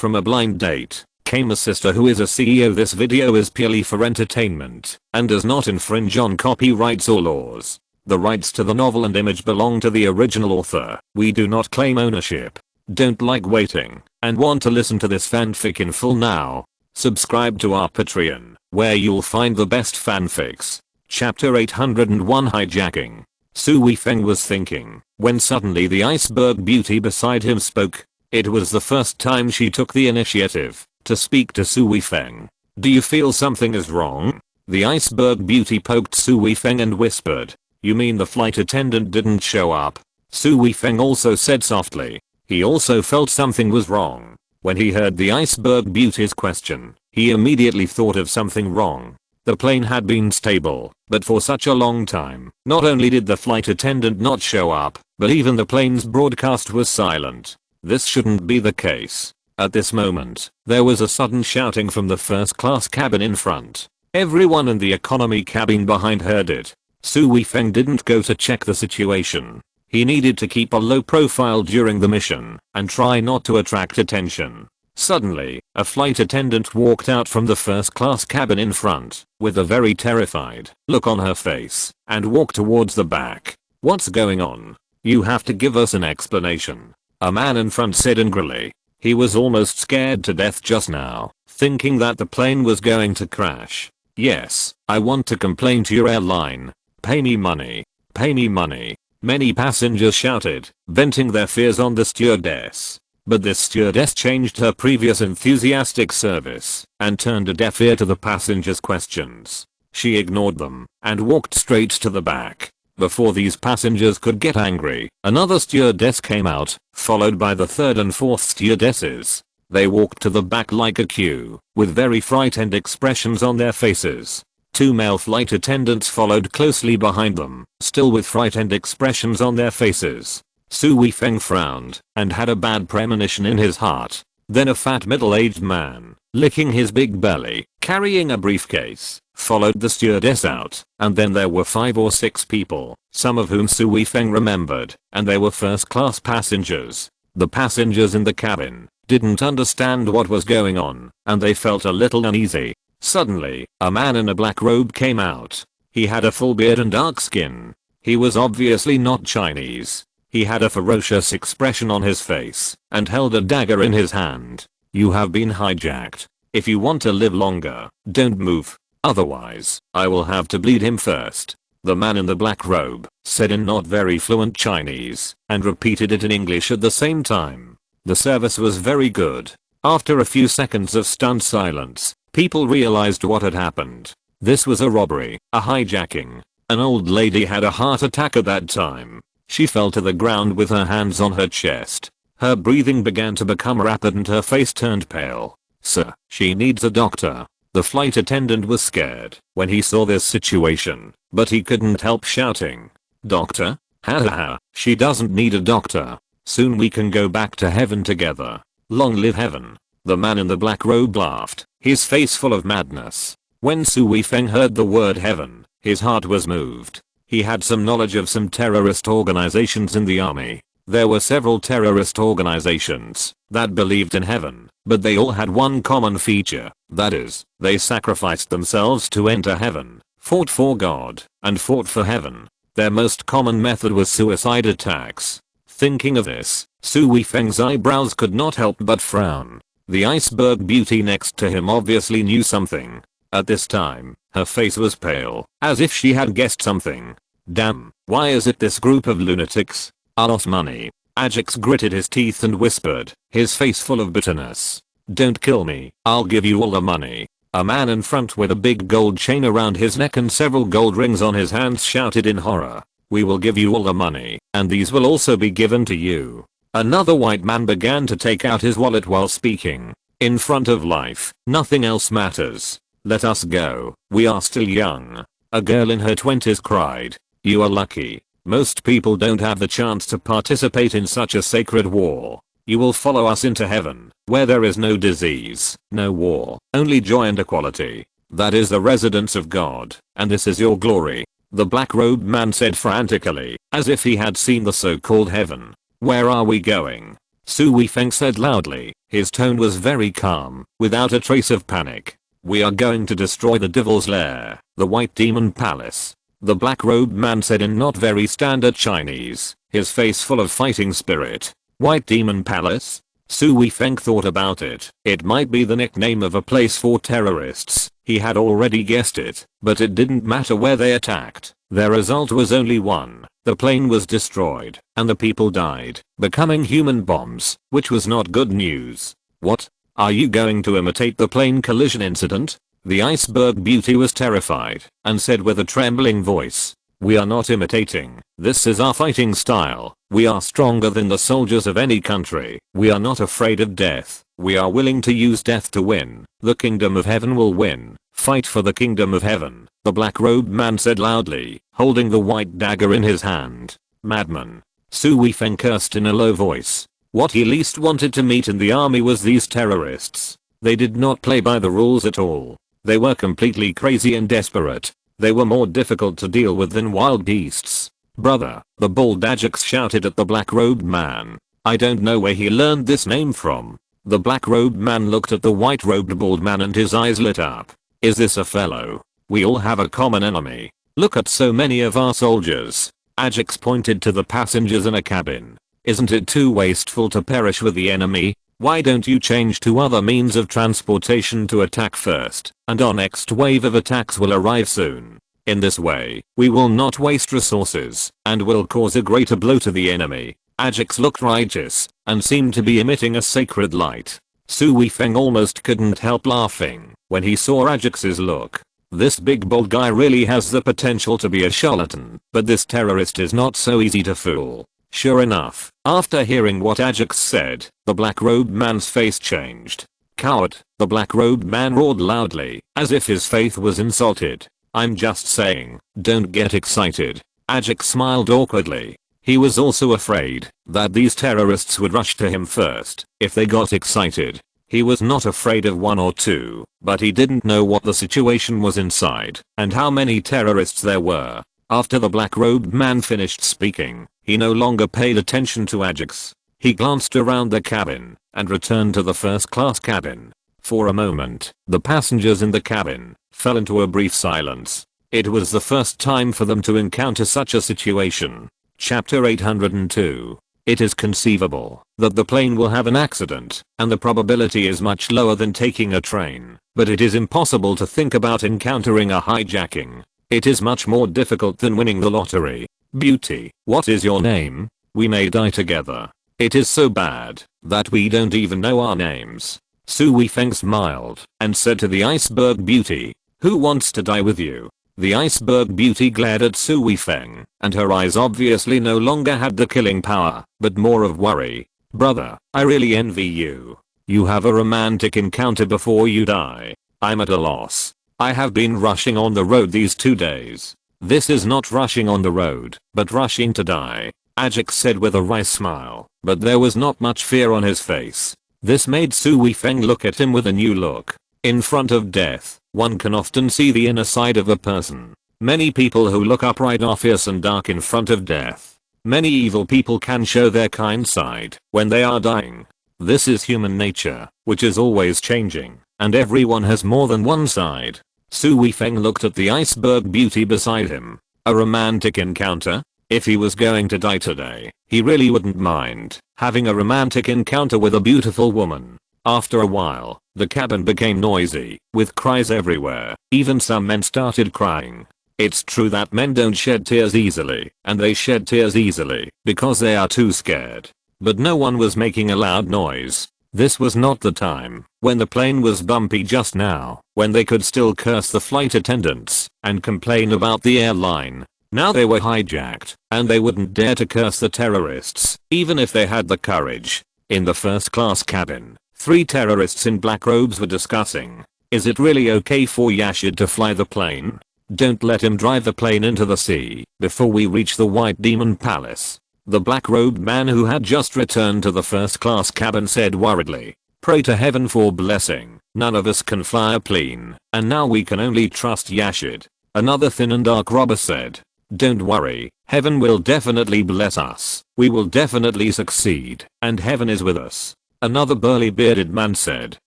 From a blind date came a sister who is a CEO. This video is purely for entertainment and does not infringe on copyrights or laws. The rights to the novel and image belong to the original author. We do not claim ownership. Don't like waiting and want to listen to this fanfic in full now? Subscribe to our Patreon, where you'll find the best fanfics. Chapter 801 Hijacking. Su Weifeng was thinking when suddenly the iceberg beauty beside him spoke. It was the first time she took the initiative to speak to Su Weifeng. Do you feel something is wrong? The iceberg beauty poked Su Weifeng and whispered. You mean the flight attendant didn't show up? Su Weifeng also said softly. He also felt something was wrong. When he heard the iceberg beauty's question, he immediately thought of something wrong. The plane had been stable, but for such a long time. Not only did the flight attendant not show up, but even the plane's broadcast was silent. This shouldn't be the case. At this moment, there was a sudden shouting from the first class cabin in front. Everyone in the economy cabin behind heard it. Su Weifeng didn't go to check the situation. He needed to keep a low profile during the mission and try not to attract attention. Suddenly, a flight attendant walked out from the first class cabin in front with a very terrified look on her face and walked towards the back. What's going on? You have to give us an explanation, a man in front said angrily. He was almost scared to death just now, thinking that the plane was going to crash. Yes, I want to complain to your airline. Pay me money. Pay me money. Many passengers shouted, venting their fears on the stewardess. But this stewardess changed her previous enthusiastic service and turned a deaf ear to the passengers' questions. She ignored them and walked straight to the back. Before these passengers could get angry, another stewardess came out, followed by the third and fourth stewardesses. They walked to the back like a queue, with very frightened expressions on their faces. Two male flight attendants followed closely behind them, still with frightened expressions on their faces. Su Weifeng frowned and had a bad premonition in his heart. Then a fat middle-aged man, licking his big belly, carrying a briefcase, followed the stewardess out, and then there were 5 or 6 people, some of whom Su Weifeng remembered, and they were first-class passengers. The passengers in the cabin didn't understand what was going on, and they felt a little uneasy. Suddenly, a man in a black robe came out. He had a full beard and dark skin. He was obviously not Chinese. He had a ferocious expression on his face and held a dagger in his hand. You have been hijacked. If you want to live longer, don't move. Otherwise, I will have to bleed him first. The man in the black robe said in not very fluent Chinese and repeated it in English at the same time. The service was very good. After a few seconds of stunned silence, people realized what had happened. This was a robbery, a hijacking. An old lady had a heart attack at that time. She fell to the ground with her hands on her chest. Her breathing began to become rapid and her face turned pale. Sir, she needs a doctor. The flight attendant was scared when he saw this situation, but he couldn't help shouting. Doctor? Ha ha ha, she doesn't need a doctor. Soon we can go back to heaven together. Long live heaven. The man in the black robe laughed, his face full of madness. When Su Weifeng heard the word heaven, his heart was moved. He had some knowledge of some terrorist organizations in the army. There were several terrorist organizations that believed in heaven, but they all had one common feature, that is, they sacrificed themselves to enter heaven, fought for God, and fought for heaven. Their most common method was suicide attacks. Thinking of this, Su Weifeng's eyebrows could not help but frown. The iceberg beauty next to him obviously knew something. At this time, her face was pale, as if she had guessed something. Damn, why is it this group of lunatics? I lost money. Ajax gritted his teeth and whispered, his face full of bitterness. Don't kill me, I'll give you all the money. A man in front with a big gold chain around his neck and several gold rings on his hands shouted in horror. We will give you all the money, and these will also be given to you. Another white man began to take out his wallet while speaking. In front of life, nothing else matters. Let us go, we are still young. A girl in her 20s cried. You are lucky. Most people don't have the chance to participate in such a sacred war. You will follow us into heaven, where there is no disease, no war, only joy and equality. That is the residence of God, and this is your glory. The black-robed man said frantically, as if he had seen the so-called heaven. Where are we going? Su Weifeng said loudly. His tone was very calm, without a trace of panic. We are going to destroy the Devil's Lair, the White Demon Palace. The black-robed man said in not very standard Chinese, his face full of fighting spirit. White Demon Palace? Su Weifeng thought about it. It might be the nickname of a place for terrorists. He had already guessed it, but it didn't matter where they attacked. Their result was only one. The plane was destroyed, and the people died, becoming human bombs, which was not good news. What? Are you going to imitate the plane collision incident? The iceberg beauty was terrified, and said with a trembling voice. We are not imitating. This is our fighting style. We are stronger than the soldiers of any country. We are not afraid of death. We are willing to use death to win. The kingdom of heaven will win. Fight for the kingdom of heaven, the black-robed man said loudly, holding the white dagger in his hand. Madman. Su Weifeng cursed in a low voice. What he least wanted to meet in the army was these terrorists. They did not play by the rules at all. They were completely crazy and desperate. They were more difficult to deal with than wild beasts. Brother, the bald Ajax shouted at the black-robed man. I don't know where he learned this name from. The black-robed man looked at the white-robed bald man and his eyes lit up. Is this a fellow? We all have a common enemy. Look at so many of our soldiers. Ajax pointed to the passengers in a cabin. Isn't it too wasteful to perish with the enemy? Why don't you change to other means of transportation to attack first, and our next wave of attacks will arrive soon. In this way, we will not waste resources, and will cause a greater blow to the enemy. Ajax looked righteous, and seemed to be emitting a sacred light. Su Weifeng almost couldn't help laughing when he saw Ajax's look. This big bold guy really has the potential to be a charlatan, but this terrorist is not so easy to fool. Sure enough, after hearing what Ajax said, the black-robed man's face changed. Coward, the black-robed man roared loudly, as if his faith was insulted. I'm just saying, don't get excited. Ajax smiled awkwardly. He was also afraid that these terrorists would rush to him first if they got excited. He was not afraid of one or two, but he didn't know what the situation was inside and how many terrorists there were. After the black-robed man finished speaking, he no longer paid attention to Ajax. He glanced around the cabin and returned to the first-class cabin. For a moment, the passengers in the cabin fell into a brief silence. It was the first time for them to encounter such a situation. Chapter 802. It is conceivable that the plane will have an accident, and the probability is much lower than taking a train, but it is impossible to think about encountering a hijacking. It is much more difficult than winning the lottery. Beauty, what is your name? We may die together. It is so bad that we don't even know our names. Su Weifeng smiled and said to the iceberg beauty, who wants to die with you? The iceberg beauty glared at Su Weifeng, and her eyes obviously no longer had the killing power, but more of worry. Brother, I really envy you. You have a romantic encounter before you die. I'm at a loss. I have been rushing on the road these 2 days. This is not rushing on the road, but rushing to die. Ajax said with a wry smile, but there was not much fear on his face. This made Su Weifeng look at him with a new look. In front of death, one can often see the inner side of a person. Many people who look upright are fierce and dark in front of death. Many evil people can show their kind side when they are dying. This is human nature, which is always changing, and everyone has more than one side. Su Weifeng looked at the iceberg beauty beside him. A romantic encounter? If he was going to die today, he really wouldn't mind having a romantic encounter with a beautiful woman. After a while, the cabin became noisy, with cries everywhere. Even some men started crying. It's true that men don't shed tears easily, and they shed tears easily because they are too scared. But no one was making a loud noise. This was not the time when the plane was bumpy just now, when they could still curse the flight attendants and complain about the airline. Now they were hijacked, and they wouldn't dare to curse the terrorists, even if they had the courage. In the first-class cabin, 3 terrorists in black robes were discussing. Is it really okay for Yashid to fly the plane? Don't let him drive the plane into the sea before we reach the White Demon Palace. The black-robed man who had just returned to the first-class cabin said worriedly. Pray to heaven for blessing. None of us can fly a plane, and now we can only trust Yashid. Another thin and dark robber said. Don't worry, heaven will definitely bless us. We will definitely succeed, and heaven is with us. Another burly bearded man said.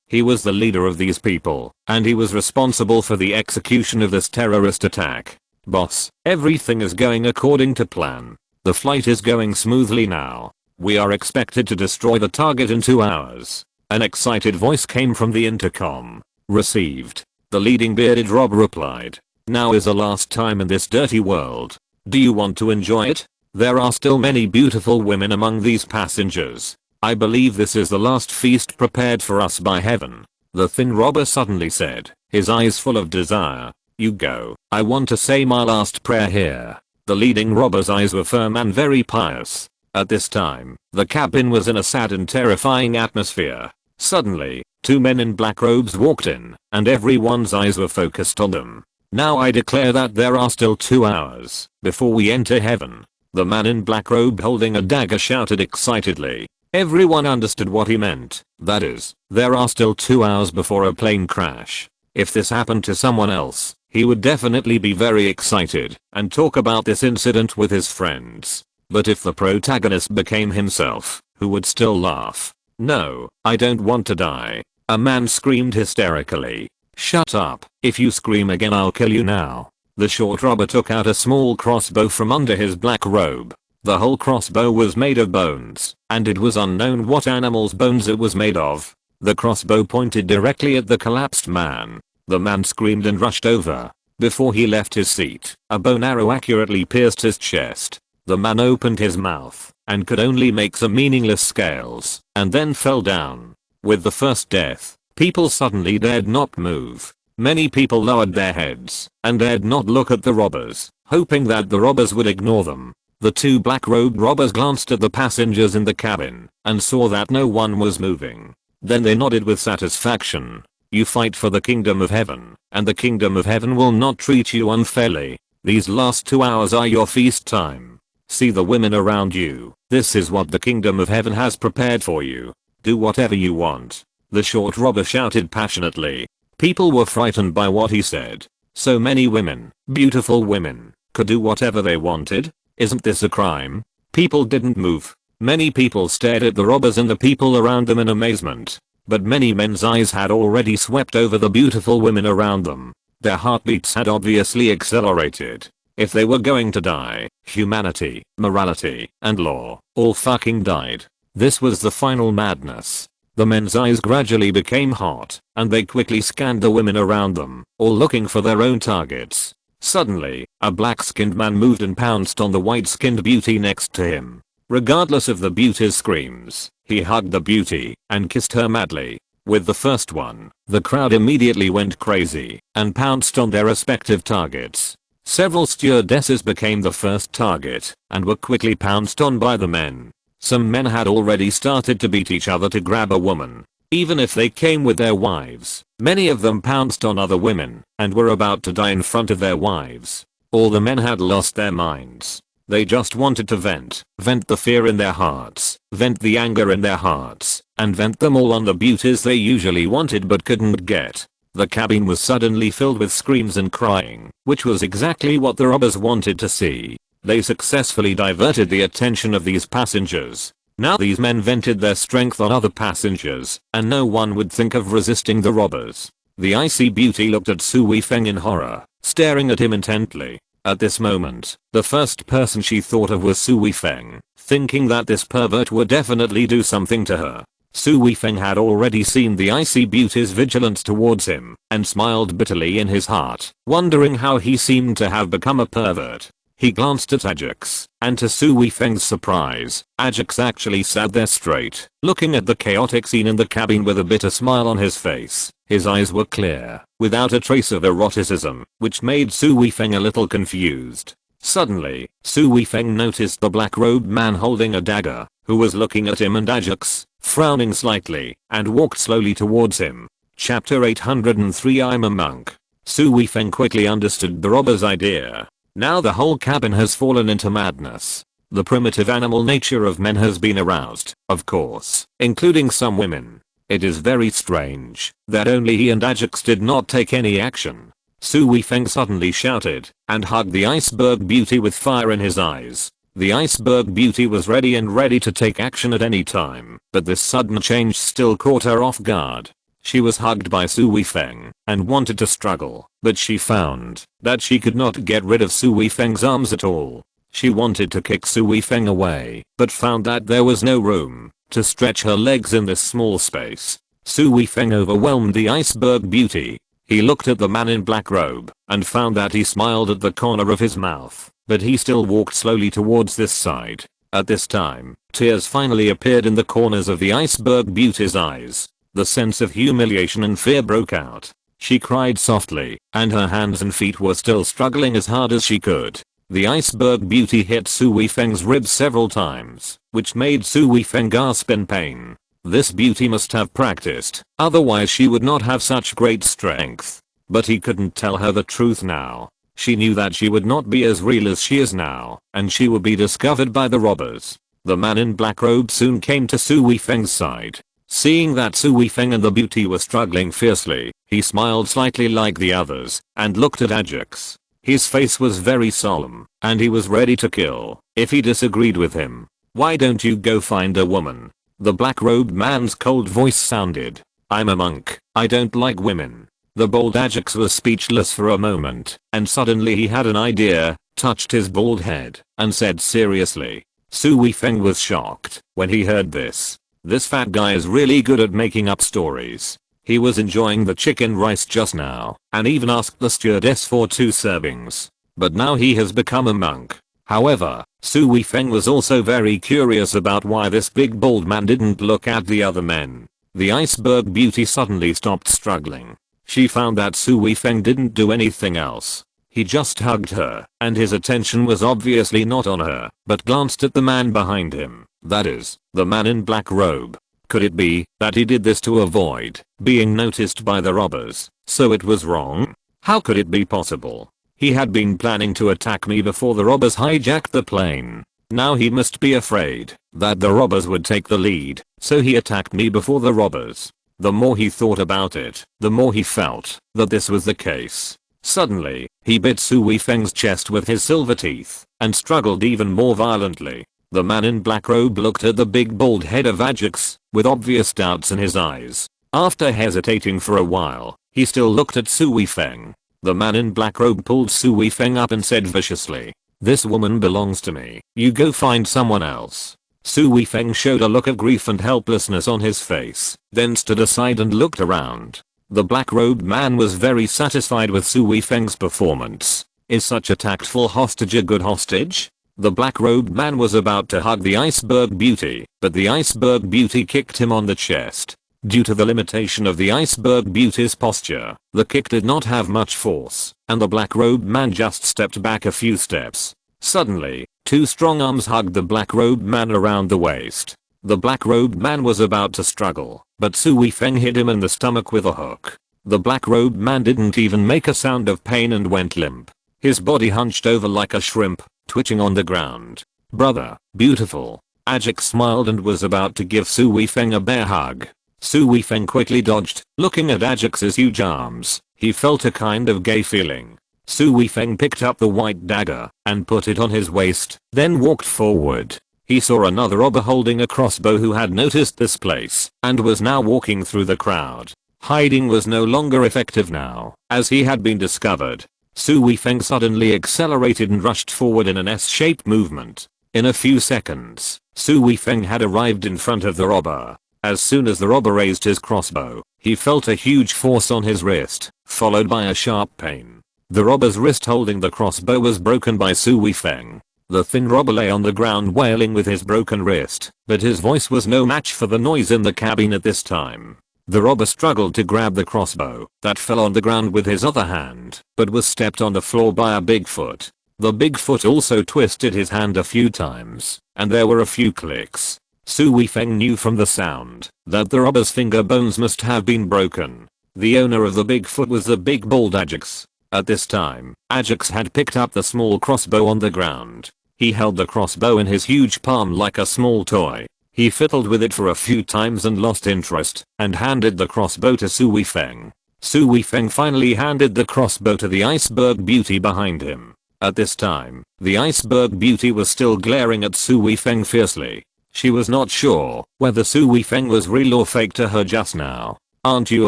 He was the leader of these people, and he was responsible for the execution of this terrorist attack. Boss, everything is going according to plan. The flight is going smoothly now. We are expected to destroy the target in 2 hours. An excited voice came from the intercom. Received. The leading bearded robber replied. Now is the last time in this dirty world. Do you want to enjoy it? There are still many beautiful women among these passengers. I believe this is the last feast prepared for us by heaven. The thin robber suddenly said, his eyes full of desire. You go. I want to say my last prayer here. The leading robber's eyes were firm and very pious. At this time, the cabin was in a sad and terrifying atmosphere. Suddenly, 2 men in black robes walked in, and everyone's eyes were focused on them. Now I declare that there are still 2 hours before we enter heaven. The man in black robe holding a dagger shouted excitedly. Everyone understood what he meant. That is, there are still 2 hours before a plane crash. If this happened to someone else, he would definitely be very excited and talk about this incident with his friends. But if the protagonist became himself, who would still laugh? No, I don't want to die. A man screamed hysterically. Shut up. If you scream again I'll kill you now. The short robber took out a small crossbow from under his black robe. The whole crossbow was made of bones, and it was unknown what animal's bones it was made of. The crossbow pointed directly at the collapsed man. The man screamed and rushed over. Before he left his seat, a bone arrow accurately pierced his chest. The man opened his mouth, and could only make some meaningless scales, and then fell down. With the first death, people suddenly dared not move. Many people lowered their heads, and dared not look at the robbers, hoping that the robbers would ignore them. The 2 black-robed robbers glanced at the passengers in the cabin, and saw that no one was moving. Then they nodded with satisfaction. You fight for the kingdom of heaven, and the kingdom of heaven will not treat you unfairly. These last 2 hours are your feast time. See the women around you. This is what the kingdom of heaven has prepared for you. Do whatever you want. The short robber shouted passionately. People were frightened by what he said. So many women, beautiful women, could do whatever they wanted? Isn't this a crime? People didn't move. Many people stared at the robbers and the people around them in amazement. But many men's eyes had already swept over the beautiful women around them. Their heartbeats had obviously accelerated. If they were going to die, humanity, morality, and law all fucking died. This was the final madness. The men's eyes gradually became hot, and they quickly scanned the women around them, all looking for their own targets. Suddenly, a black-skinned man moved and pounced on the white-skinned beauty next to him. Regardless of the beauty's screams, he hugged the beauty and kissed her madly. With the first one, the crowd immediately went crazy and pounced on their respective targets. Several stewardesses became the first target and were quickly pounced on by the men. Some men had already started to beat each other to grab a woman. Even if they came with their wives, many of them pounced on other women and were about to die in front of their wives. All the men had lost their minds. They just wanted to vent the fear in their hearts, vent the anger in their hearts, and vent them all on the beauties they usually wanted but couldn't get. The cabin was suddenly filled with screams and crying, which was exactly what the robbers wanted to see. They successfully diverted the attention of these passengers. Now these men vented their strength on other passengers, and no one would think of resisting the robbers. The icy beauty looked at Su Weifeng in horror, staring at him intently. At this moment, the first person she thought of was Su Weifeng, thinking that this pervert would definitely do something to her. Su Weifeng had already seen the icy beauty's vigilance towards him, and smiled bitterly in his heart, wondering how he seemed to have become a pervert. He glanced at Ajax, and to Su Weifeng's surprise, Ajax actually sat there straight, looking at the chaotic scene in the cabin with a bitter smile on his face. His eyes were clear, without a trace of eroticism, which made Su Weifeng a little confused. Suddenly, Su Weifeng noticed the black-robed man holding a dagger, who was looking at him and Ajax, frowning slightly, and walked slowly towards him. Chapter 803 I'm a monk. Su Weifeng quickly understood the robber's idea. Now the whole cabin has fallen into madness. The primitive animal nature of men has been aroused, of course, including some women. It is very strange that only he and Ajax did not take any action. Su Weifeng suddenly shouted and hugged the iceberg beauty with fire in his eyes. The iceberg beauty was ready to take action at any time, but this sudden change still caught her off guard. She was hugged by Su Weifeng and wanted to struggle, but she found that she could not get rid of Su Weifeng's arms at all. She wanted to kick Su Weifeng away, but found that there was no room to stretch her legs in this small space. Su Weifeng overwhelmed the iceberg beauty. He looked at the man in black robe and found that he smiled at the corner of his mouth, but he still walked slowly towards this side. At this time, tears finally appeared in the corners of the iceberg beauty's eyes. The sense of humiliation and fear broke out. She cried softly, and her hands and feet were still struggling as hard as she could. The iceberg beauty hit Su Weifeng's ribs several times, which made Su Weifeng gasp in pain. This beauty must have practiced, otherwise she would not have such great strength. But he couldn't tell her the truth now. She knew that she would not be as real as she is now, and she would be discovered by the robbers. The man in black robe soon came to Su Weifeng's side. Seeing that Su Weifeng and the beauty were struggling fiercely, he smiled slightly like the others, and looked at Ajax. His face was very solemn, and he was ready to kill if he disagreed with him. "Why don't you go find a woman?" The black-robed man's cold voice sounded. "I'm a monk, I don't like women." The bold Ajax was speechless for a moment, and suddenly he had an idea, touched his bald head, and said seriously. Su Weifeng was shocked when he heard this. This fat guy is really good at making up stories. He was enjoying the chicken rice just now, and even asked the stewardess for 2 servings. But now he has become a monk. However, Su Weifeng was also very curious about why this big bald man didn't look at the other men. The iceberg beauty suddenly stopped struggling. She found that Su Weifeng didn't do anything else. He just hugged her, and his attention was obviously not on her, but glanced at the man behind him, that is, the man in black robe. Could it be that he did this to avoid being noticed by the robbers, so it was wrong? How could it be possible? He had been planning to attack me before the robbers hijacked the plane. Now he must be afraid that the robbers would take the lead, so he attacked me before the robbers. The more he thought about it, the more he felt that this was the case. Suddenly, he bit Su Weifeng's chest with his silver teeth and struggled even more violently. The man in black robe looked at the big bald head of Ajax with obvious doubts in his eyes. After hesitating for a while, he still looked at Su Weifeng. The man in black robe pulled Su Weifeng up and said viciously, "This woman belongs to me. You go find someone else." Su Weifeng showed a look of grief and helplessness on his face, then stood aside and looked around. The black-robed man was very satisfied with Su Weifeng's performance. Is such a tactful hostage a good hostage? The black-robed man was about to hug the iceberg beauty, but the iceberg beauty kicked him on the chest. Due to the limitation of the iceberg beauty's posture, the kick did not have much force, and the black-robed man just stepped back a few steps. Suddenly, 2 strong arms hugged the black-robed man around the waist. The black-robed man was about to struggle, but Su Weifeng hit him in the stomach with a hook. The black-robed man didn't even make a sound of pain and went limp. His body hunched over like a shrimp, twitching on the ground. "Brother, beautiful." Ajax smiled and was about to give Su Weifeng a bear hug. Su Weifeng quickly dodged, looking at Ajax's huge arms. He felt a kind of gay feeling. Su Weifeng picked up the white dagger and put it on his waist, then walked forward. He saw another robber holding a crossbow who had noticed this place and was now walking through the crowd. Hiding was no longer effective now, as he had been discovered. Su Weifeng suddenly accelerated and rushed forward in an S-shaped movement. In a few seconds, Su Weifeng had arrived in front of the robber. As soon as the robber raised his crossbow, he felt a huge force on his wrist, followed by a sharp pain. The robber's wrist holding the crossbow was broken by Su Weifeng. The thin robber lay on the ground wailing with his broken wrist, but his voice was no match for the noise in the cabin at this time. The robber struggled to grab the crossbow that fell on the ground with his other hand, but was stepped on the floor by a big foot. The big foot also twisted his hand a few times, and there were a few clicks. Su Weifeng knew from the sound that the robber's finger bones must have been broken. The owner of the big foot was the big bald Ajax. At this time, Ajax had picked up the small crossbow on the ground. He held the crossbow in his huge palm like a small toy. He fiddled with it for a few times and lost interest, and handed the crossbow to Su Weifeng. Su Weifeng finally handed the crossbow to the iceberg beauty behind him. At this time, the iceberg beauty was still glaring at Su Weifeng fiercely. She was not sure whether Su Weifeng was real or fake to her just now. "Aren't you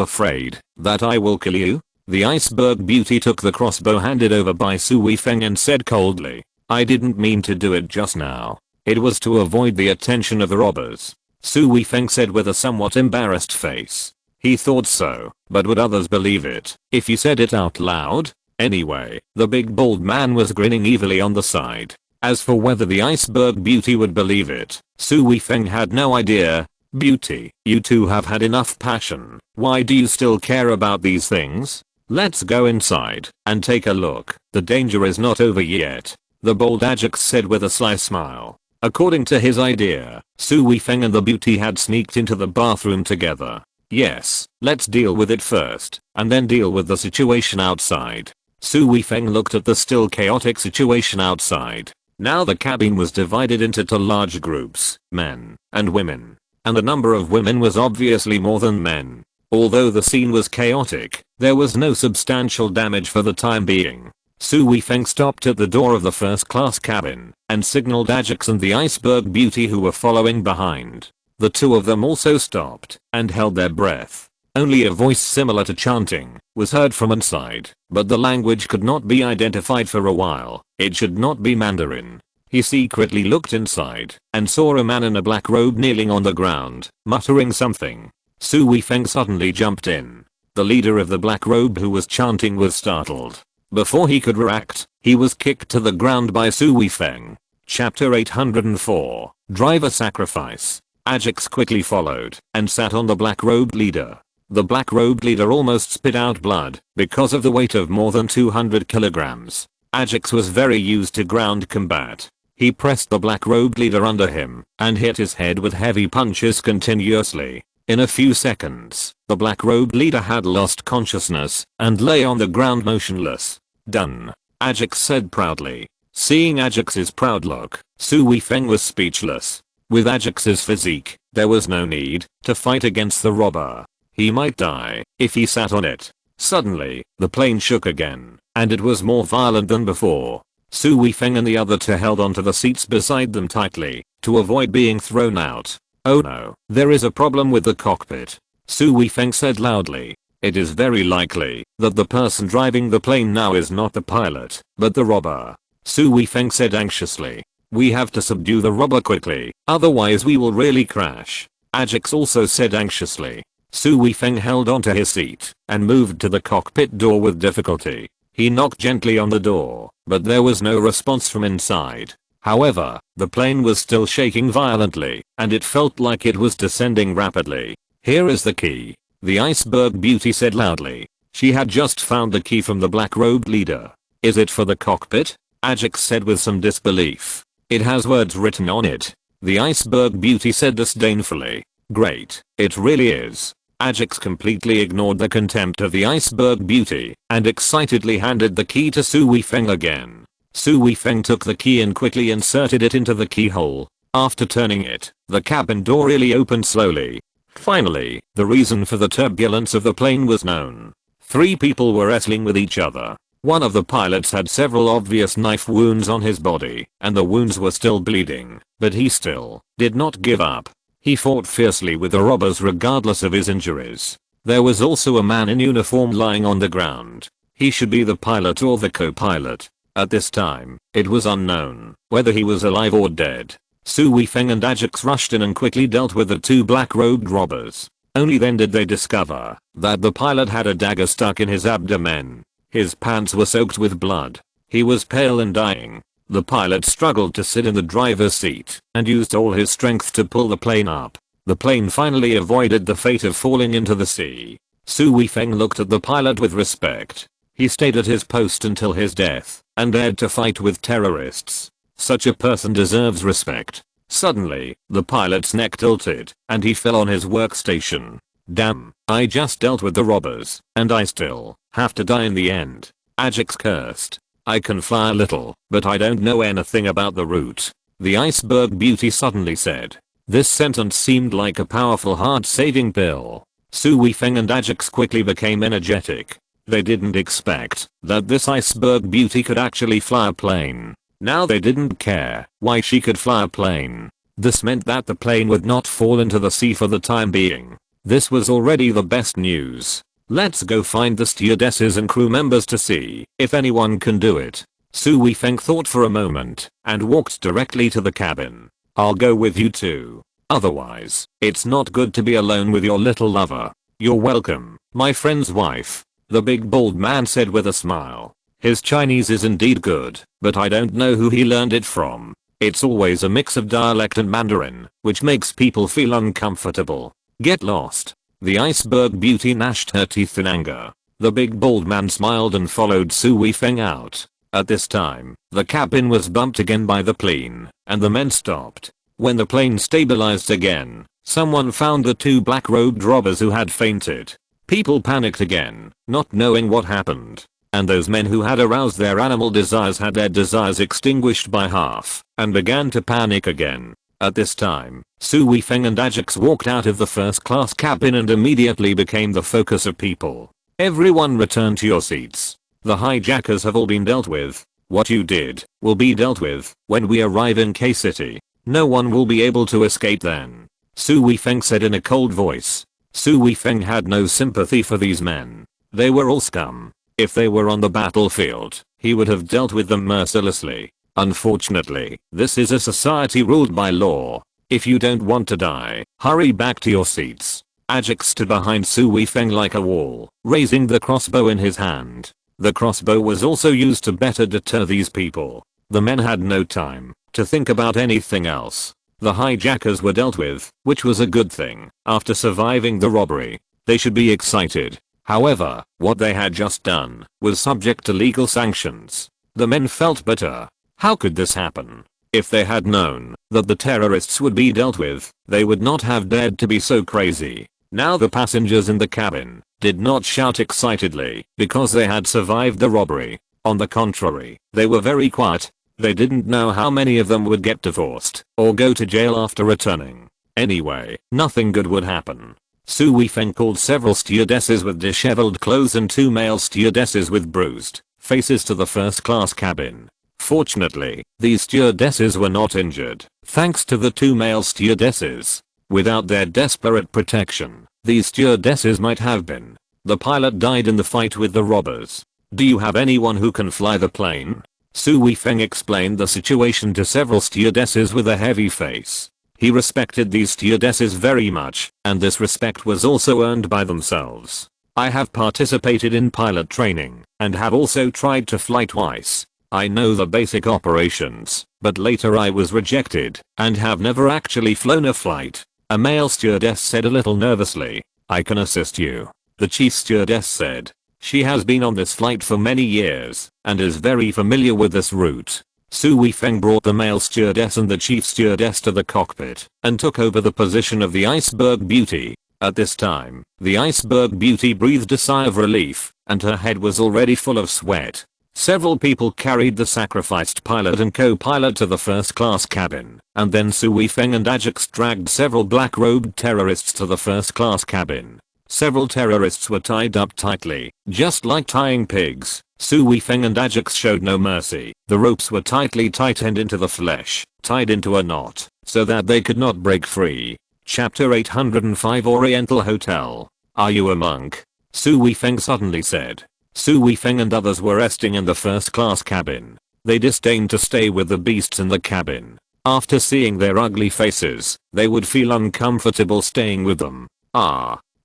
afraid that I will kill you?" The iceberg beauty took the crossbow handed over by Su Weifeng and said coldly, "I didn't mean to do it just now. It was to avoid the attention of the robbers." Su Weifeng said with a somewhat embarrassed face. He thought so, but would others believe it if he said it out loud? Anyway, the big bald man was grinning evilly on the side. As for whether the iceberg beauty would believe it, Su Weifeng had no idea. "Beauty, you two have had enough passion. Why do you still care about these things? Let's go inside and take a look. The danger is not over yet," the bold Ajax said with a sly smile. According to his idea, Su Weifeng and the beauty had sneaked into the bathroom together. "Yes, let's deal with it first, and then deal with the situation outside." Su Weifeng looked at the still chaotic situation outside. Now the cabin was divided into two large groups, men and women. And the number of women was obviously more than men. Although the scene was chaotic, there was no substantial damage for the time being. Su Weifeng stopped at the door of the first class cabin and signaled Ajax and the iceberg beauty who were following behind. The two of them also stopped and held their breath. Only a voice similar to chanting was heard from inside, but the language could not be identified for a while. It should not be Mandarin. He secretly looked inside and saw a man in a black robe kneeling on the ground, muttering something. Su Weifeng suddenly jumped in. The leader of the black robe who was chanting was startled. Before he could react, he was kicked to the ground by Su Weifeng. Chapter 804, Driver Sacrifice. Ajax quickly followed and sat on the black robed leader. The black robed leader almost spit out blood because of the weight of more than 200 kilograms. Ajax was very used to ground combat. He pressed the black robed leader under him and hit his head with heavy punches continuously. In a few seconds, the black robed leader had lost consciousness and lay on the ground motionless. "Done," Ajax said proudly. Seeing Ajax's proud look, Su Weifeng was speechless. With Ajax's physique, there was no need to fight against the robber. He might die if he sat on it. Suddenly, the plane shook again, and it was more violent than before. Su Weifeng and the other two held onto the seats beside them tightly to avoid being thrown out. "Oh no, there is a problem with the cockpit," Su Weifeng said loudly. "It is very likely that the person driving the plane now is not the pilot, but the robber," Su Weifeng said anxiously. "We have to subdue the robber quickly, otherwise we will really crash," Ajax also said anxiously. Su Weifeng held onto his seat and moved to the cockpit door with difficulty. He knocked gently on the door, but there was no response from inside. However, the plane was still shaking violently, and it felt like it was descending rapidly. "Here is the key," the iceberg beauty said loudly. She had just found the key from the black-robed leader. "Is it for the cockpit?" Ajax said with some disbelief. "It has words written on it," the iceberg beauty said disdainfully. "Great, it really is." Ajax completely ignored the contempt of the iceberg beauty and excitedly handed the key to Su Weifeng again. Su Weifeng took the key and quickly inserted it into the keyhole. After turning it, the cabin door really opened slowly. Finally, the reason for the turbulence of the plane was known. 3 people were wrestling with each other. One of the pilots had several obvious knife wounds on his body, and the wounds were still bleeding, but he still did not give up. He fought fiercely with the robbers regardless of his injuries. There was also a man in uniform lying on the ground. He should be the pilot or the co-pilot. At this time, it was unknown whether he was alive or dead. Su Weifeng and Ajax rushed in and quickly dealt with the 2 black-robed robbers. Only then did they discover that the pilot had a dagger stuck in his abdomen. His pants were soaked with blood. He was pale and dying. The pilot struggled to sit in the driver's seat and used all his strength to pull the plane up. The plane finally avoided the fate of falling into the sea. Su Weifeng looked at the pilot with respect. He stayed at his post until his death and dared to fight with terrorists. Such a person deserves respect. Suddenly, the pilot's neck tilted and he fell on his workstation. "Damn, I just dealt with the robbers and I still have to die in the end," Ajax cursed. "I can fly a little, but I don't know anything about the route," the iceberg beauty suddenly said. This sentence seemed like a powerful heart-saving pill. Su Weifeng and Ajax quickly became energetic. They didn't expect that this iceberg beauty could actually fly a plane. Now they didn't care why she could fly a plane. This meant that the plane would not fall into the sea for the time being. This was already the best news. Let's go find the stewardesses and crew members to see if anyone can do it. Su Weifeng thought for a moment and walked directly to the cabin. I'll go with you too. Otherwise, it's not good to be alone with your little lover. You're welcome, my friend's wife, the big bald man said with a smile. His Chinese is indeed good, but I don't know who he learned it from. It's always a mix of dialect and Mandarin, which makes people feel uncomfortable. Get lost. The iceberg beauty gnashed her teeth in anger. The big bald man smiled and followed Su Weifeng out. At this time, the cabin was bumped again by the plane, and the men stopped. When the plane stabilized again, someone found the two black-robed robbers who had fainted. People panicked again, not knowing what happened. And those men who had aroused their animal desires had their desires extinguished by half, and began to panic again. At this time, Su Weifeng and Ajax walked out of the first-class cabin and immediately became the focus of people. Everyone return to your seats. The hijackers have all been dealt with. What you did will be dealt with when we arrive in K City. No one will be able to escape then. Su Weifeng said in a cold voice. Su Weifeng had no sympathy for these men. They were all scum. If they were on the battlefield, he would have dealt with them mercilessly. Unfortunately, this is a society ruled by law. If you don't want to die, hurry back to your seats. Ajax stood behind Su Weifeng like a wall, raising the crossbow in his hand. The crossbow was also used to better deter these people. The men had no time to think about anything else. The hijackers were dealt with, which was a good thing. After surviving the robbery, they should be excited. However, what they had just done was subject to legal sanctions. The men felt bitter. How could this happen? If they had known that the terrorists would be dealt with, they would not have dared to be so crazy. Now the passengers in the cabin did not shout excitedly because they had survived the robbery. On the contrary, they were very quiet. They didn't know how many of them would get divorced or go to jail after returning. Anyway, nothing good would happen. Su Weifeng called several stewardesses with disheveled clothes and two male stewardesses with bruised faces to the first-class cabin. Fortunately, these stewardesses were not injured, thanks to the two male stewardesses. Without their desperate protection, these stewardesses might have been. The pilot died in the fight with the robbers. Do you have anyone who can fly the plane? Su Weifeng explained the situation to several stewardesses with a heavy face. He respected these stewardesses very much, and this respect was also earned by themselves. I have participated in pilot training, and have also tried to fly twice. I know the basic operations, but later I was rejected, and have never actually flown a flight. A male stewardess said a little nervously. I can assist you, the chief stewardess said. She has been on this flight for many years, and is very familiar with this route. Su Weifeng brought the male stewardess and the chief stewardess to the cockpit, and took over the position of the iceberg beauty. At this time, the iceberg beauty breathed a sigh of relief, and her head was already full of sweat. Several people carried the sacrificed pilot and co-pilot to the first-class cabin, and then Su Weifeng and Ajax dragged several black-robed terrorists to the first-class cabin. Several terrorists were tied up tightly, just like tying pigs. Su Weifeng and Ajax showed no mercy. The ropes were tightly tightened into the flesh, tied into a knot, so that they could not break free. Chapter 805 Oriental Hotel. Are you a monk? Su Weifeng suddenly said. Su Weifeng and others were resting in the first-class cabin. They disdained to stay with the beasts in the cabin. After seeing their ugly faces, they would feel uncomfortable staying with them.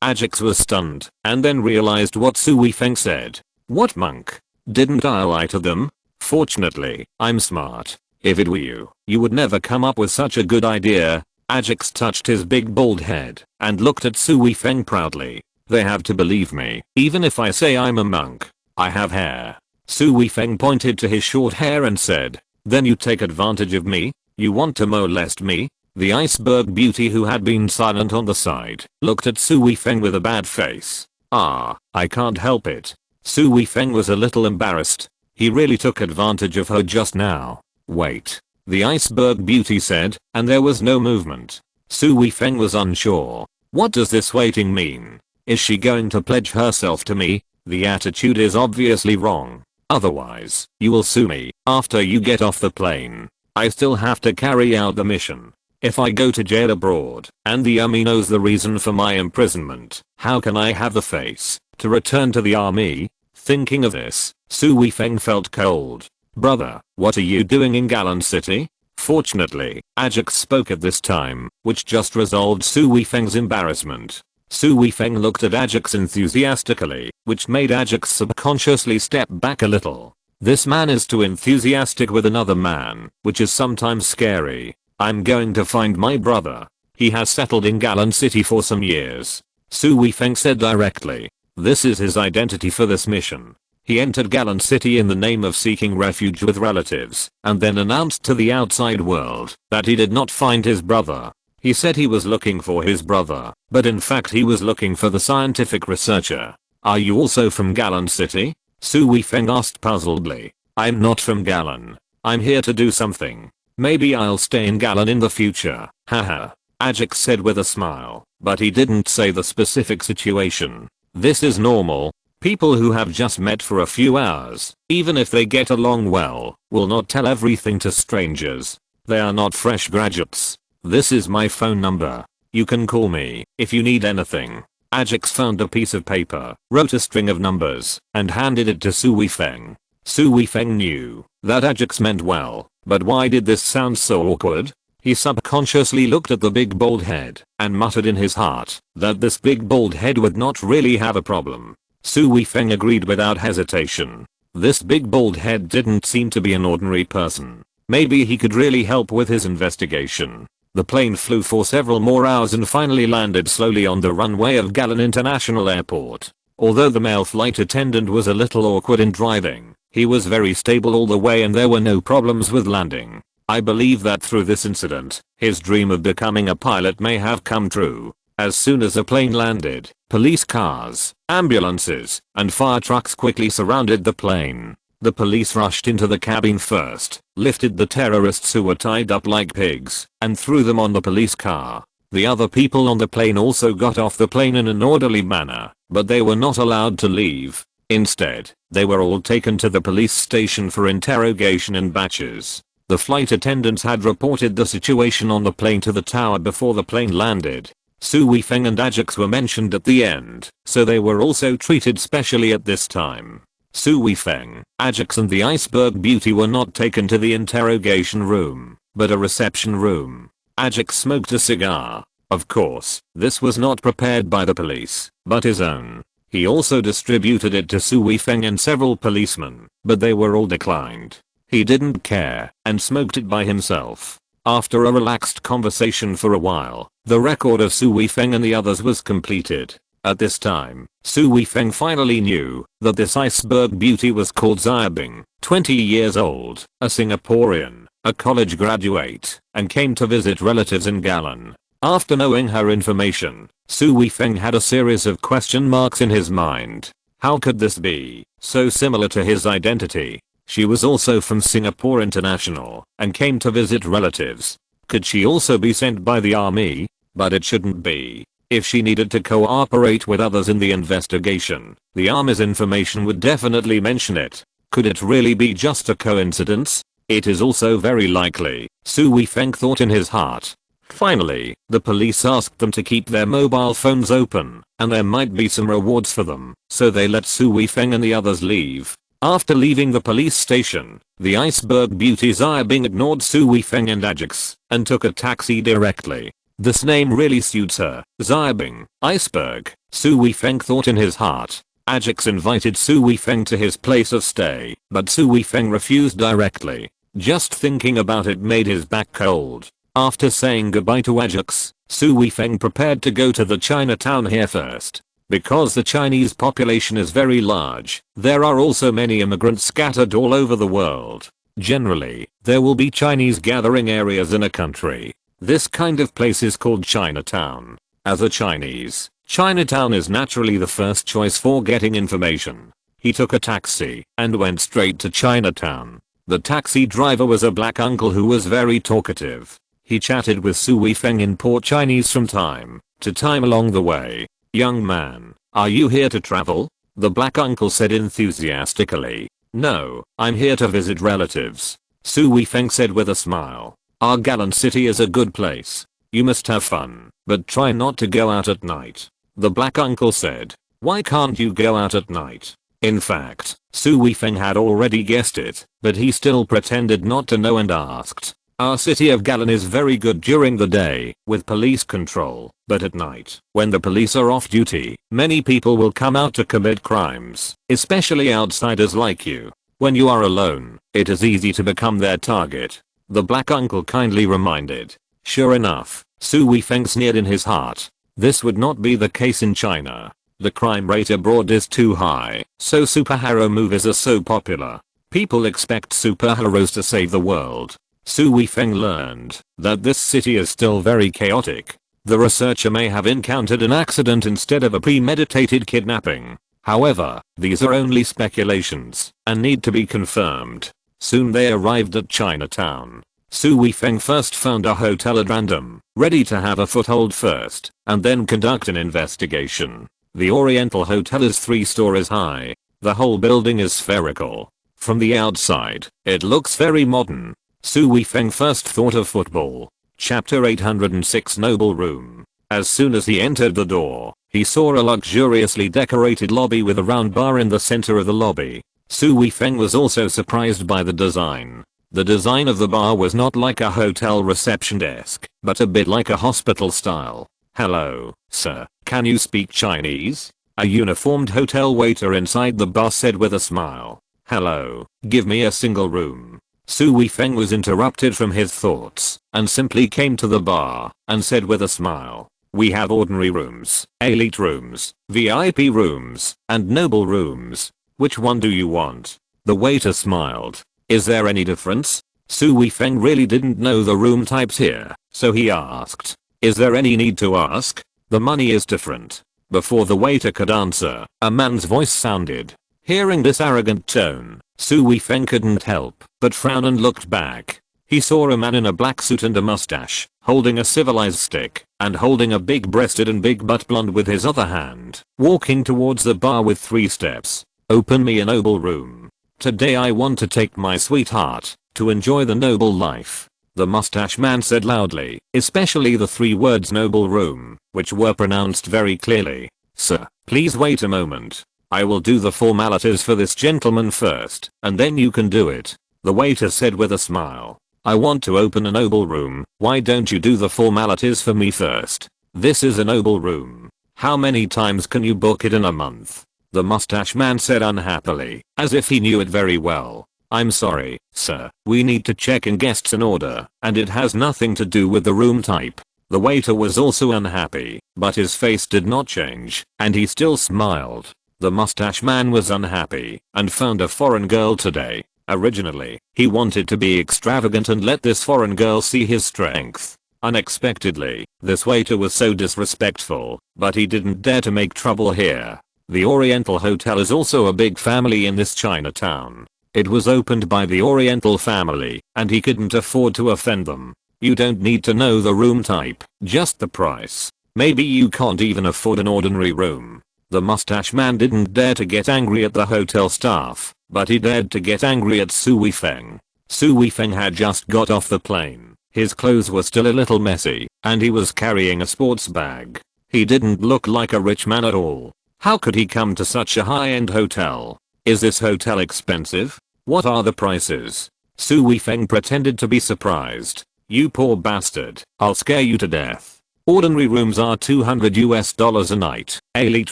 Ajax was stunned, and then realized what Su Weifeng said. What monk? Didn't I lie to them? Fortunately, I'm smart. If it were you, you would never come up with such a good idea. Ajax touched his big bald head, and looked at Su Weifeng proudly. They have to believe me, even if I say I'm a monk. I have hair. Su Weifeng pointed to his short hair and said, then you take advantage of me? You want to molest me? The iceberg beauty, who had been silent on the side, looked at Su Weifeng with a bad face. I can't help it. Su Weifeng was a little embarrassed. He really took advantage of her just now. Wait. The iceberg beauty said, and there was no movement. Su Weifeng was unsure. What does this waiting mean? Is she going to pledge herself to me? The attitude is obviously wrong. Otherwise, you will sue me after you get off the plane. I still have to carry out the mission. If I go to jail abroad and the army knows the reason for my imprisonment, how can I have the face to return to the army? Thinking of this, Su Weifeng felt cold. Brother, what are you doing in Galan City? Fortunately, Ajax spoke at this time, which just resolved Su Weifeng's embarrassment. Su Weifeng looked at Ajax enthusiastically, which made Ajax subconsciously step back a little. This man is too enthusiastic with another man, which is sometimes scary. I'm going to find my brother. He has settled in Galan City for some years. Su Weifeng said directly. This is his identity for this mission. He entered Galan City in the name of seeking refuge with relatives, and then announced to the outside world that he did not find his brother. He said he was looking for his brother, but in fact he was looking for the scientific researcher. Are you also from Galan City? Su Weifeng asked puzzledly. I'm not from Galan. I'm here to do something. Maybe I'll stay in Galan in the future. Haha. Ajax said with a smile, but he didn't say the specific situation. This is normal. People who have just met for a few hours, even if they get along well, will not tell everything to strangers. They are not fresh graduates. This is my phone number. You can call me if you need anything. Ajax found a piece of paper, wrote a string of numbers, and handed it to Su Weifeng. Su Weifeng knew that Ajax meant well, but why did this sound so awkward? He subconsciously looked at the big bald head and muttered in his heart that this big bald head would not really have a problem. Su Weifeng agreed without hesitation. This big bald head didn't seem to be an ordinary person. Maybe he could really help with his investigation. The plane flew for several more hours and finally landed slowly on the runway of Galan International Airport. Although the male flight attendant was a little awkward in driving, he was very stable all the way and there were no problems with landing. I believe that through this incident, his dream of becoming a pilot may have come true. As soon as the plane landed, police cars, ambulances, and fire trucks quickly surrounded the plane. The police rushed into the cabin first, lifted the terrorists who were tied up like pigs, and threw them on the police car. The other people on the plane also got off the plane in an orderly manner, but they were not allowed to leave. Instead, they were all taken to the police station for interrogation in batches. The flight attendants had reported the situation on the plane to the tower before the plane landed. Su Weifeng and Ajax were mentioned at the end, so they were also treated specially at this time. Su Weifeng, Ajax and the Iceberg Beauty were not taken to the interrogation room, but a reception room. Ajax smoked a cigar. Of course, this was not prepared by the police, but his own. He also distributed it to Su Weifeng and several policemen, but they were all declined. He didn't care and smoked it by himself. After a relaxed conversation for a while, the record of Su Weifeng and the others was completed. At this time, Su Weifeng finally knew that this Iceberg Beauty was called Xiaobing, 20 years old, a Singaporean, a college graduate, and came to visit relatives in Galan. After knowing her information, Su Weifeng had a series of question marks in his mind. How could this be so similar to his identity? She was also from Singapore International and came to visit relatives. Could she also be sent by the army? But it shouldn't be. If she needed to cooperate with others in the investigation, the army's information would definitely mention it. Could it really be just a coincidence? It is also very likely, Su Weifeng thought in his heart. Finally, the police asked them to keep their mobile phones open, and there might be some rewards for them, so they let Su Weifeng and the others leave. After leaving the police station, the Iceberg Beauty Xiaobing ignored Su Weifeng and Ajax, and took a taxi directly. This name really suits her. Xiaobing, Iceberg, Su Weifeng thought in his heart. Ajax invited Su Weifeng to his place of stay, but Su Weifeng refused directly. Just thinking about it made his back cold. After saying goodbye to Ajax, Su Weifeng prepared to go to the Chinatown here first. Because the Chinese population is very large, there are also many immigrants scattered all over the world. Generally, there will be Chinese gathering areas in a country. This kind of place is called Chinatown. As a Chinese, Chinatown is naturally the first choice for getting information. He took a taxi and went straight to Chinatown. The taxi driver was a black uncle who was very talkative. He chatted with Su Weifeng in poor Chinese from time to time along the way. Young man, Are you here to travel? The black uncle said enthusiastically. No, I'm here to visit relatives. Su Weifeng said with a smile. Our gallant city is a good place. You must have fun, but try not to go out at night. The black uncle said. Why can't you go out at night? In fact, Su Weifeng had already guessed it, but he still pretended not to know and asked. Our city of Galan is very good during the day, with police control, but at night, when the police are off duty, many people will come out to commit crimes, especially outsiders like you. When you are alone, it is easy to become their target. The black uncle kindly reminded. Sure enough, Su Weifeng sneered in his heart. This would not be the case in China. The crime rate abroad is too high, so superhero movies are so popular. People expect superheroes to save the world. Su Weifeng learned that this city is still very chaotic. The researcher may have encountered an accident instead of a premeditated kidnapping. However, these are only speculations and need to be confirmed. Soon they arrived at Chinatown. Su Weifeng first found a hotel at random, ready to have a foothold first, and then conduct an investigation. The Oriental Hotel is 3 stories high. The whole building is spherical. From the outside, it looks very modern. Su Weifeng first thought of football. Chapter 806 Noble Room. As soon as he entered the door, he saw a luxuriously decorated lobby with a round bar in the center of the lobby. Su Weifeng was also surprised by the design. The design of the bar was not like a hotel reception desk, but a bit like a hospital style. Hello, sir, can you speak Chinese? A uniformed hotel waiter inside the bar said with a smile. Hello, give me a single room. Su Weifeng was interrupted from his thoughts and simply came to the bar and said with a smile. We have ordinary rooms, elite rooms, VIP rooms, and noble rooms. Which one do you want? The waiter smiled. Is there any difference? Su Weifeng really didn't know the room types here, so he asked. Is there any need to ask? The money is different. Before the waiter could answer, a man's voice sounded. Hearing this arrogant tone, Su Weifeng couldn't help but frown and looked back. He saw a man in a black suit and a mustache, holding a civilized stick, and holding a big-breasted and big-butt blonde with his other hand, walking towards the bar with 3 steps. Open me a noble room. Today I want to take my sweetheart to enjoy the noble life. The mustache man said loudly, especially the 3 words noble room, which were pronounced very clearly. Sir, please wait a moment. I will do the formalities for this gentleman first, and then you can do it. The waiter said with a smile. I want to open a noble room, why don't you do the formalities for me first? This is a noble room. How many times can you book it in a month? The mustache man said unhappily, as if he knew it very well. I'm sorry, sir, we need to check in guests in order, and it has nothing to do with the room type. The waiter was also unhappy, but his face did not change, and he still smiled. The mustache man was unhappy and found a foreign girl today. Originally, he wanted to be extravagant and let this foreign girl see his strength. Unexpectedly, this waiter was so disrespectful, but he didn't dare to make trouble here. The Oriental Hotel is also a big family in this Chinatown. It was opened by the Oriental family, and he couldn't afford to offend them. You don't need to know the room type, just the price. Maybe you can't even afford an ordinary room. The mustache man didn't dare to get angry at the hotel staff, but he dared to get angry at Su Weifeng. Su Weifeng had just got off the plane. His clothes were still a little messy, and he was carrying a sports bag. He didn't look like a rich man at all. How could he come to such a high-end hotel? Is this hotel expensive? What are the prices? Su Weifeng pretended to be surprised. You poor bastard, I'll scare you to death. Ordinary rooms are $200 a night, elite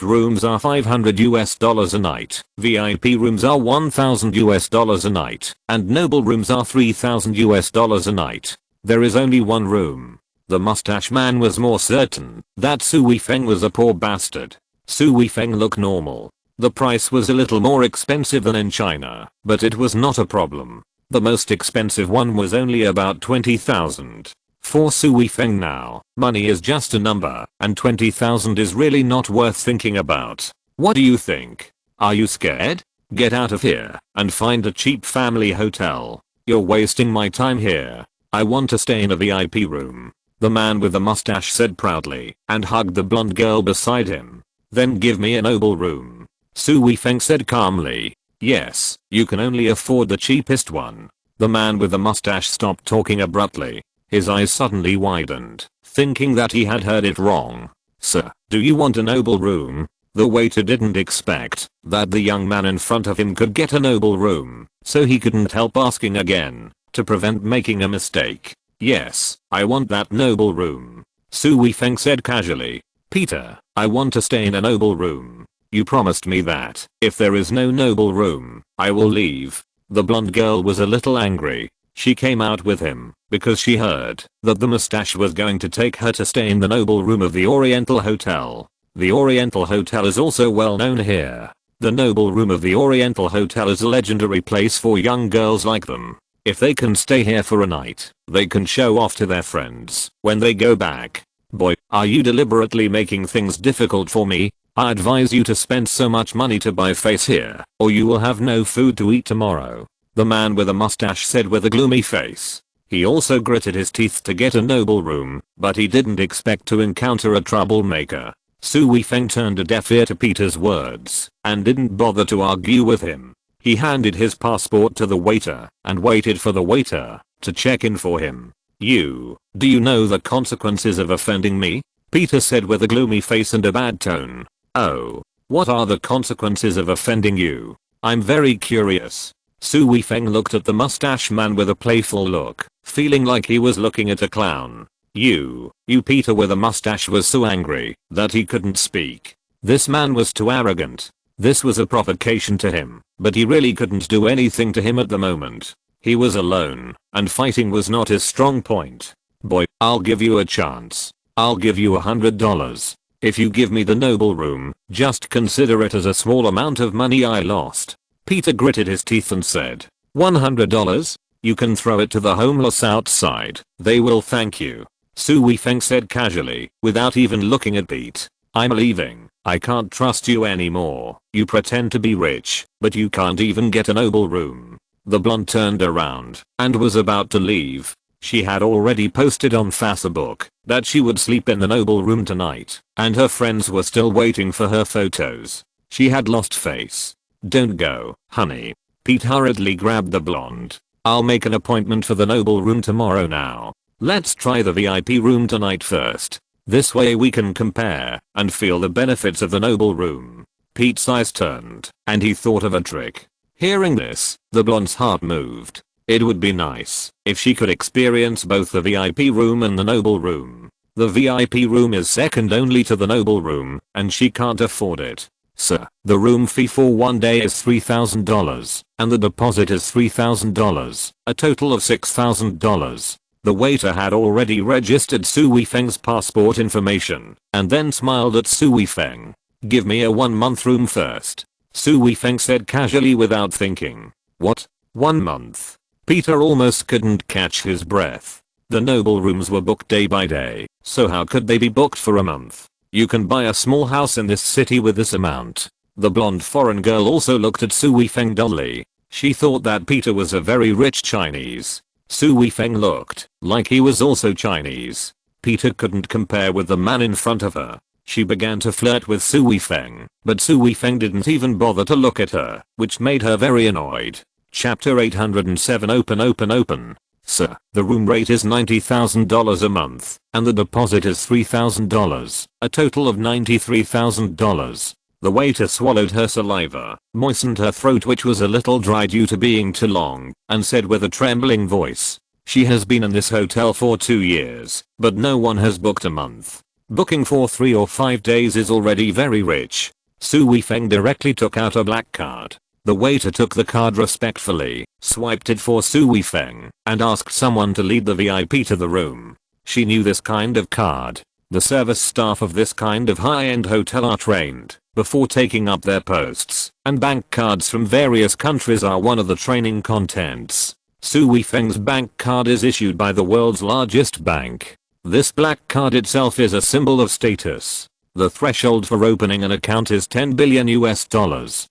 rooms are $500 a night, VIP rooms are $1,000 a night, and noble rooms are $3,000 a night. There is only one room. The mustache man was more certain that Su Weifeng was a poor bastard. Su Weifeng looked normal. The price was a little more expensive than in China, but it was not a problem. The most expensive one was only about 20,000. For Su Weifeng now, money is just a number, and 20,000 is really not worth thinking about. What do you think? Are you scared? Get out of here and find a cheap family hotel. You're wasting my time here. I want to stay in a VIP room. The man with the mustache said proudly and hugged the blonde girl beside him. Then give me a noble room. Su Weifeng said calmly. Yes, you can only afford the cheapest one. The man with the mustache stopped talking abruptly. His eyes suddenly widened, thinking that he had heard it wrong. Sir, do you want a noble room? The waiter didn't expect that the young man in front of him could get a noble room, so he couldn't help asking again, to prevent making a mistake. Yes, I want that noble room. Su Weifeng said casually. Peter, I want to stay in a noble room. You promised me that if there is no noble room, I will leave. The blonde girl was a little angry. She came out with him because she heard that the mustache was going to take her to stay in the noble room of the Oriental Hotel. The Oriental Hotel is also well known here. The noble room of the Oriental Hotel is a legendary place for young girls like them. If they can stay here for a night, they can show off to their friends when they go back. Boy, are you deliberately making things difficult for me? I advise you to spend so much money to buy face here, or you will have no food to eat tomorrow. The man with a mustache said with a gloomy face. He also gritted his teeth to get a noble room, but he didn't expect to encounter a troublemaker. Su Weifeng turned a deaf ear to Peter's words, and didn't bother to argue with him. He handed his passport to the waiter, and waited for the waiter to check in for him. Do you know the consequences of offending me? Peter said with a gloomy face and a bad tone. Oh, what are the consequences of offending you? I'm very curious. Su Weifeng looked at the mustache man with a playful look, feeling like he was looking at a clown. You Peter with a mustache was so angry that he couldn't speak. This man was too arrogant. This was a provocation to him, but he really couldn't do anything to him at the moment. He was alone, and fighting was not his strong point. Boy, I'll give you a chance. I'll give you $100. If you give me the noble room, just consider it as a small amount of money I lost. Peter gritted his teeth and said, $100? You can throw it to the homeless outside. They will thank you. Su Weifeng said casually, without even looking at Pete. I'm leaving. I can't trust you anymore. You pretend to be rich, but you can't even get a noble room. The blonde turned around and was about to leave. She had already posted on Facebook that she would sleep in the noble room tonight, and her friends were still waiting for her photos. She had lost face. Don't go, honey. Pete hurriedly grabbed the blonde. I'll make an appointment for the noble room tomorrow now. Let's try the VIP room tonight first. This way we can compare and feel the benefits of the noble room. Pete's eyes turned, and he thought of a trick. Hearing this, the blonde's heart moved. It would be nice if she could experience both the VIP room and the noble room. The VIP room is second only to the noble room, and she can't afford it. Sir, the room fee for one day is $3,000, and the deposit is $3,000, a total of $6,000. The waiter had already registered Su Weifeng's passport information, and then smiled at Su Weifeng. Give me a 1-month room first. Su Weifeng said casually without thinking. What? 1 month? Peter almost couldn't catch his breath. The noble rooms were booked day by day, so how could they be booked for a month? You can buy a small house in this city with this amount. The blonde foreign girl also looked at Su Weifeng dully. She thought that Peter was a very rich Chinese. Su Weifeng looked like he was also Chinese. Peter couldn't compare with the man in front of her. She began to flirt with Su Weifeng, but Su Weifeng didn't even bother to look at her, which made her very annoyed. Chapter 807 Open. Sir, the room rate is $90,000 a month, and the deposit is $3,000, a total of $93,000. The waiter swallowed her saliva, moistened her throat which was a little dry due to being too long, and said with a trembling voice, she has been in this hotel for 2 years, but no one has booked a month. Booking for 3 or 5 days is already very rich. Su Weifeng directly took out a black card. The waiter took the card respectfully, swiped it for Su Weifeng, and asked someone to lead the VIP to the room. She knew this kind of card. The service staff of this kind of high-end hotel are trained before taking up their posts, and bank cards from various countries are one of the training contents. Su Weifeng's bank card is issued by the world's largest bank. This black card itself is a symbol of status. The threshold for opening an account is $10 billion,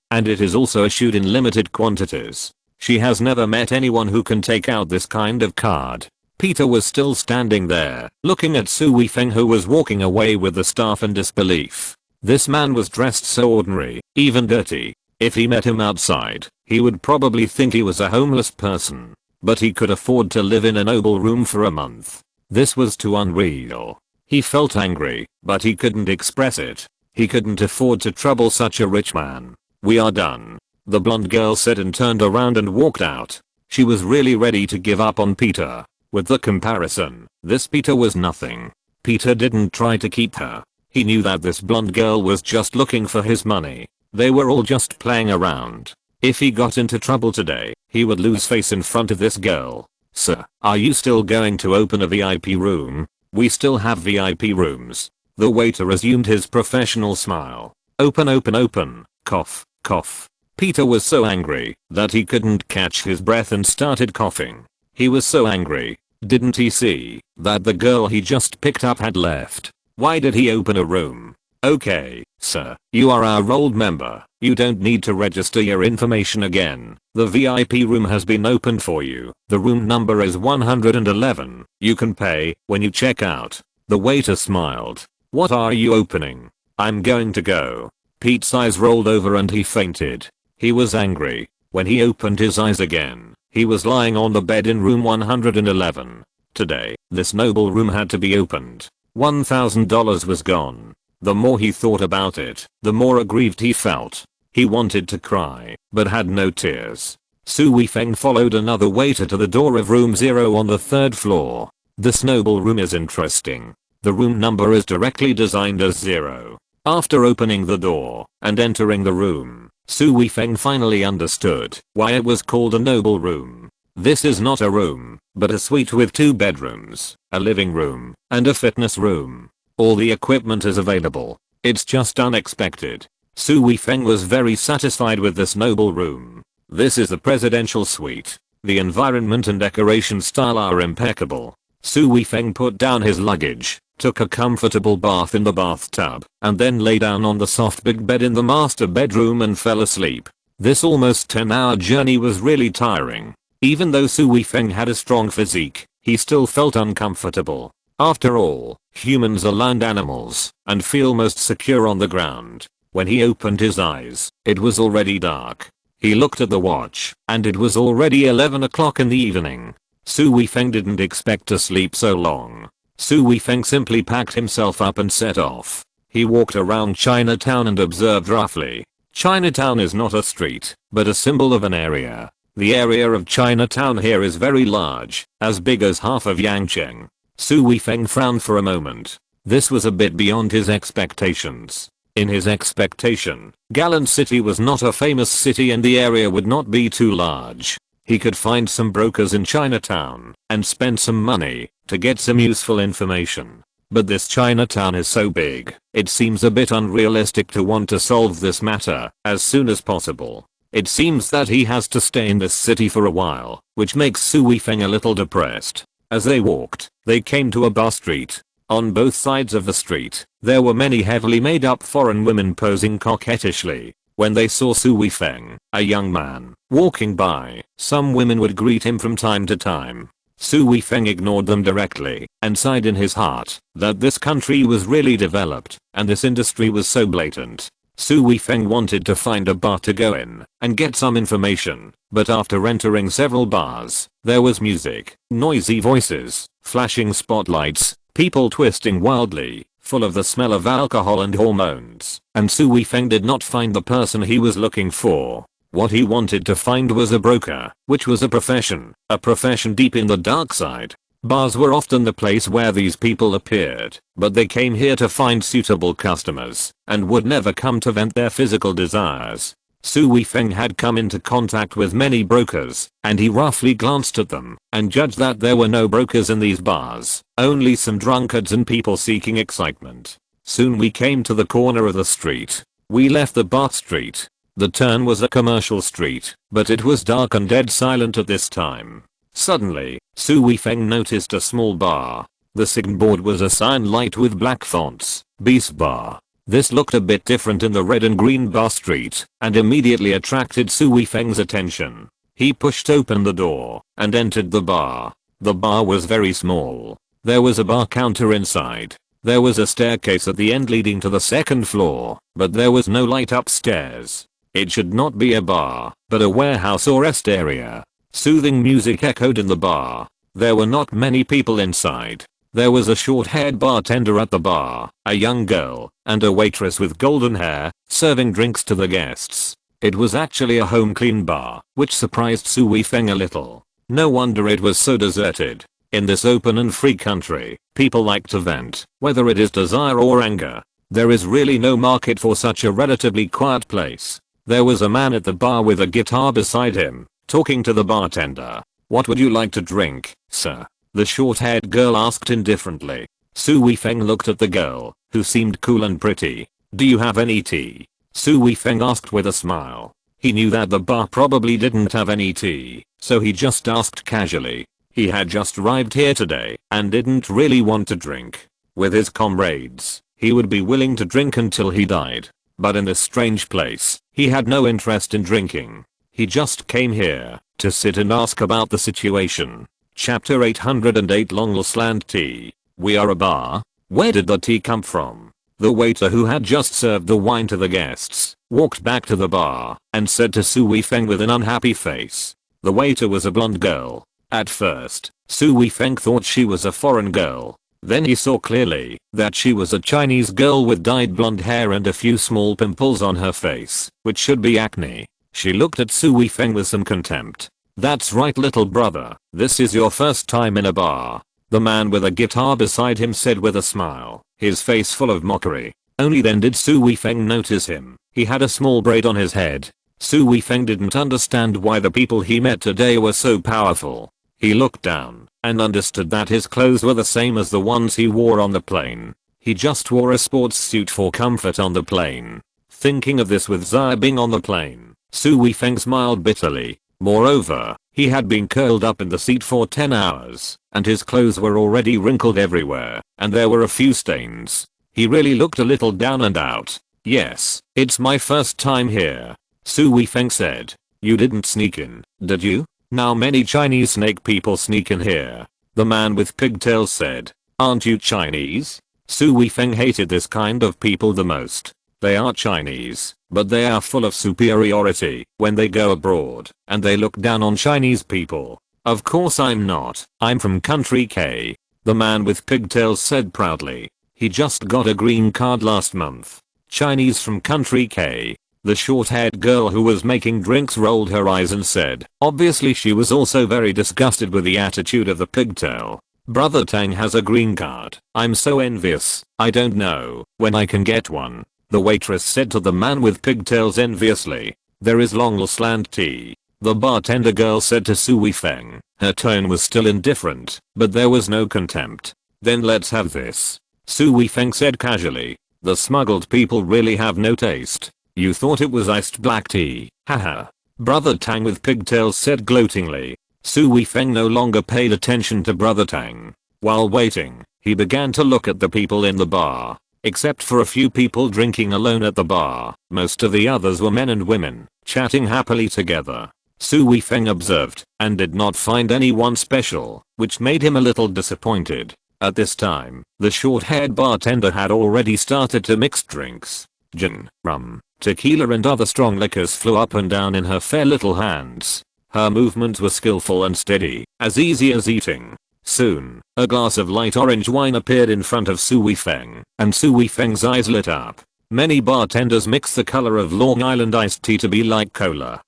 and it is also issued in limited quantities. She has never met anyone who can take out this kind of card. Peter was still standing there, looking at Su Weifeng who was walking away with the staff in disbelief. This man was dressed so ordinary, even dirty. If he met him outside, he would probably think he was a homeless person. But he could afford to live in a noble room for a month. This was too unreal. He felt angry, but he couldn't express it. He couldn't afford to trouble such a rich man. "We are done," the blonde girl said and turned around and walked out. She was really ready to give up on Peter. With the comparison, this Peter was nothing. Peter didn't try to keep her. He knew that this blonde girl was just looking for his money. They were all just playing around. If he got into trouble today, he would lose face in front of this girl. "Sir, are you still going to open a VIP room?" "We still have VIP rooms." The waiter resumed his professional smile. "Open, open, open." Cough, cough. Peter was so angry that he couldn't catch his breath and started coughing. He was so angry. Didn't he see that the girl he just picked up had left? Why did he open a room? "Okay, sir, you are our old member. You don't need to register your information again. The VIP room has been opened for you. The room number is 111. You can pay when you check out." The waiter smiled. "What are you opening?" "I'm going to go." Pete's eyes rolled over and he fainted. He was angry. When he opened his eyes again, he was lying on the bed in room 111. Today, this noble room had to be opened. $1,000 was gone. The more he thought about it, the more aggrieved he felt. He wanted to cry, but had no tears. Su Weifeng followed another waiter to the door of room 0 on the 3rd floor. "This noble room is interesting. The room number is directly designed as 0. After opening the door and entering the room, Su Weifeng finally understood why it was called a noble room. This is not a room, but a suite with 2 bedrooms, a living room, and a fitness room. All the equipment is available. It's just unexpected. Su Weifeng was very satisfied with this noble room. This is the presidential suite. The environment and decoration style are impeccable. Su Weifeng put down his luggage, took a comfortable bath in the bathtub, and then lay down on the soft big bed in the master bedroom and fell asleep. This almost 10-hour journey was really tiring. Even though Su Weifeng had a strong physique, he still felt uncomfortable. After all, humans are land animals and feel most secure on the ground. When he opened his eyes, it was already dark. He looked at the watch, and it was already 11 o'clock in the evening. Su Weifeng didn't expect to sleep so long. Su Weifeng simply packed himself up and set off. He walked around Chinatown and observed roughly. Chinatown is not a street, but a symbol of an area. The area of Chinatown here is very large, as big as half of Yangcheng. Su Weifeng frowned for a moment. This was a bit beyond his expectations. In his expectation, Gallant City was not a famous city and the area would not be too large. He could find some brokers in Chinatown and spend some money to get some useful information. But this Chinatown is so big, it seems a bit unrealistic to want to solve this matter as soon as possible. It seems that he has to stay in this city for a while, which makes Su Weifeng a little depressed. As they walked, they came to a bar street. On both sides of the street, there were many heavily made up foreign women posing coquettishly. When they saw Su Weifeng, a young man, walking by, some women would greet him from time to time. Su Weifeng ignored them directly and sighed in his heart that this country was really developed and this industry was so blatant. Su Weifeng wanted to find a bar to go in and get some information, but after entering several bars, there was music, noisy voices, flashing spotlights, people twisting wildly, full of the smell of alcohol and hormones, and Su Weifeng did not find the person he was looking for. What he wanted to find was a broker, which was a profession deep in the dark side. Bars were often the place where these people appeared, but they came here to find suitable customers and would never come to vent their physical desires. Su Weifeng had come into contact with many brokers, and he roughly glanced at them and judged that there were no brokers in these bars, only some drunkards and people seeking excitement. Soon we came to the corner of the street. We left the bar street. The turn was a commercial street, but it was dark and dead silent at this time. Suddenly, Su Weifeng noticed a small bar. The signboard was a sign light with black fonts, Beast Bar. This looked a bit different in the red and green bar street, and immediately attracted Su Weifeng's attention. He pushed open the door and entered the bar. The bar was very small. There was a bar counter inside. There was a staircase at the end leading to the second floor, but there was no light upstairs. It should not be a bar, but a warehouse or rest area. Soothing music echoed in the bar. There were not many people inside. There was a short-haired bartender at the bar, a young girl, and a waitress with golden hair, serving drinks to the guests. It was actually a home-clean bar, which surprised Su Weifeng a little. No wonder it was so deserted. In this open and free country, people like to vent, whether it is desire or anger. There is really no market for such a relatively quiet place. There was a man at the bar with a guitar beside him, talking to the bartender. "What would you like to drink, sir?" the short-haired girl asked indifferently. Su Weifeng looked at the girl, who seemed cool and pretty. "Do you have any tea?" Su Weifeng asked with a smile. He knew that the bar probably didn't have any tea, so he just asked casually. He had just arrived here today and didn't really want to drink. With his comrades, he would be willing to drink until he died. But in this strange place, he had no interest in drinking. He just came here to sit and ask about the situation. Chapter 808 Long Lost Land Tea. We are a bar? Where did the tea come from? The waiter who had just served the wine to the guests walked back to the bar and said to Su Weifeng with an unhappy face. The waiter was a blonde girl. At first, Su Weifeng thought she was a foreign girl. Then he saw clearly that she was a Chinese girl with dyed blonde hair and a few small pimples on her face, which should be acne. She looked at Su Weifeng with some contempt. "That's right, little brother, this is your first time in a bar," the man with a guitar beside him said with a smile, his face full of mockery. Only then did Su Weifeng notice him. He had a small braid on his head. Su Weifeng didn't understand why the people he met today were so powerful. He looked down and understood that his clothes were the same as the ones he wore on the plane. He just wore a sports suit for comfort on the plane. Thinking of this with Zia being on the plane, Su Weifeng smiled bitterly. Moreover, he had been curled up in the seat for 10 hours, and his clothes were already wrinkled everywhere, and there were a few stains. He really looked a little down and out. "Yes, it's my first time here," Su Weifeng said. "You didn't sneak in, did you? Now many Chinese snake people sneak in here," the man with pigtails said. "Aren't you Chinese?" Su Weifeng hated this kind of people the most. They are Chinese, but they are full of superiority when they go abroad, and they look down on Chinese people. "Of course I'm not. I'm from country K," the man with pigtails said proudly. He just got a green card last month. "Chinese from country K." The short-haired girl who was making drinks rolled her eyes and said, obviously she was also very disgusted with the attitude of the pigtail. "Brother Tang has a green card. I'm so envious. I don't know when I can get one," the waitress said to the man with pigtails enviously. "There is Long Lost Land tea," the bartender girl said to Su Weifeng. Her tone was still indifferent, but there was no contempt. "Then let's have this," Su Weifeng said casually. "The smuggled people really have no taste. You thought it was iced black tea, haha," Brother Tang with pigtails said gloatingly. Su Weifeng no longer paid attention to Brother Tang. While waiting, he began to look at the people in the bar. Except for a few people drinking alone at the bar, most of the others were men and women, chatting happily together. Su Weifeng observed, and did not find anyone special, which made him a little disappointed. At this time, the short-haired bartender had already started to mix drinks. Gin, rum, tequila and other strong liquors flew up and down in her fair little hands. Her movements were skillful and steady, as easy as eating. Soon, a glass of light orange wine appeared in front of Su Weifeng, and Su Weifeng's eyes lit up. Many bartenders mix the color of Long Island iced tea to be like cola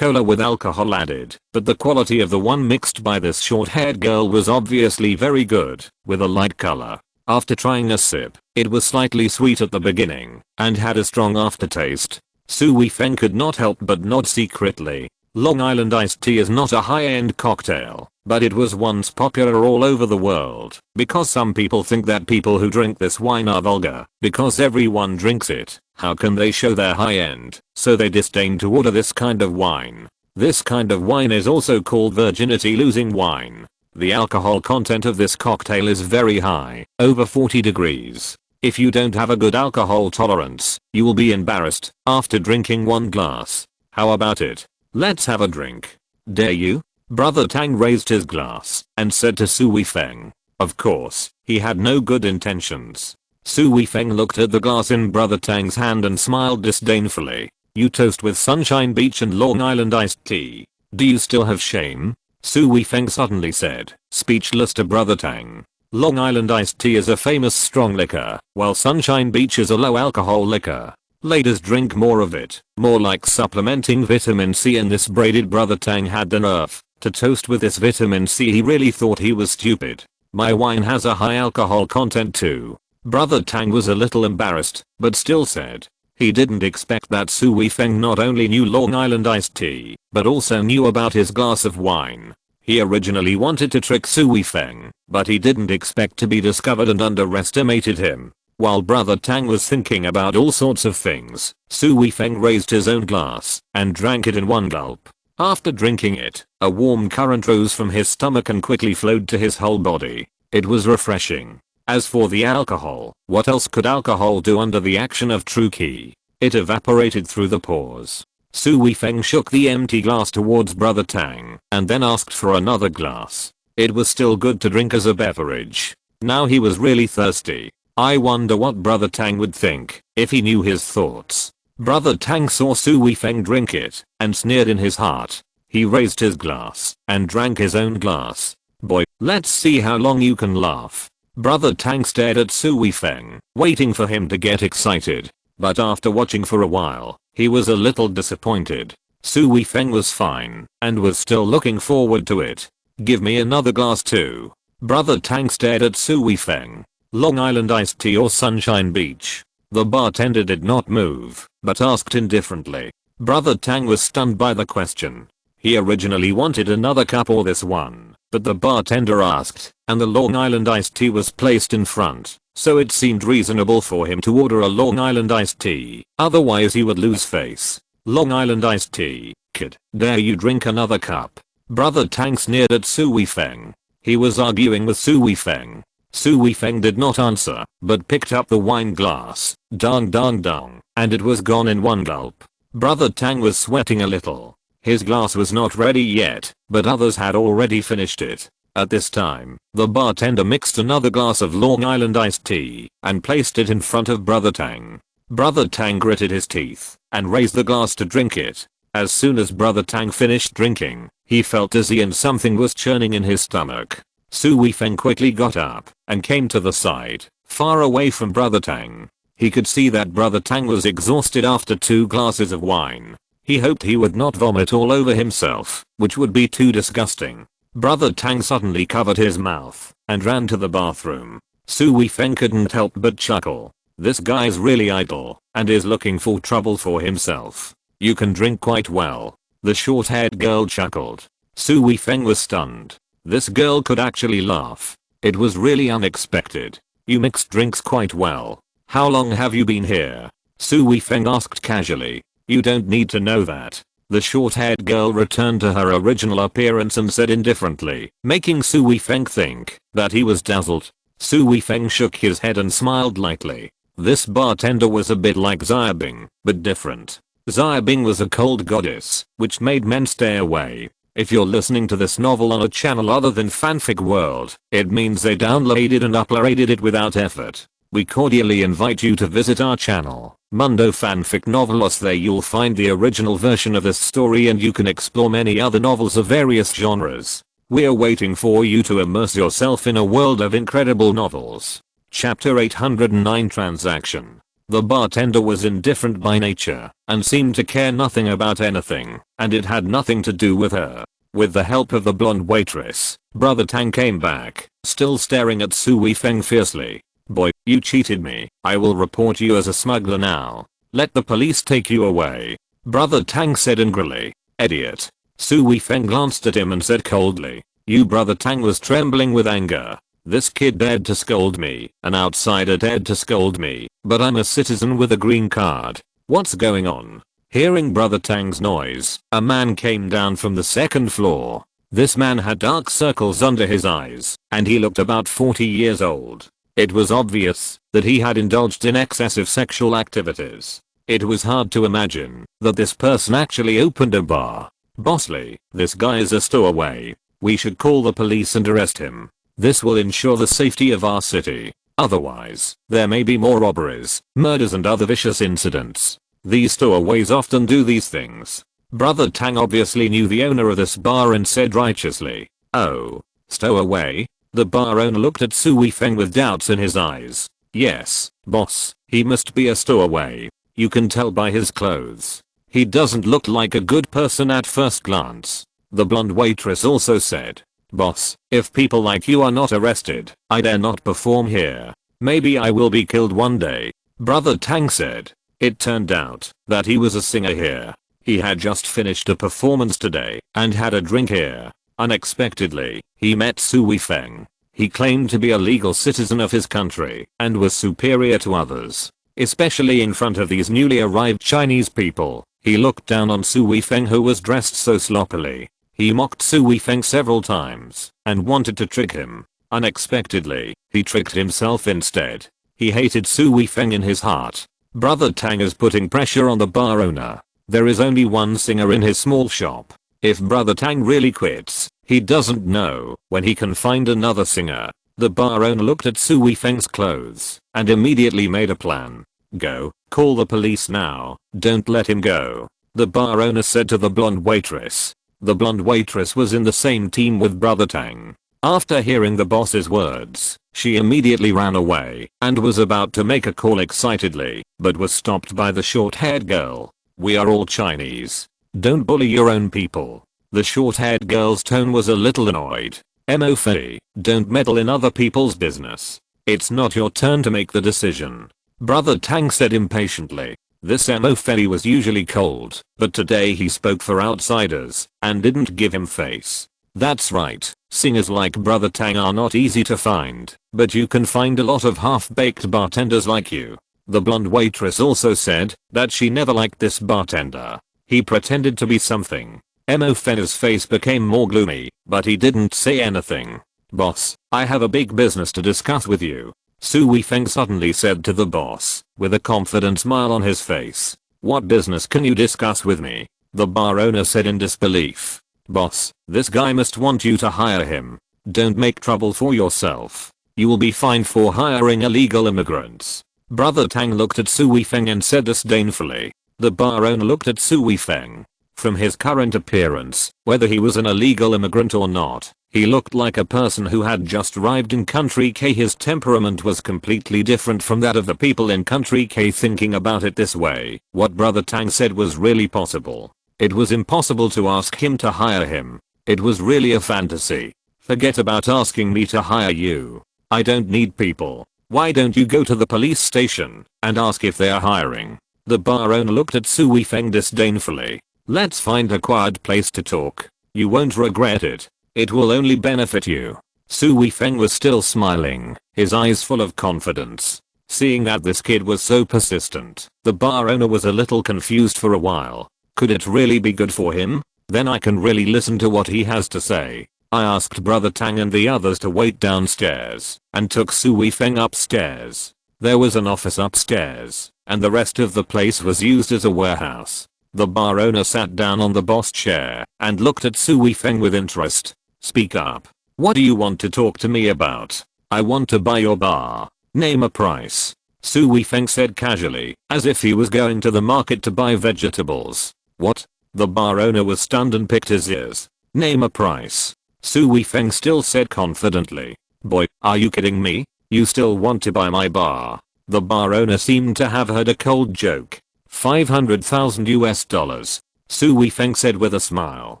with alcohol added, but the quality of the one mixed by this short-haired girl was obviously very good, with a light color. After trying a sip, it was slightly sweet at the beginning, and had a strong aftertaste. Su Weifeng could not help but nod secretly. Long Island iced tea is not a high-end cocktail, but it was once popular all over the world, because some people think that people who drink this wine are vulgar, because everyone drinks it. How can they show their high end? So they disdain to order this kind of wine. This kind of wine is also called virginity-losing wine. The alcohol content of this cocktail is very high, over 40 degrees. If you don't have a good alcohol tolerance, you will be embarrassed after drinking one glass. How about it? Let's have a drink. Dare you? Brother Tang raised his glass and said to Su Weifeng. Of course, He had no good intentions. Su Weifeng looked at the glass in Brother Tang's hand and smiled disdainfully. You toast with Sunshine Beach and Long Island iced tea. Do you still have shame? Su Weifeng suddenly said, speechless to Brother Tang. Long Island iced tea is a famous strong liquor, while Sunshine Beach is a low alcohol liquor. Ladies drink more of it, more like supplementing vitamin C, and this braided Brother Tang had the nerve to toast with this vitamin C. He really thought he was stupid. My wine has a high alcohol content too. Brother Tang was a little embarrassed, but still said. He didn't expect that Su Weifeng not only knew Long Island iced tea, but also knew about his glass of wine. He originally wanted to trick Su Weifeng, but he didn't expect to be discovered and underestimated him. While Brother Tang was thinking about all sorts of things, Su Weifeng raised his own glass and drank it in one gulp. After drinking it, a warm current rose from his stomach and quickly flowed to his whole body. It was refreshing. As for the alcohol, what else could alcohol do under the action of true qi? It evaporated through the pores. Su Weifeng shook the empty glass towards Brother Tang and then asked for another glass. It was still good to drink as a beverage. Now he was really thirsty. I wonder what Brother Tang would think if he knew his thoughts. Brother Tang saw Su Weifeng drink it and sneered in his heart. He raised his glass and drank his own glass. Boy, let's see how long you can laugh. Brother Tang stared at Su Weifeng, waiting for him to get excited. But after watching for a while, he was a little disappointed. Su Weifeng was fine and was still looking forward to it. Give me another glass too. Brother Tang stared at Su Weifeng. Long Island iced tea or Sunshine Beach? The bartender did not move, but asked indifferently. Brother Tang was stunned by the question. He originally wanted another cup or this one, but the bartender asked, and the Long Island iced tea was placed in front, so it seemed reasonable for him to order a Long Island iced tea, otherwise he would lose face. Long Island iced tea, kid, dare you drink another cup? Brother Tang sneered at Su Weifeng. He was arguing with Su Weifeng. Su Weifeng did not answer, but picked up the wine glass, dong dong dong, and it was gone in one gulp. Brother Tang was sweating a little. His glass was not ready yet, but others had already finished it. At this time, the bartender mixed another glass of Long Island iced tea and placed it in front of Brother Tang. Brother Tang gritted his teeth and raised the glass to drink it. As soon as Brother Tang finished drinking, he felt dizzy and something was churning in his stomach. Su Weifeng quickly got up and came to the side, far away from Brother Tang. He could see that Brother Tang was exhausted after 2 glasses of wine. He hoped he would not vomit all over himself, which would be too disgusting. Brother Tang suddenly covered his mouth and ran to the bathroom. Su Weifeng couldn't help but chuckle. This guy's really idle and is looking for trouble for himself. You can drink quite well. The short-haired girl chuckled. Su Weifeng was stunned. This girl could actually laugh. It was really unexpected. You mix drinks quite well. How long have you been here? Su Weifeng asked casually. You don't need to know that. The short-haired girl returned to her original appearance and said indifferently, making Su Weifeng think that he was dazzled. Su Weifeng shook his head and smiled lightly. This bartender was a bit like Xia Bing, but different. Xia Bing was a cold goddess, which made men stay away. If you're listening to this novel on a channel other than Fanfic World, it means they downloaded and uploaded it without effort. We cordially invite you to visit our channel, Mundo Fanfic Novelos. There you'll find the original version of this story and you can explore many other novels of various genres. We're waiting for you to immerse yourself in a world of incredible novels. Chapter 809 Transaction. The bartender was indifferent by nature and seemed to care nothing about anything, and it had nothing to do with her. With the help of the blonde waitress, Brother Tang came back, still staring at Su Weifeng fiercely. Boy, you cheated me. I will report you as a smuggler now. Let the police take you away. Brother Tang said angrily. Idiot. Su Weifeng glanced at him and said coldly. You Brother Tang was trembling with anger. This kid dared to scold me. An outsider dared to scold me. But I'm a citizen with a green card. What's going on? Hearing Brother Tang's noise, a man came down from the 2nd floor. This man had dark circles under his eyes, and he looked about 40 years old. It was obvious that he had indulged in excessive sexual activities. It was hard to imagine that this person actually opened a bar. Bossly, this guy is a stowaway. We should call the police and arrest him. This will ensure the safety of our city. Otherwise, there may be more robberies, murders and other vicious incidents. These stowaways often do these things. Brother Tang obviously knew the owner of this bar and said righteously, "Oh, stowaway?" The bar owner looked at Su Weifeng with doubts in his eyes. "Yes, boss, he must be a stowaway. You can tell by his clothes. He doesn't look like a good person at first glance." The blonde waitress also said, "Boss, if people like you are not arrested, I dare not perform here. Maybe I will be killed one day." Brother Tang said. It turned out that he was a singer here. He had just finished a performance today and had a drink here. Unexpectedly, he met Su Weifeng. He claimed to be a legal citizen of his country and was superior to others, especially in front of these newly arrived Chinese people. He looked down on Su Weifeng, who was dressed so sloppily. He mocked Su Weifeng several times and wanted to trick him. Unexpectedly, he tricked himself instead. He hated Su Weifeng in his heart. Brother Tang is putting pressure on the bar owner. There is only one singer in his small shop. If Brother Tang really quits, he doesn't know when he can find another singer. The bar owner looked at Su Weifeng's clothes and immediately made a plan. "Go, call the police now, don't let him go," the bar owner said to the blonde waitress. The blonde waitress was in the same team with Brother Tang. After hearing the boss's words, she immediately ran away and was about to make a call excitedly, but was stopped by the short-haired girl. "We are all Chinese. Don't bully your own people." The short-haired girl's tone was a little annoyed. "Mo-Fei, don't meddle in other people's business. It's not your turn to make the decision," Brother Tang said impatiently. This Mo-Fei was usually cold, but today he spoke for outsiders and didn't give him face. That's right, singers like Brother Tang are not easy to find, but you can find a lot of half-baked bartenders like you. The blonde waitress also said that she never liked this bartender. He pretended to be something. Mo-Fei's face became more gloomy, but he didn't say anything. "Boss, I have a big business to discuss with you," Su Weifeng suddenly said to the boss, with a confident smile on his face. "What business can you discuss with me?" the bar owner said in disbelief. "Boss, this guy must want you to hire him. Don't make trouble for yourself. You will be fined for hiring illegal immigrants." Brother Tang looked at Su Weifeng and said disdainfully. The bar owner looked at Su Weifeng. From his current appearance, whether he was an illegal immigrant or not, he looked like a person who had just arrived in Country K. His temperament was completely different from that of the people in Country K. Thinking about it this way, what Brother Tang said was really possible. It was impossible to ask him to hire him. It was really a fantasy. "Forget about asking me to hire you. I don't need people. Why don't you go to the police station and ask if they are hiring?" The bar owner looked at Su Weifeng disdainfully. "Let's find a quiet place to talk. You won't regret it. It will only benefit you." Su Weifeng was still smiling, his eyes full of confidence. Seeing that this kid was so persistent, the bar owner was a little confused for a while. Could it really be good for him? Then I can really listen to what he has to say. I asked Brother Tang and the others to wait downstairs and took Su Weifeng upstairs. There was an office upstairs, and the rest of the place was used as a warehouse. The bar owner sat down on the boss chair and looked at Su Weifeng with interest. "Speak up. What do you want to talk to me about?" "I want to buy your bar. Name a price," Su Weifeng said casually, as if he was going to the market to buy vegetables. "What?" The bar owner was stunned and picked his ears. "Name a price," Su Weifeng still said confidently. "Boy, are you kidding me? You still want to buy my bar?" The bar owner seemed to have heard a cold joke. $500,000 Su Weifeng said with a smile.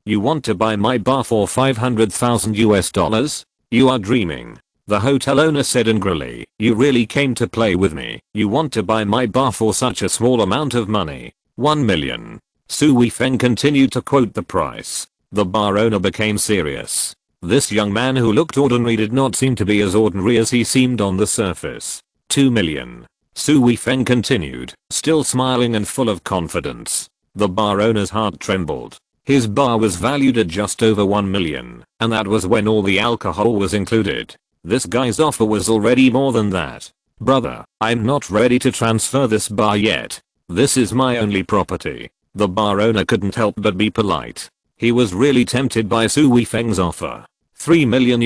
"You want to buy my bar for $500,000? You are dreaming." The hotel owner said angrily. "You really came to play with me. You want to buy my bar for such a small amount of money? 1 million. Su Weifeng continued to quote the price. The bar owner became serious. This young man who looked ordinary did not seem to be as ordinary as he seemed on the surface. 2 million. Su Weifeng continued, still smiling and full of confidence. The bar owner's heart trembled. His bar was valued at just over 1 million, and that was when all the alcohol was included. This guy's offer was already more than that. "Brother, I'm not ready to transfer this bar yet. This is my only property." The bar owner couldn't help but be polite. He was really tempted by Su Weifeng's offer. $3 million.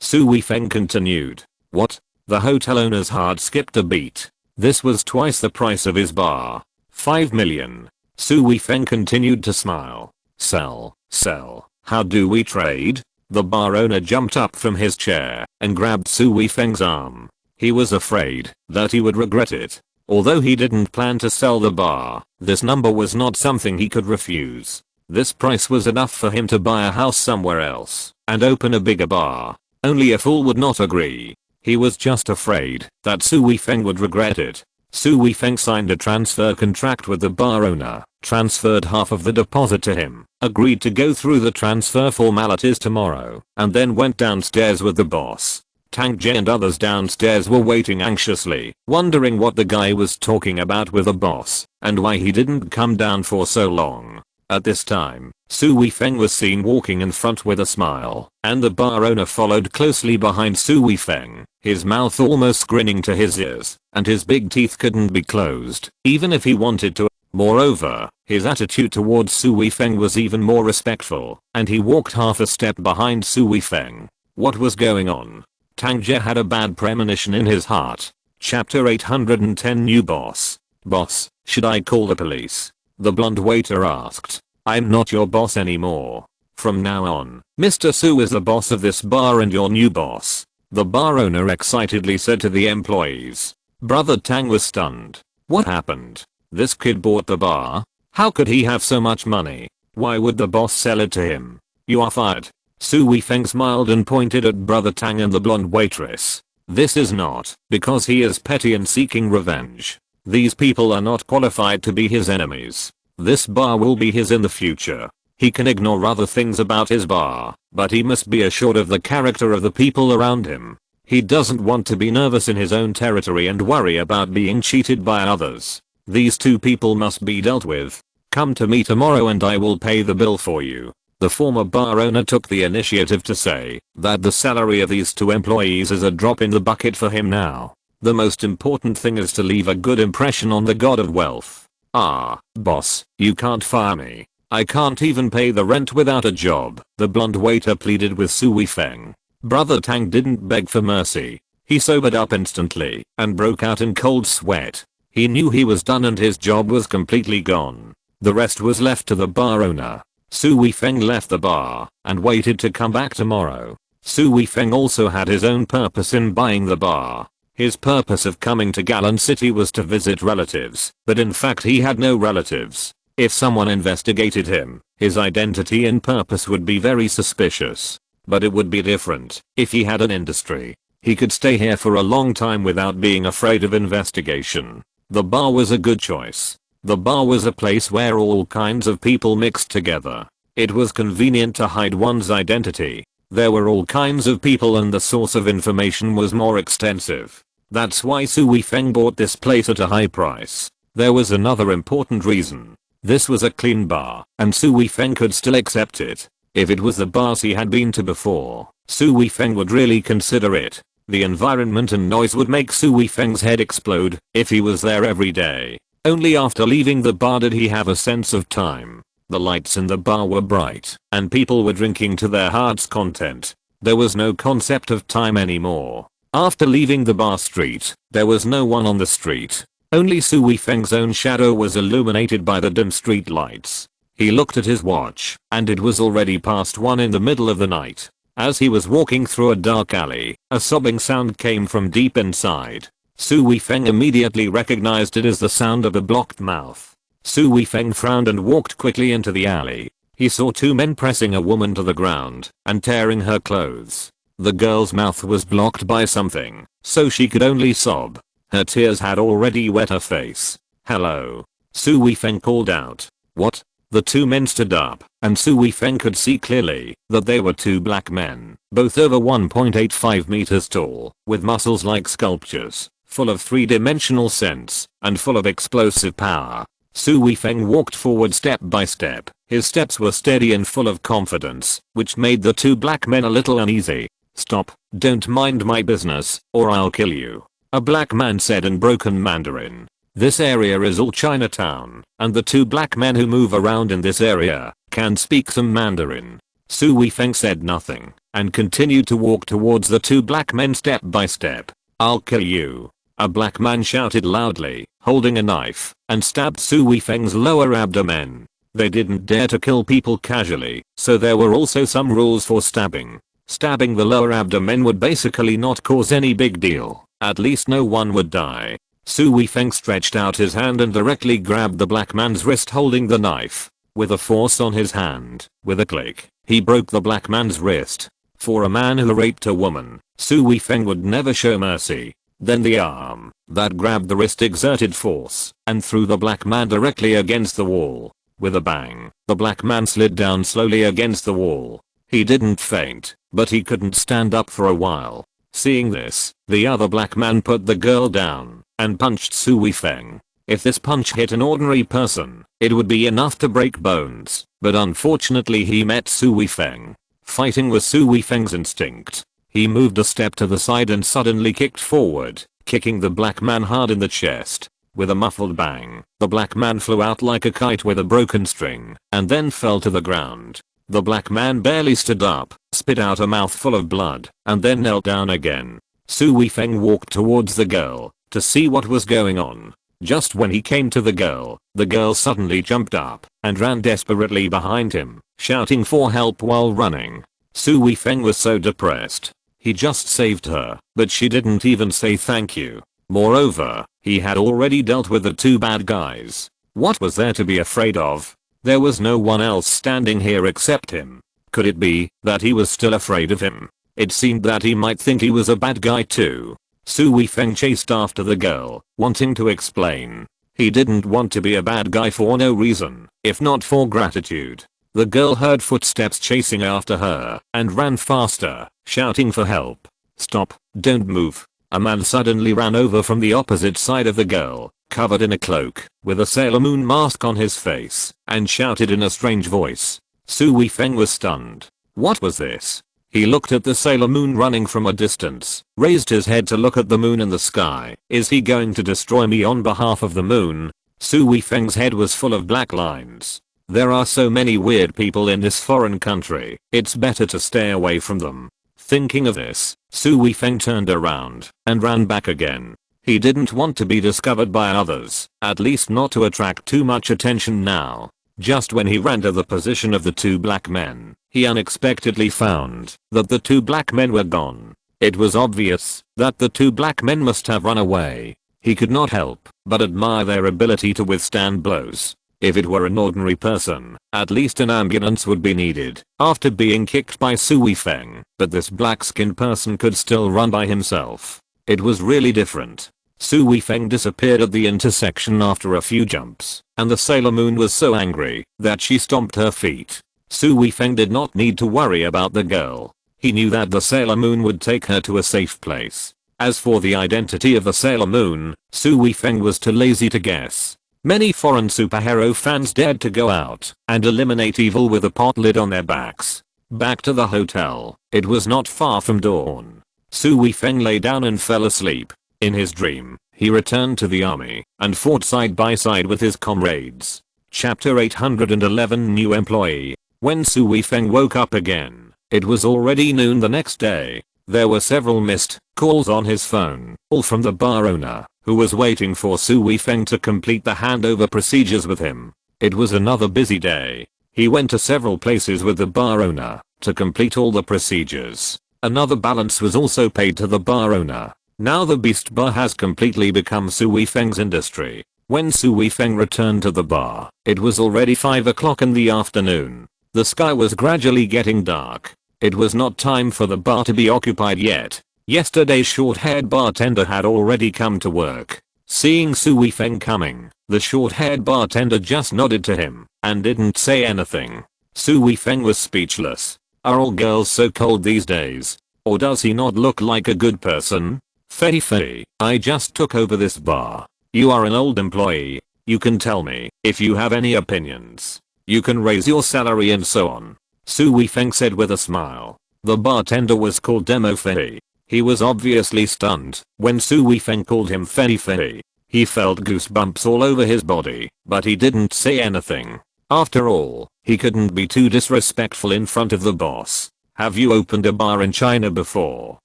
Su Weifeng continued. What? The hotel owner's heart skipped a beat. This was twice the price of his bar. 5 million. Su Weifeng continued to smile. Sell, sell. How do we trade? The bar owner jumped up from his chair and grabbed Su Weifeng's arm. He was afraid that he would regret it. Although he didn't plan to sell the bar, this number was not something he could refuse. This price was enough for him to buy a house somewhere else and open a bigger bar. Only a fool would not agree. He was just afraid that Su Weifeng would regret it. Su Weifeng signed a transfer contract with the bar owner, transferred half of the deposit to him, agreed to go through the transfer formalities tomorrow, and then went downstairs with the boss. Tang Jie and others downstairs were waiting anxiously, wondering what the guy was talking about with the boss, and why he didn't come down for so long. At this time, Su Weifeng was seen walking in front with a smile, and the bar owner followed closely behind Su Weifeng, his mouth almost grinning to his ears, and his big teeth couldn't be closed, even if he wanted to. Moreover, his attitude towards Su Weifeng was even more respectful, and he walked half a step behind Su Weifeng. What was going on? Tang Jie had a bad premonition in his heart. Chapter 810 New Boss. Boss, should I call the police? The blonde waiter asked. I'm not your boss anymore. From now on, Mr. Su is the boss of this bar and your new boss. The bar owner excitedly said to the employees. Brother Tang was stunned. What happened? This kid bought the bar? How could he have so much money? Why would the boss sell it to him? You are fired. Su Weifeng smiled and pointed at Brother Tang and the blonde waitress. This is not because he is petty and seeking revenge. These people are not qualified to be his enemies. This bar will be his in the future. He can ignore other things about his bar, but he must be assured of the character of the people around him. He doesn't want to be nervous in his own territory and worry about being cheated by others. These two people must be dealt with. Come to me tomorrow and I will pay the bill for you. The former bar owner took the initiative to say that the salary of these two employees is a drop in the bucket for him now. The most important thing is to leave a good impression on the god of wealth. Ah, boss, you can't fire me. I can't even pay the rent without a job, the blonde waiter pleaded with Su Weifeng. Brother Tang didn't beg for mercy. He sobered up instantly and broke out in cold sweat. He knew he was done and his job was completely gone. The rest was left to the bar owner. Su Weifeng left the bar and waited to come back tomorrow. Su Weifeng also had his own purpose in buying the bar. His purpose of coming to Galan City was to visit relatives, but in fact he had no relatives. If someone investigated him, his identity and purpose would be very suspicious. But it would be different if he had an industry. He could stay here for a long time without being afraid of investigation. The bar was a good choice. The bar was a place where all kinds of people mixed together. It was convenient to hide one's identity. There were all kinds of people and the source of information was more extensive. That's why Su Weifeng bought this place at a high price. There was another important reason. This was a clean bar, and Su Weifeng could still accept it. If it was the bars he had been to before, Su Weifeng would really consider it. The environment and noise would make Su Weifeng's head explode if he was there every day. Only after leaving the bar did he have a sense of time. The lights in the bar were bright, and people were drinking to their heart's content. There was no concept of time anymore. After leaving the bar street, there was no one on the street. Only Su Weifeng's own shadow was illuminated by the dim street lights. He looked at his watch, and it was already past 1 in the middle of the night. As he was walking through a dark alley, a sobbing sound came from deep inside. Su Weifeng immediately recognized it as the sound of a blocked mouth. Su Weifeng frowned and walked quickly into the alley. He saw two men pressing a woman to the ground and tearing her clothes. The girl's mouth was blocked by something, so she could only sob. Her tears had already wet her face. Hello. Su Weifeng called out. What? The two men stood up, and Su Weifeng could see clearly that they were two black men, both over 1.85 meters tall, with muscles like sculptures, full of three-dimensional sense, and full of explosive power. Su Weifeng walked forward step by step. His steps were steady and full of confidence, which made the two black men a little uneasy. Stop, don't mind my business, or I'll kill you, a black man said in broken Mandarin. This area is all Chinatown, and the two black men who move around in this area can speak some Mandarin. Su Weifeng said nothing and continued to walk towards the two black men step by step. "I'll kill you," a black man shouted loudly, holding a knife, and stabbed Su Weifeng's lower abdomen. They didn't dare to kill people casually, so there were also some rules for stabbing. Stabbing the lower abdomen would basically not cause any big deal. At least no one would die. Su Weifeng stretched out his hand and directly grabbed the black man's wrist holding the knife. With a force on his hand, with a click, he broke the black man's wrist. For a man who raped a woman, Su Weifeng would never show mercy. Then the arm that grabbed the wrist exerted force and threw the black man directly against the wall. With a bang, the black man slid down slowly against the wall. He didn't faint, but he couldn't stand up for a while. Seeing this, the other black man put the girl down and punched Su Weifeng. If this punch hit an ordinary person, it would be enough to break bones, but unfortunately he met Su Weifeng. Fighting was Su Weifeng's instinct. He moved a step to the side and suddenly kicked forward, kicking the black man hard in the chest. With a muffled bang, the black man flew out like a kite with a broken string, and then fell to the ground. The black man barely stood up, spit out a mouthful of blood, and then knelt down again. Su Weifeng walked towards the girl to see what was going on. Just when he came to the girl suddenly jumped up and ran desperately behind him, shouting for help while running. Su Weifeng was so depressed. He just saved her, but she didn't even say thank you. Moreover, he had already dealt with the two bad guys. What was there to be afraid of? There was no one else standing here except him. Could it be that he was still afraid of him? It seemed that he might think he was a bad guy too. Su Weifeng chased after the girl, wanting to explain. He didn't want to be a bad guy for no reason, if not for gratitude. The girl heard footsteps chasing after her and ran faster, shouting for help. "Stop, don't move." A man suddenly ran over from the opposite side of the girl, covered in a cloak, with a Sailor Moon mask on his face, and shouted in a strange voice. Su Weifeng was stunned. What was this? He looked at the Sailor Moon running from a distance, raised his head to look at the moon in the sky. Is he going to destroy me on behalf of the moon? Su Weifeng's head was full of black lines. There are so many weird people in this foreign country, it's better to stay away from them. Thinking of this, Su Weifeng turned around and ran back again. He didn't want to be discovered by others, at least not to attract too much attention now. Just when he ran to the position of the two black men, he unexpectedly found that the two black men were gone. It was obvious that the two black men must have run away. He could not help but admire their ability to withstand blows. If it were an ordinary person, at least an ambulance would be needed after being kicked by Su Weifeng, but this black-skinned person could still run by himself. It was really different. Su Weifeng disappeared at the intersection after a few jumps, and the Sailor Moon was so angry that she stomped her feet. Su Weifeng did not need to worry about the girl. He knew that the Sailor Moon would take her to a safe place. As for the identity of the Sailor Moon, Su Weifeng was too lazy to guess. Many foreign superhero fans dared to go out and eliminate evil with a pot lid on their backs. Back to the hotel. It was not far from dawn. Su Weifeng lay down and fell asleep. In his dream, he returned to the army and fought side by side with his comrades. Chapter 811 New Employee. When Su Weifeng woke up again, it was already noon the next day. There were several missed calls on his phone, all from the bar owner, who was waiting for Su Weifeng to complete the handover procedures with him. It was another busy day. He went to several places with the bar owner to complete all the procedures. Another balance was also paid to the bar owner. Now the Beast Bar has completely become Su Weifeng's industry. When Su Weifeng returned to the bar, it was already 5 o'clock in the afternoon. The sky was gradually getting dark. It was not time for the bar to be occupied yet. Yesterday's short-haired bartender had already come to work. Seeing Su Weifeng coming, the short-haired bartender just nodded to him and didn't say anything. Su Weifeng was speechless. Are all girls so cold these days? Or does he not look like a good person? Fei, I just took over this bar. You are an old employee. You can tell me if you have any opinions. You can raise your salary and so on. Su Weifeng said with a smile. The bartender was called Demo Fei. He was obviously stunned when Su Weifeng called him Fei. He felt goosebumps all over his body, but he didn't say anything. After all, he couldn't be too disrespectful in front of the boss. Have you opened a bar in China before?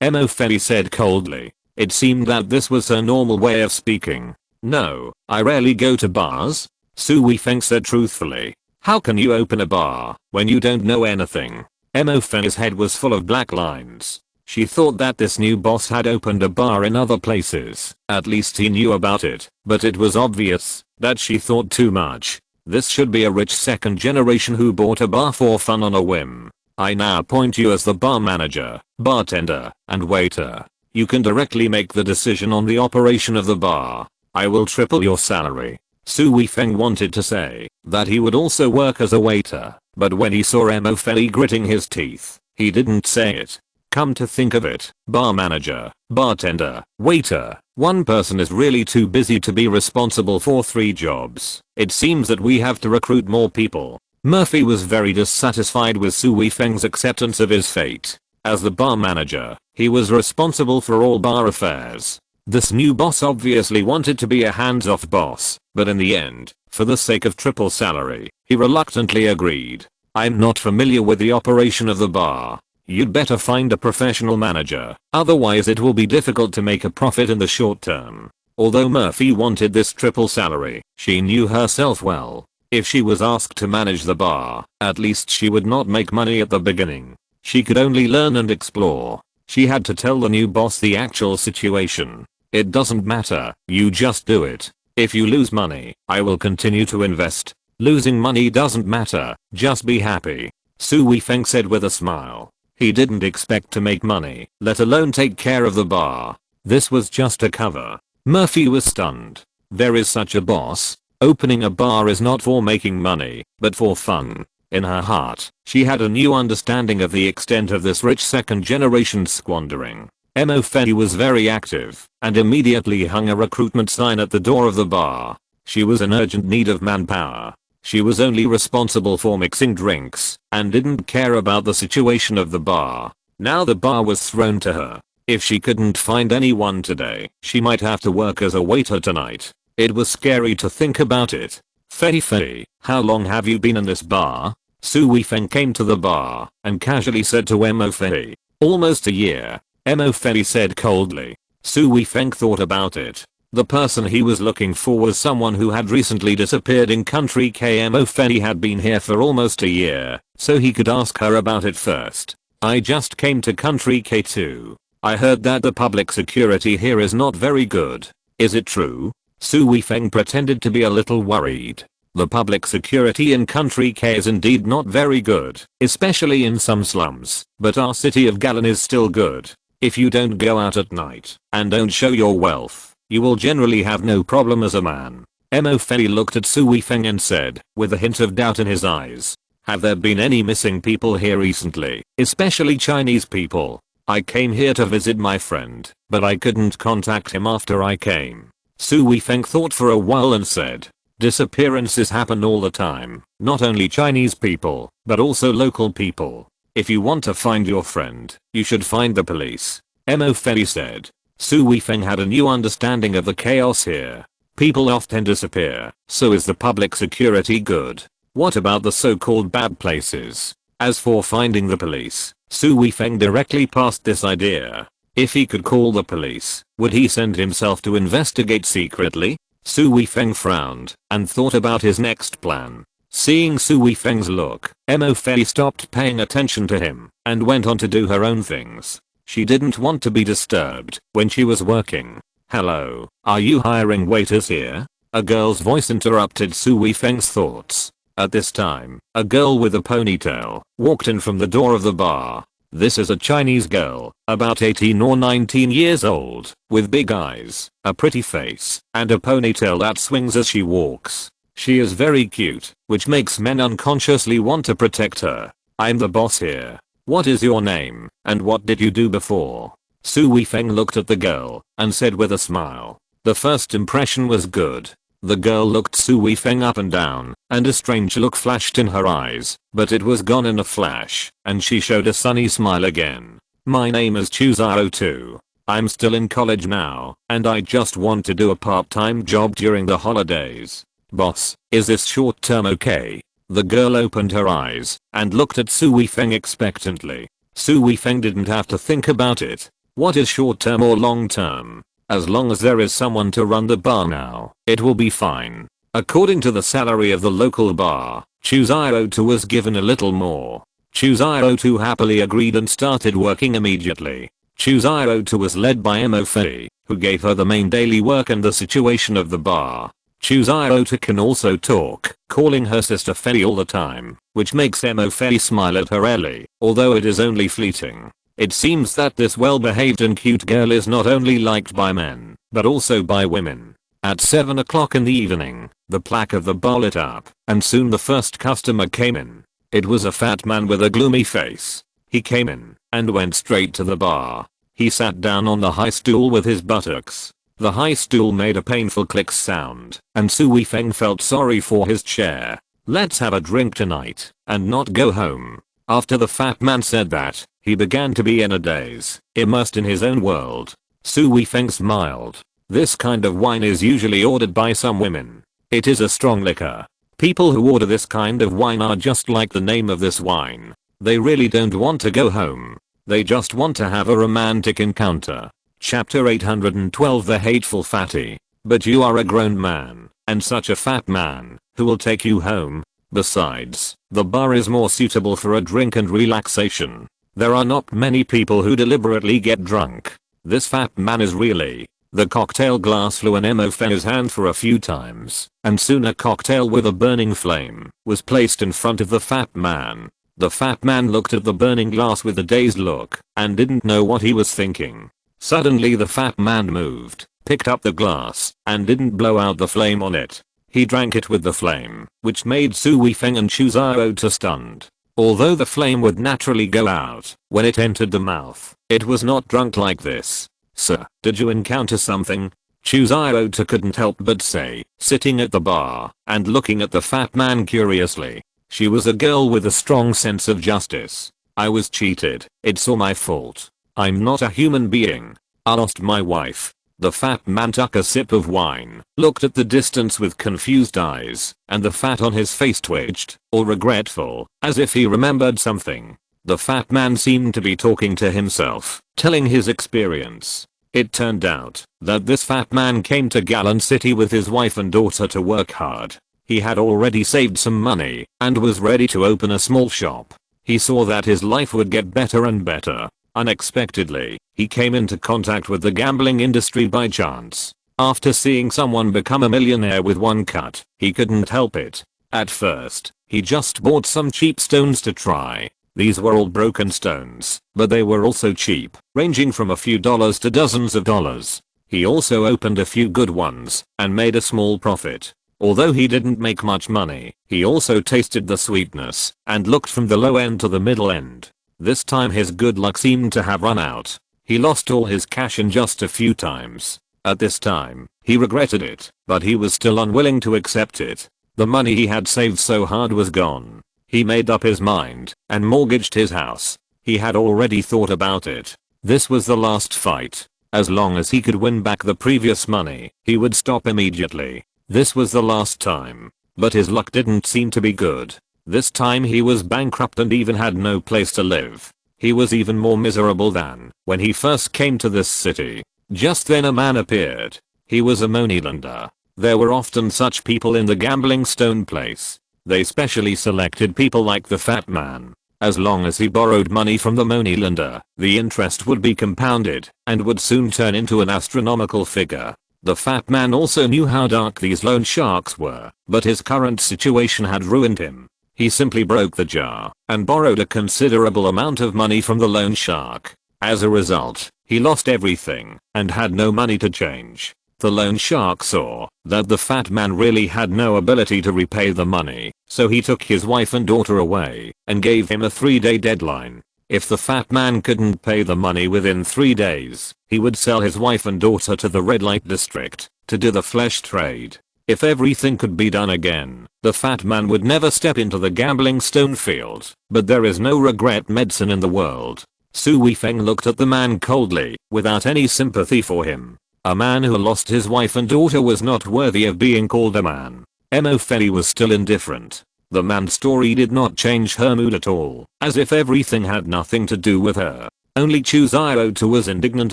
Mo Fei said coldly. It seemed that this was her normal way of speaking. No, I rarely go to bars. Su Weifeng said truthfully. How can you open a bar when you don't know anything? Mo Fei's head was full of black lines. She thought that this new boss had opened a bar in other places. At least he knew about it, but it was obvious that she thought too much. This should be a rich second generation who bought a bar for fun on a whim. I now appoint you as the bar manager, bartender, and waiter. You can directly make the decision on the operation of the bar. I will triple your salary. Su Weifeng wanted to say that he would also work as a waiter, but when he saw Mo Fei gritting his teeth, he didn't say it. Come to think of it, bar manager, bartender, waiter, one person is really too busy to be responsible for 3 jobs. It seems that we have to recruit more people. Murphy was very dissatisfied with Su Weifeng's acceptance of his fate. As the bar manager, he was responsible for all bar affairs. This new boss obviously wanted to be a hands-off boss, but in the end, for the sake of triple salary, he reluctantly agreed. I'm not familiar with the operation of the bar. You'd better find a professional manager, otherwise it will be difficult to make a profit in the short term. Although Murphy wanted this triple salary, she knew herself well. If she was asked to manage the bar, at least she would not make money at the beginning. She could only learn and explore. She had to tell the new boss the actual situation. It doesn't matter, you just do it. If you lose money, I will continue to invest. Losing money doesn't matter, just be happy. Su Weifeng said with a smile. He didn't expect to make money, let alone take care of the bar. This was just a cover. Murphy was stunned. There is such a boss? Opening a bar is not for making money, but for fun. In her heart, she had a new understanding of the extent of this rich second generation squandering. Mo Fei was very active, and immediately hung a recruitment sign at the door of the bar. She was in urgent need of manpower. She was only responsible for mixing drinks, and didn't care about the situation of the bar. Now the bar was thrown to her. If she couldn't find anyone today, she might have to work as a waiter tonight. It was scary to think about it. Fei, how long have you been in this bar? Su Weifeng came to the bar, and casually said to Mo Fei. Almost a year. Mo Fei said coldly. Su Weifeng thought about it. The person he was looking for was someone who had recently disappeared in country K. Mo Fei had been here for almost a year, so he could ask her about it first. I just came to country K too. I heard that the public security here is not very good. Is it true? Su Weifeng pretended to be a little worried. The public security in country K is indeed not very good, especially in some slums, but our city of Galan is still good. If you don't go out at night, and don't show your wealth, you will generally have no problem as a man. Mo Fei looked at Su Weifeng and said, with a hint of doubt in his eyes. Have there been any missing people here recently, especially Chinese people? I came here to visit my friend, but I couldn't contact him after I came. Su Weifeng thought for a while and said, disappearances happen all the time, not only Chinese people, but also local people. If you want to find your friend, you should find the police. Mo Fei said. Su Weifeng had a new understanding of the chaos here. People often disappear, so is the public security good? What about the so-called bad places? As for finding the police, Su Weifeng directly passed this idea. If he could call the police, would he send himself to investigate secretly? Su Weifeng frowned and thought about his next plan. Seeing Su Weifeng's look, Mo Fei stopped paying attention to him and went on to do her own things. She didn't want to be disturbed when she was working. Hello, are you hiring waiters here? A girl's voice interrupted Su Weifeng's thoughts. At this time, a girl with a ponytail walked in from the door of the bar. This is a Chinese girl, about 18 or 19 years old, with big eyes, a pretty face, and a ponytail that swings as she walks. She is very cute, which makes men unconsciously want to protect her. I'm the boss here. What is your name, and what did you do before? Su Weifeng looked at the girl, and said with a smile. The first impression was good. The girl looked Su Weifeng up and down, and a strange look flashed in her eyes, but it was gone in a flash, and she showed a sunny smile again. My name is Chuzaro too. I'm still in college now, and I just want to do a part-time job during the holidays. Boss, is this short term okay? The girl opened her eyes and looked at Su Weifeng expectantly. Su Weifeng didn't have to think about it. What is short term or long term? As long as there is someone to run the bar now, it will be fine. According to the salary of the local bar, Chu Xiaotu was given a little more. Chu Xiaotu happily agreed and started working immediately. Chu Xiaotu was led by Mo Fei, who gave her the main daily work and the situation of the bar. Chu Xiaotu can also talk, calling her sister Fei all the time, which makes Mo Fei smile at her Ellie, although it is only fleeting. It seems that this well-behaved and cute girl is not only liked by men, but also by women. At 7 o'clock in the evening, the plaque of the bar lit up, and soon the first customer came in. It was a fat man with a gloomy face. He came in, and went straight to the bar. He sat down on the high stool with his buttocks. The high stool made a painful click sound, and Su Weifeng felt sorry for his chair. Let's have a drink tonight, and not go home. After the fat man said that, he began to be in a daze, immersed in his own world. Su Weifeng smiled. This kind of wine is usually ordered by some women. It is a strong liquor. People who order this kind of wine are just like the name of this wine. They really don't want to go home. They just want to have a romantic encounter. Chapter 812 The Hateful Fatty. But you are a grown man, and such a fat man, who will take you home. Besides, the bar is more suitable for a drink and relaxation. There are not many people who deliberately get drunk. This fat man is really. The cocktail glass flew in Mo Fei's hand for a few times, and soon a cocktail with a burning flame was placed in front of the fat man. The fat man looked at the burning glass with a dazed look, and didn't know what he was thinking. Suddenly the fat man moved, picked up the glass, and didn't blow out the flame on it. He drank it with the flame, which made Su Weifeng and Chu Xiaotu stunned. Although the flame would naturally go out when it entered the mouth, it was not drunk like this. Sir, did you encounter something? Chu Xiaotu couldn't help but say, sitting at the bar, and looking at the fat man curiously. She was a girl with a strong sense of justice. I was cheated. It's all my fault. I'm not a human being. I lost my wife. The fat man took a sip of wine, looked at the distance with confused eyes, and the fat on his face twitched, all regretful, as if he remembered something. The fat man seemed to be talking to himself, telling his experience. It turned out that this fat man came to Galan City with his wife and daughter to work hard. He had already saved some money and was ready to open a small shop. He saw that his life would get better and better. Unexpectedly, he came into contact with the gambling industry by chance. After seeing someone become a millionaire with one cut, he couldn't help it. At first, he just bought some cheap stones to try. These were all broken stones, but they were also cheap, ranging from a few dollars to dozens of dollars. He also opened a few good ones and made a small profit. Although he didn't make much money, he also tasted the sweetness and looked from the low end to the middle end. This time his good luck seemed to have run out. He lost all his cash in just a few times. At this time, he regretted it, but he was still unwilling to accept it. The money he had saved so hard was gone. He made up his mind and mortgaged his house. He had already thought about it. This was the last fight. As long as he could win back the previous money, he would stop immediately. This was the last time. But his luck didn't seem to be good. This time he was bankrupt and even had no place to live. He was even more miserable than when he first came to this city. Just then a man appeared. He was a moneylender. There were often such people in the gambling stone place. They specially selected people like the fat man. As long as he borrowed money from the moneylender, the interest would be compounded and would soon turn into an astronomical figure. The fat man also knew how dark these loan sharks were, but his current situation had ruined him. He simply broke the jar and borrowed a considerable amount of money from the loan shark. As a result, he lost everything and had no money to change. The loan shark saw that the fat man really had no ability to repay the money, so he took his wife and daughter away and gave him a 3-day deadline. If the fat man couldn't pay the money within 3 days, he would sell his wife and daughter to the red light district to do the flesh trade. If everything could be done again, the fat man would never step into the gambling stone field. But there is no regret medicine in the world. Su Weifeng looked at the man coldly, without any sympathy for him. A man who lost his wife and daughter was not worthy of being called a man. Mo Fei was still indifferent. The man's story did not change her mood at all, as if everything had nothing to do with her. Only Qiao was indignant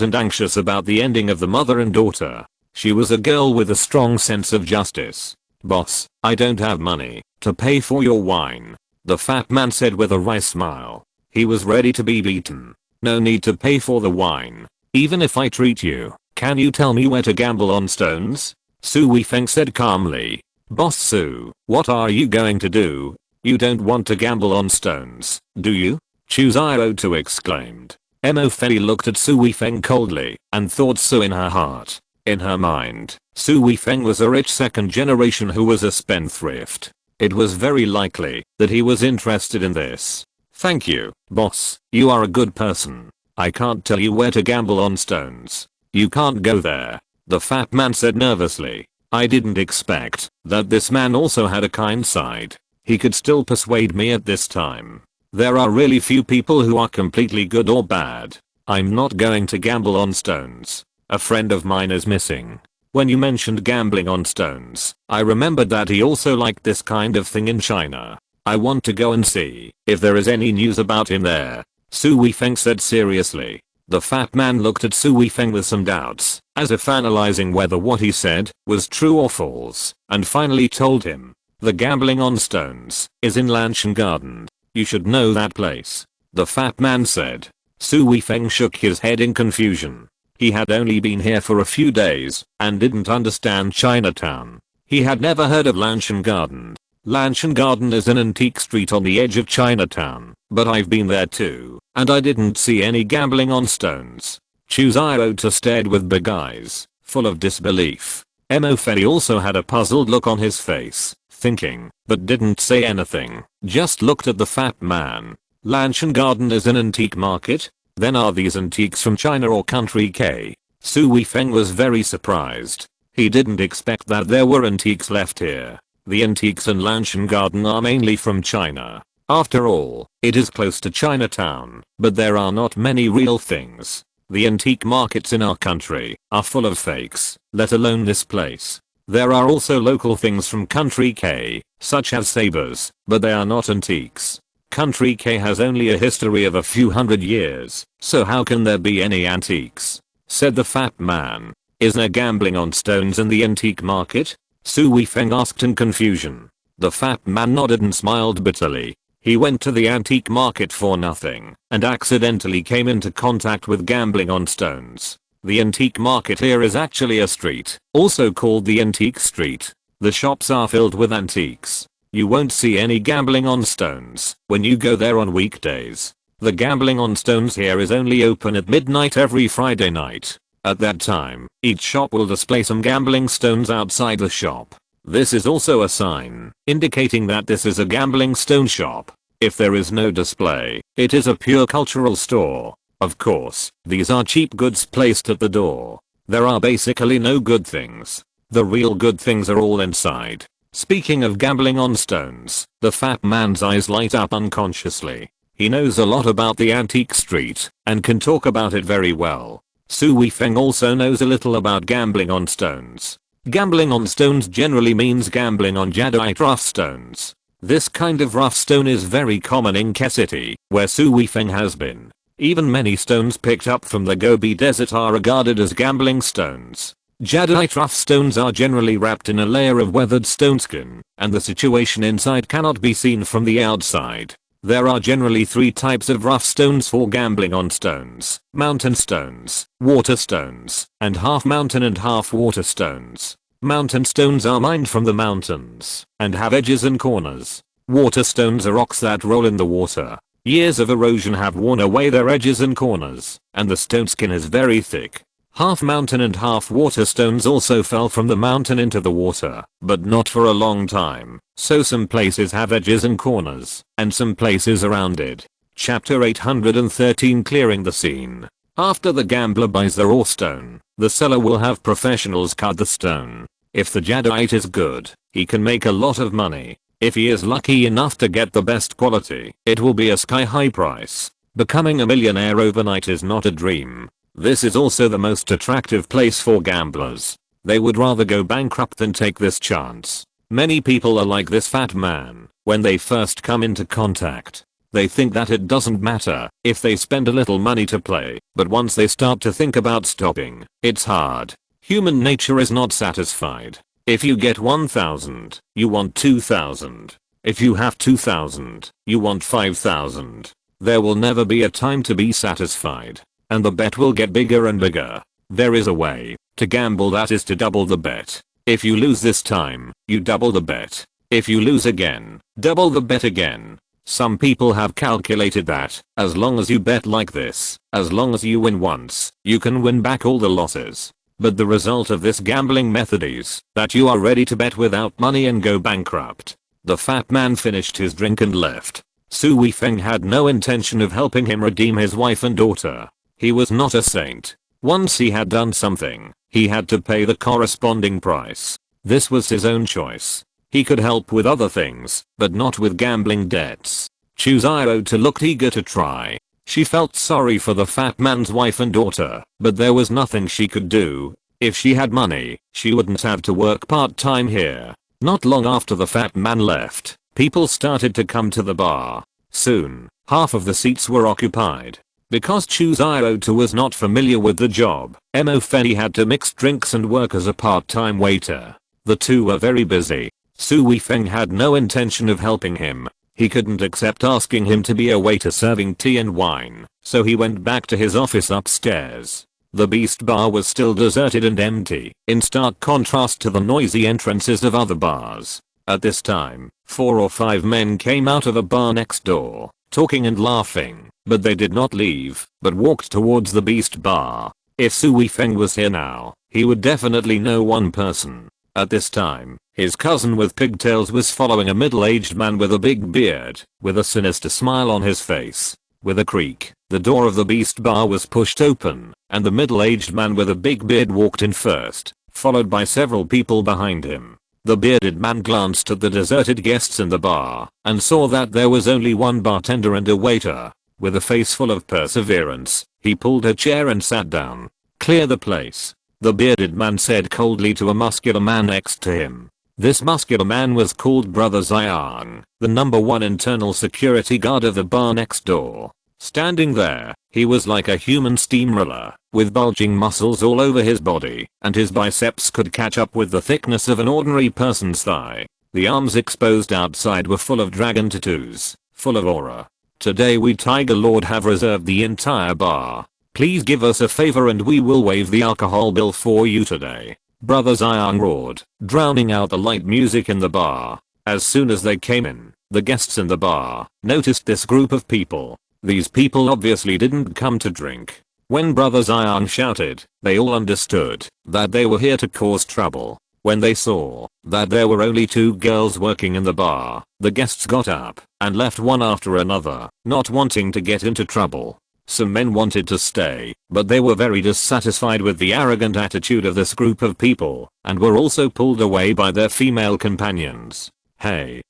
and anxious about the ending of the mother and daughter. She was a girl with a strong sense of justice. "Boss, I don't have money to pay for your wine," the fat man said with a wry smile. He was ready to be beaten. "No need to pay for the wine. Even if I treat you, can you tell me where to gamble on stones?" Su Weifeng said calmly. "Boss Su, what are you going to do? You don't want to gamble on stones, do you?" Qiao exclaimed. Mo Fei looked at Su Weifeng coldly and thought so in her heart. In her mind, Su Weifeng was a rich second generation who was a spendthrift. It was very likely that he was interested in this. "Thank you, boss, you are a good person. I can't tell you where to gamble on stones. You can't go there," the fat man said nervously. I didn't expect that this man also had a kind side. He could still persuade me at this time. There are really few people who are completely good or bad. I'm not going to gamble on stones. A friend of mine is missing. When you mentioned gambling on stones, I remembered that he also liked this kind of thing in China. I want to go and see if there is any news about him there, Su Weifeng said seriously. The fat man looked at Su Weifeng with some doubts, as if analyzing whether what he said was true or false, and finally told him, "The gambling on stones is in Lanshan Garden. You should know that place," the fat man said. Su Weifeng shook his head in confusion. He had only been here for a few days and didn't understand Chinatown. He had never heard of Lanshan Garden. Lanshan Garden is an antique street on the edge of Chinatown, but I've been there too, and I didn't see any gambling on stones. Qiao stared with big eyes, full of disbelief. Mo Fei also had a puzzled look on his face, thinking, but didn't say anything, just looked at the fat man. Lanshan Garden is an antique market? Then are these antiques from China or country K? Su Weifeng was very surprised. He didn't expect that there were antiques left here. The antiques in Lanshan Garden are mainly from China. After all, it is close to Chinatown, but there are not many real things. The antique markets in our country are full of fakes, let alone this place. There are also local things from country K, such as sabers, but they are not antiques. Country K has only a history of a few hundred years, so how can there be any antiques? Said the fat man. Is there gambling on stones in the antique market? Su Weifeng asked in confusion. The fat man nodded and smiled bitterly. He went to the antique market for nothing and accidentally came into contact with gambling on stones. The antique market here is actually a street, also called the antique street. The shops are filled with antiques. You won't see any gambling on stones when you go there on weekdays. The gambling on stones here is only open at midnight every Friday night. At that time, each shop will display some gambling stones outside the shop. This is also a sign indicating that this is a gambling stone shop. If there is no display, it is a pure cultural store. Of course, these are cheap goods placed at the door. There are basically no good things. The real good things are all inside. Speaking of gambling on stones, the fat man's eyes light up unconsciously. He knows a lot about the antique street and can talk about it very well. Su Weifeng also knows a little about gambling on stones. Gambling on stones generally means gambling on jadeite rough stones. This kind of rough stone is very common in Ke City, where Su Weifeng has been. Even many stones picked up from the Gobi Desert are regarded as gambling stones. Jadeite rough stones are generally wrapped in a layer of weathered stone skin, and the situation inside cannot be seen from the outside. There are generally 3 types of rough stones for gambling on stones: mountain stones, water stones, and half mountain and half water stones. Mountain stones are mined from the mountains and have edges and corners. Water stones are rocks that roll in the water. Years of erosion have worn away their edges and corners, and the stone skin is very thick. Half mountain and half water stones also fell from the mountain into the water, but not for a long time, so some places have edges and corners, and some places are rounded. Chapter 813 Clearing the Scene. After the gambler buys the raw stone, the seller will have professionals cut the stone. If the jadeite is good, he can make a lot of money. If he is lucky enough to get the best quality, it will be a sky-high price. Becoming a millionaire overnight is not a dream. This is also the most attractive place for gamblers. They would rather go bankrupt than take this chance. Many people are like this fat man when they first come into contact. They think that it doesn't matter if they spend a little money to play, but once they start to think about stopping, it's hard. Human nature is not satisfied. If you get 1,000, you want 2,000. If you have 2,000, you want 5,000. There will never be a time to be satisfied. And the bet will get bigger and bigger. There is a way to gamble, that is to double the bet. If you lose this time, you double the bet. If you lose again, double the bet again. Some people have calculated that, as long as you bet like this, as long as you win once, you can win back all the losses. But the result of this gambling method is that you are ready to bet without money and go bankrupt. The fat man finished his drink and left. Su Weifeng had no intention of helping him redeem his wife and daughter. He was not a saint. Once he had done something, he had to pay the corresponding price. This was his own choice. He could help with other things, but not with gambling debts. Chu Xiaotu looked eager to try. She felt sorry for the fat man's wife and daughter, but there was nothing she could do. If she had money, she wouldn't have to work part-time here. Not long after the fat man left, people started to come to the bar. Soon, half of the seats were occupied. Because Chu Xiaotu was not familiar with the job, Mo Fei had to mix drinks and work as a part-time waiter. The two were very busy. Su Weifeng had no intention of helping him. He couldn't accept asking him to be a waiter serving tea and wine, so he went back to his office upstairs. The Beast Bar was still deserted and empty, in stark contrast to the noisy entrances of other bars. At this time, 4 or 5 men came out of a bar next door, talking and laughing, but they did not leave, but walked towards the Beast Bar. If Su Weifeng was here now, he would definitely know one person. At this time, his cousin with pigtails was following a middle-aged man with a big beard, with a sinister smile on his face. With a creak, the door of the Beast Bar was pushed open, and the middle-aged man with a big beard walked in first, followed by several people behind him. The bearded man glanced at the deserted guests in the bar, and saw that there was only one bartender and a waiter. With a face full of perseverance, he pulled a chair and sat down. "Clear the place," the bearded man said coldly to a muscular man next to him. This muscular man was called Brother Xiang, the #1 internal security guard of the bar next door. Standing there, he was like a human steamroller, with bulging muscles all over his body, and his biceps could catch up with the thickness of an ordinary person's thigh. The arms exposed outside were full of dragon tattoos, full of aura. "Today we Tiger Lord have reserved the entire bar. Please give us a favor and we will waive the alcohol bill for you today," Brother Xiang roared, drowning out the light music in the bar. As soon as they came in, the guests in the bar noticed this group of people. These people obviously didn't come to drink. When Brother Xiang shouted, they all understood that they were here to cause trouble. When they saw that there were only 2 girls working in the bar, the guests got up and left one after another, not wanting to get into trouble. Some men wanted to stay, but they were very dissatisfied with the arrogant attitude of this group of people, and were also pulled away by their female companions. Hey,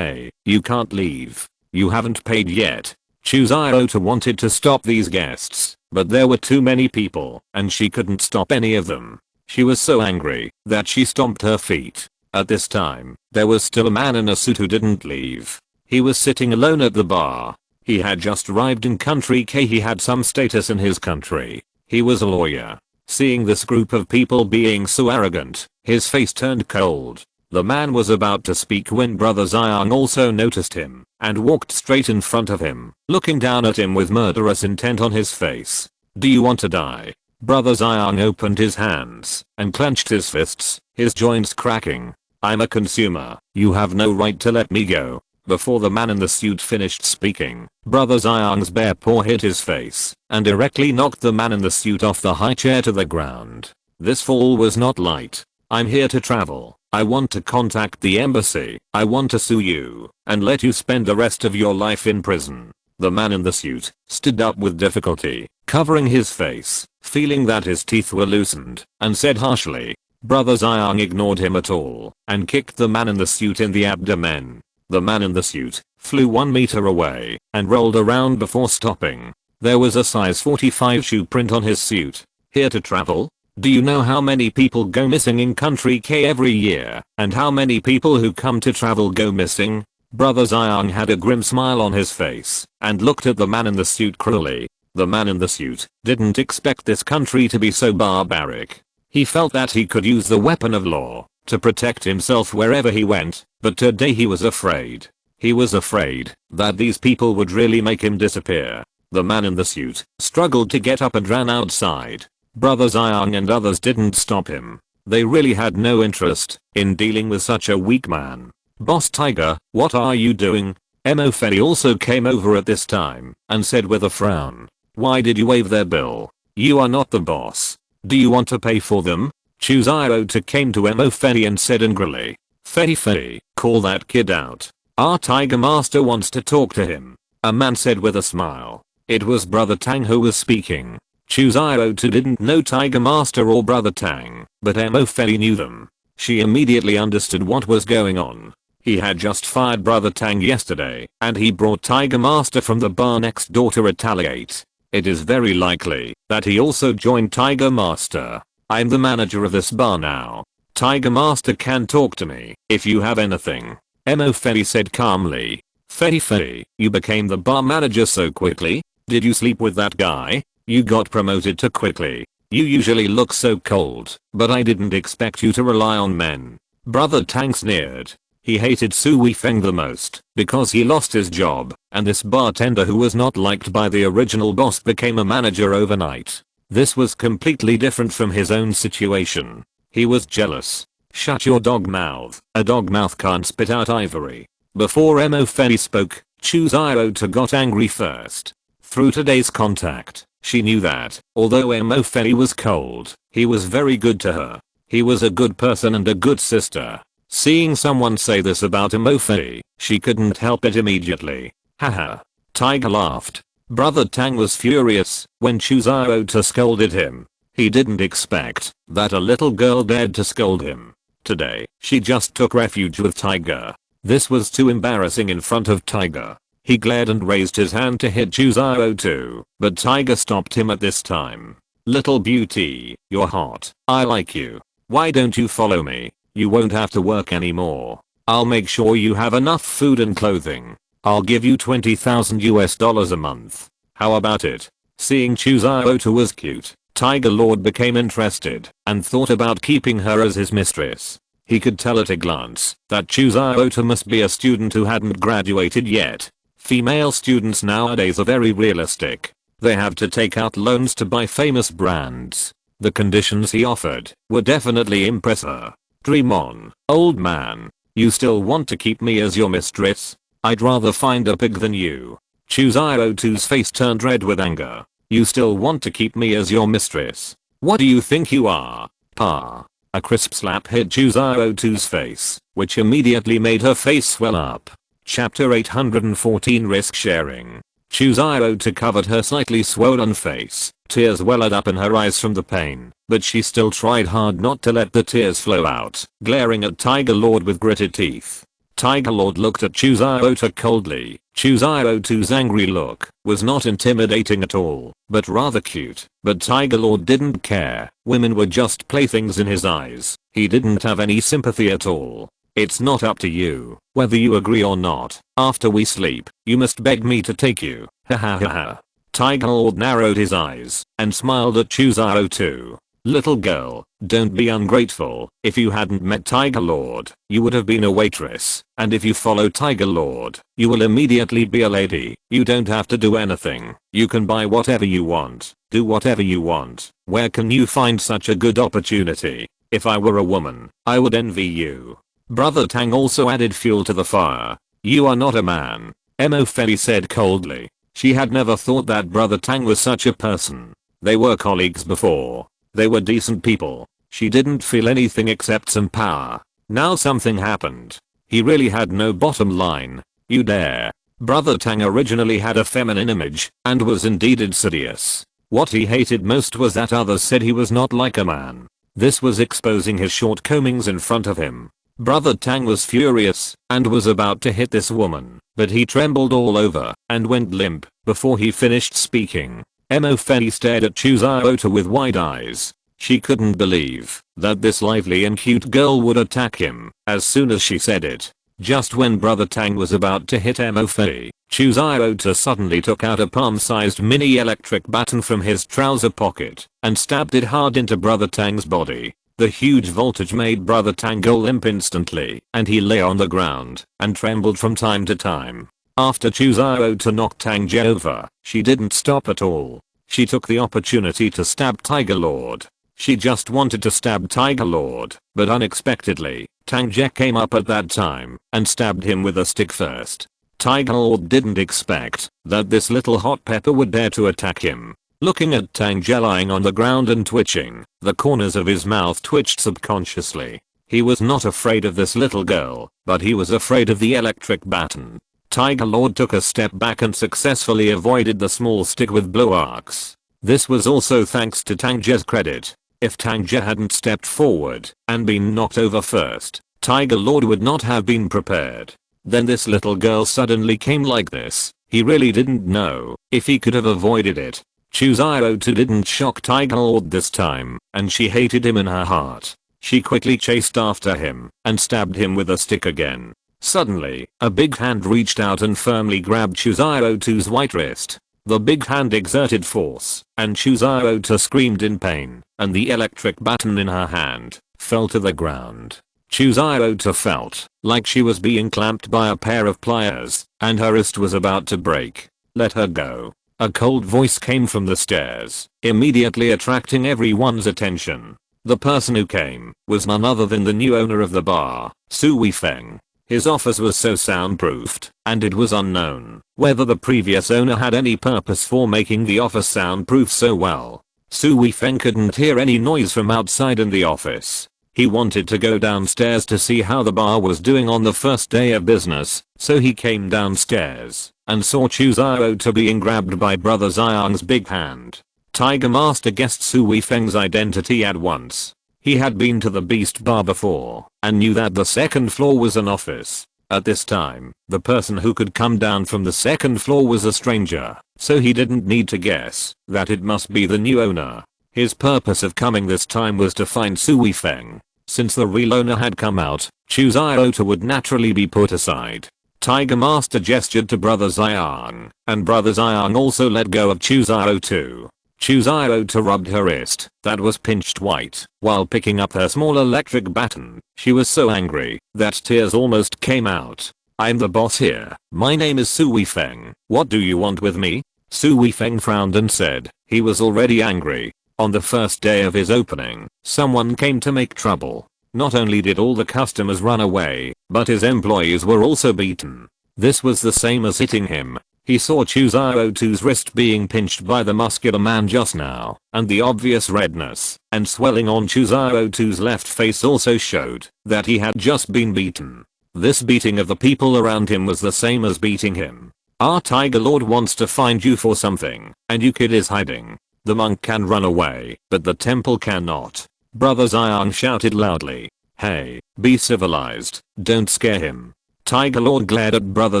you can't leave. You haven't paid yet." Chu Xiaotu wanted to stop these guests, but there were too many people, and she couldn't stop any of them. She was so angry that she stomped her feet. At this time, there was still a man in a suit who didn't leave. He was sitting alone at the bar. He had just arrived in country K. He had some status in his country. He was a lawyer. Seeing this group of people being so arrogant, his face turned cold. The man was about to speak when Brother Xiang also noticed him, and walked straight in front of him, looking down at him with murderous intent on his face. "Do you want to die?" Brother Xiang opened his hands, and clenched his fists, his joints cracking. "I'm a consumer. You have no right to let me go." Before the man in the suit finished speaking, Brother Xiang's bare paw hit his face, and directly knocked the man in the suit off the high chair to the ground. This fall was not light. "I'm here to travel. I want to contact the embassy. I want to sue you, and let you spend the rest of your life in prison." The man in the suit stood up with difficulty, covering his face, feeling that his teeth were loosened, and said harshly. Brother Xiang ignored him at all, and kicked the man in the suit in the abdomen. The man in the suit flew 1 meter away, and rolled around before stopping. There was a size 45 shoe print on his suit. "Here to travel?" Do you know how many people go missing in country K every year, and how many people who come to travel go missing? Brother Xiang had a grim smile on his face and looked at the man in the suit cruelly. The man in the suit didn't expect this country to be so barbaric. He felt that he could use the weapon of law to protect himself wherever he went, but today he was afraid. He was afraid that these people would really make him disappear. The man in the suit struggled to get up and ran outside. Brother Xiang and others didn't stop him. They really had no interest in dealing with such a weak man. Boss Tiger, what are you doing? Mo Fei also came over at this time and said with a frown. Why did you waive their bill? You are not the boss. Do you want to pay for them? Qiao Yushan came to Mo Fei and said angrily. Fei, call that kid out. Our Tiger Master wants to talk to him. A man said with a smile. It was Brother Tang who was speaking. Qiao Yushan didn't know Tiger Master or Brother Tang, but Mo Fei knew them. She immediately understood what was going on. He had just fired Brother Tang yesterday, and he brought Tiger Master from the bar next door to retaliate. It is very likely that he also joined Tiger Master. I'm the manager of this bar now. Tiger Master can talk to me if you have anything. Mo Fei said calmly. Fei, you became the bar manager so quickly? Did you sleep with that guy? You got promoted too quickly. You usually look so cold, but I didn't expect you to rely on men. Brother Tang sneered. He hated Su Weifeng the most because he lost his job, and this bartender who was not liked by the original boss became a manager overnight. This was completely different from his own situation. He was jealous. Shut your dog mouth. A dog mouth can't spit out ivory. Before Mo Fei spoke, Qiao Yushan got angry first. Through today's contact, she knew that, although Mo Fei was cold, he was very good to her. He was a good person and a good sister. Seeing someone say this about Mo Fei, she couldn't help it immediately. Haha. Tiger laughed. Brother Tang was furious when Qiao Yushan scolded him. He didn't expect that a little girl dared to scold him. Today, she just took refuge with Tiger. This was too embarrassing in front of Tiger. He glared and raised his hand to hit Qiao Yushan, but Tiger stopped him at this time. Little beauty, you're hot. I like you. Why don't you follow me? You won't have to work anymore. I'll make sure you have enough food and clothing. I'll give you $20,000 a month. How about it? Seeing Qiao Yushan was cute, Tiger Lord became interested and thought about keeping her as his mistress. He could tell at a glance that Qiao Yushan must be a student who hadn't graduated yet. Female students nowadays are very realistic. They have to take out loans to buy famous brands. The conditions he offered would definitely impress her. Dream on, old man. You still want to keep me as your mistress? I'd rather find a pig than you. Qiao Yushan's face turned red with anger. You still want to keep me as your mistress? What do you think you are? Pa. A crisp slap hit Qiao Yushan's face, which immediately made her face swell up. Chapter 814 Risk Sharing. Qiao Yushan covered her slightly swollen face. Tears welled up in her eyes from the pain, but she still tried hard not to let the tears flow out, glaring at Tiger Lord with gritted teeth. Tiger Lord looked at Qiao Yushan coldly. Qiao Yushan's angry look was not intimidating at all, but rather cute. But Tiger Lord didn't care. Women were just playthings in his eyes. He didn't have any sympathy at all. It's not up to you, whether you agree or not. After we sleep, you must beg me to take you. Ha ha ha ha. Tiger Lord narrowed his eyes and smiled at Qiao Yushan. Little girl, don't be ungrateful. If you hadn't met Tiger Lord, you would have been a waitress, and if you follow Tiger Lord, you will immediately be a lady. You don't have to do anything. You can buy whatever you want, do whatever you want. Where can you find such a good opportunity? If I were a woman, I would envy you. Brother Tang also added fuel to the fire. You are not a man. Mo Fei said coldly. She had never thought that Brother Tang was such a person. They were colleagues before. They were decent people. She didn't feel anything except some power. Now something happened. He really had no bottom line. You dare. Brother Tang originally had a feminine image and was indeed insidious. What he hated most was that others said he was not like a man. This was exposing his shortcomings in front of him. Brother Tang was furious and was about to hit this woman, but he trembled all over and went limp before he finished speaking. Mo Fei stared at Qiao Yushan with wide eyes. She couldn't believe that this lively and cute girl would attack him as soon as she said it. Just when Brother Tang was about to hit Mofi, Qiao suddenly took out a palm-sized mini electric baton from his trouser pocket and stabbed it hard into Brother Tang's body. The huge voltage made Brother Tang go limp instantly, and he lay on the ground and trembled from time to time. After Qiao knocked Tang Je over, she didn't stop at all. She took the opportunity to stab Tiger Lord. She just wanted to stab Tiger Lord, but unexpectedly, Tang Je came up at that time and stabbed him with a stick first. Tiger Lord didn't expect that this little hot pepper would dare to attack him. Looking at Tang Je lying on the ground and twitching, the corners of his mouth twitched subconsciously. He was not afraid of this little girl, but he was afraid of the electric baton. Tiger Lord took a step back and successfully avoided the small stick with blow arcs. This was also thanks to Tang Je's credit. If Tang Je hadn't stepped forward and been knocked over first, Tiger Lord would not have been prepared. Then this little girl suddenly came like this. He really didn't know if he could have avoided it. Qiao didn't shock Tiger Lord this time, and she hated him in her heart. She quickly chased after him and stabbed him with a stick again. Suddenly, a big hand reached out and firmly grabbed Qiao's white wrist. The big hand exerted force, and Qiao screamed in pain, and the electric baton in her hand fell to the ground. Qiao felt like she was being clamped by a pair of pliers, and her wrist was about to break. "Let her go." A cold voice came from the stairs, immediately attracting everyone's attention. The person who came was none other than the new owner of the bar, Su Weifeng. His office was so soundproofed, and it was unknown whether the previous owner had any purpose for making the office soundproof so well. Su Weifeng couldn't hear any noise from outside in the office. He wanted to go downstairs to see how the bar was doing on the first day of business, so he came downstairs and saw Qiao being grabbed by Brother Xiang's big hand. Tiger Master guessed Su Weifeng's identity at once. He had been to the Beast Bar before and knew that the second floor was an office. At this time, the person who could come down from the second floor was a stranger, so he didn't need to guess that it must be the new owner. His purpose of coming this time was to find Su Weifeng. Since the real owner had come out, Qiao would naturally be put aside. Tiger Master gestured to Brother Xiang, and Brother Xiang also let go of Qiao. Qiao rubbed her wrist that was pinched white while picking up her small electric baton. She was so angry that tears almost came out. "I'm the boss here. My name is Su Weifeng. What do you want with me?" Su Weifeng frowned and said he was already angry. On the first day of his opening, someone came to make trouble. Not only did all the customers run away, but his employees were also beaten. This was the same as hitting him. He saw Qiao's wrist being pinched by the muscular man just now, and the obvious redness and swelling on Qiao's left face also showed that he had just been beaten. This beating of the people around him was the same as beating him. "Our Tiger Lord wants to find you for something, and you kid is hiding. The monk can run away, but the temple cannot." Brother Xiang shouted loudly. "Hey, be civilized, don't scare him." Tiger Lord glared at Brother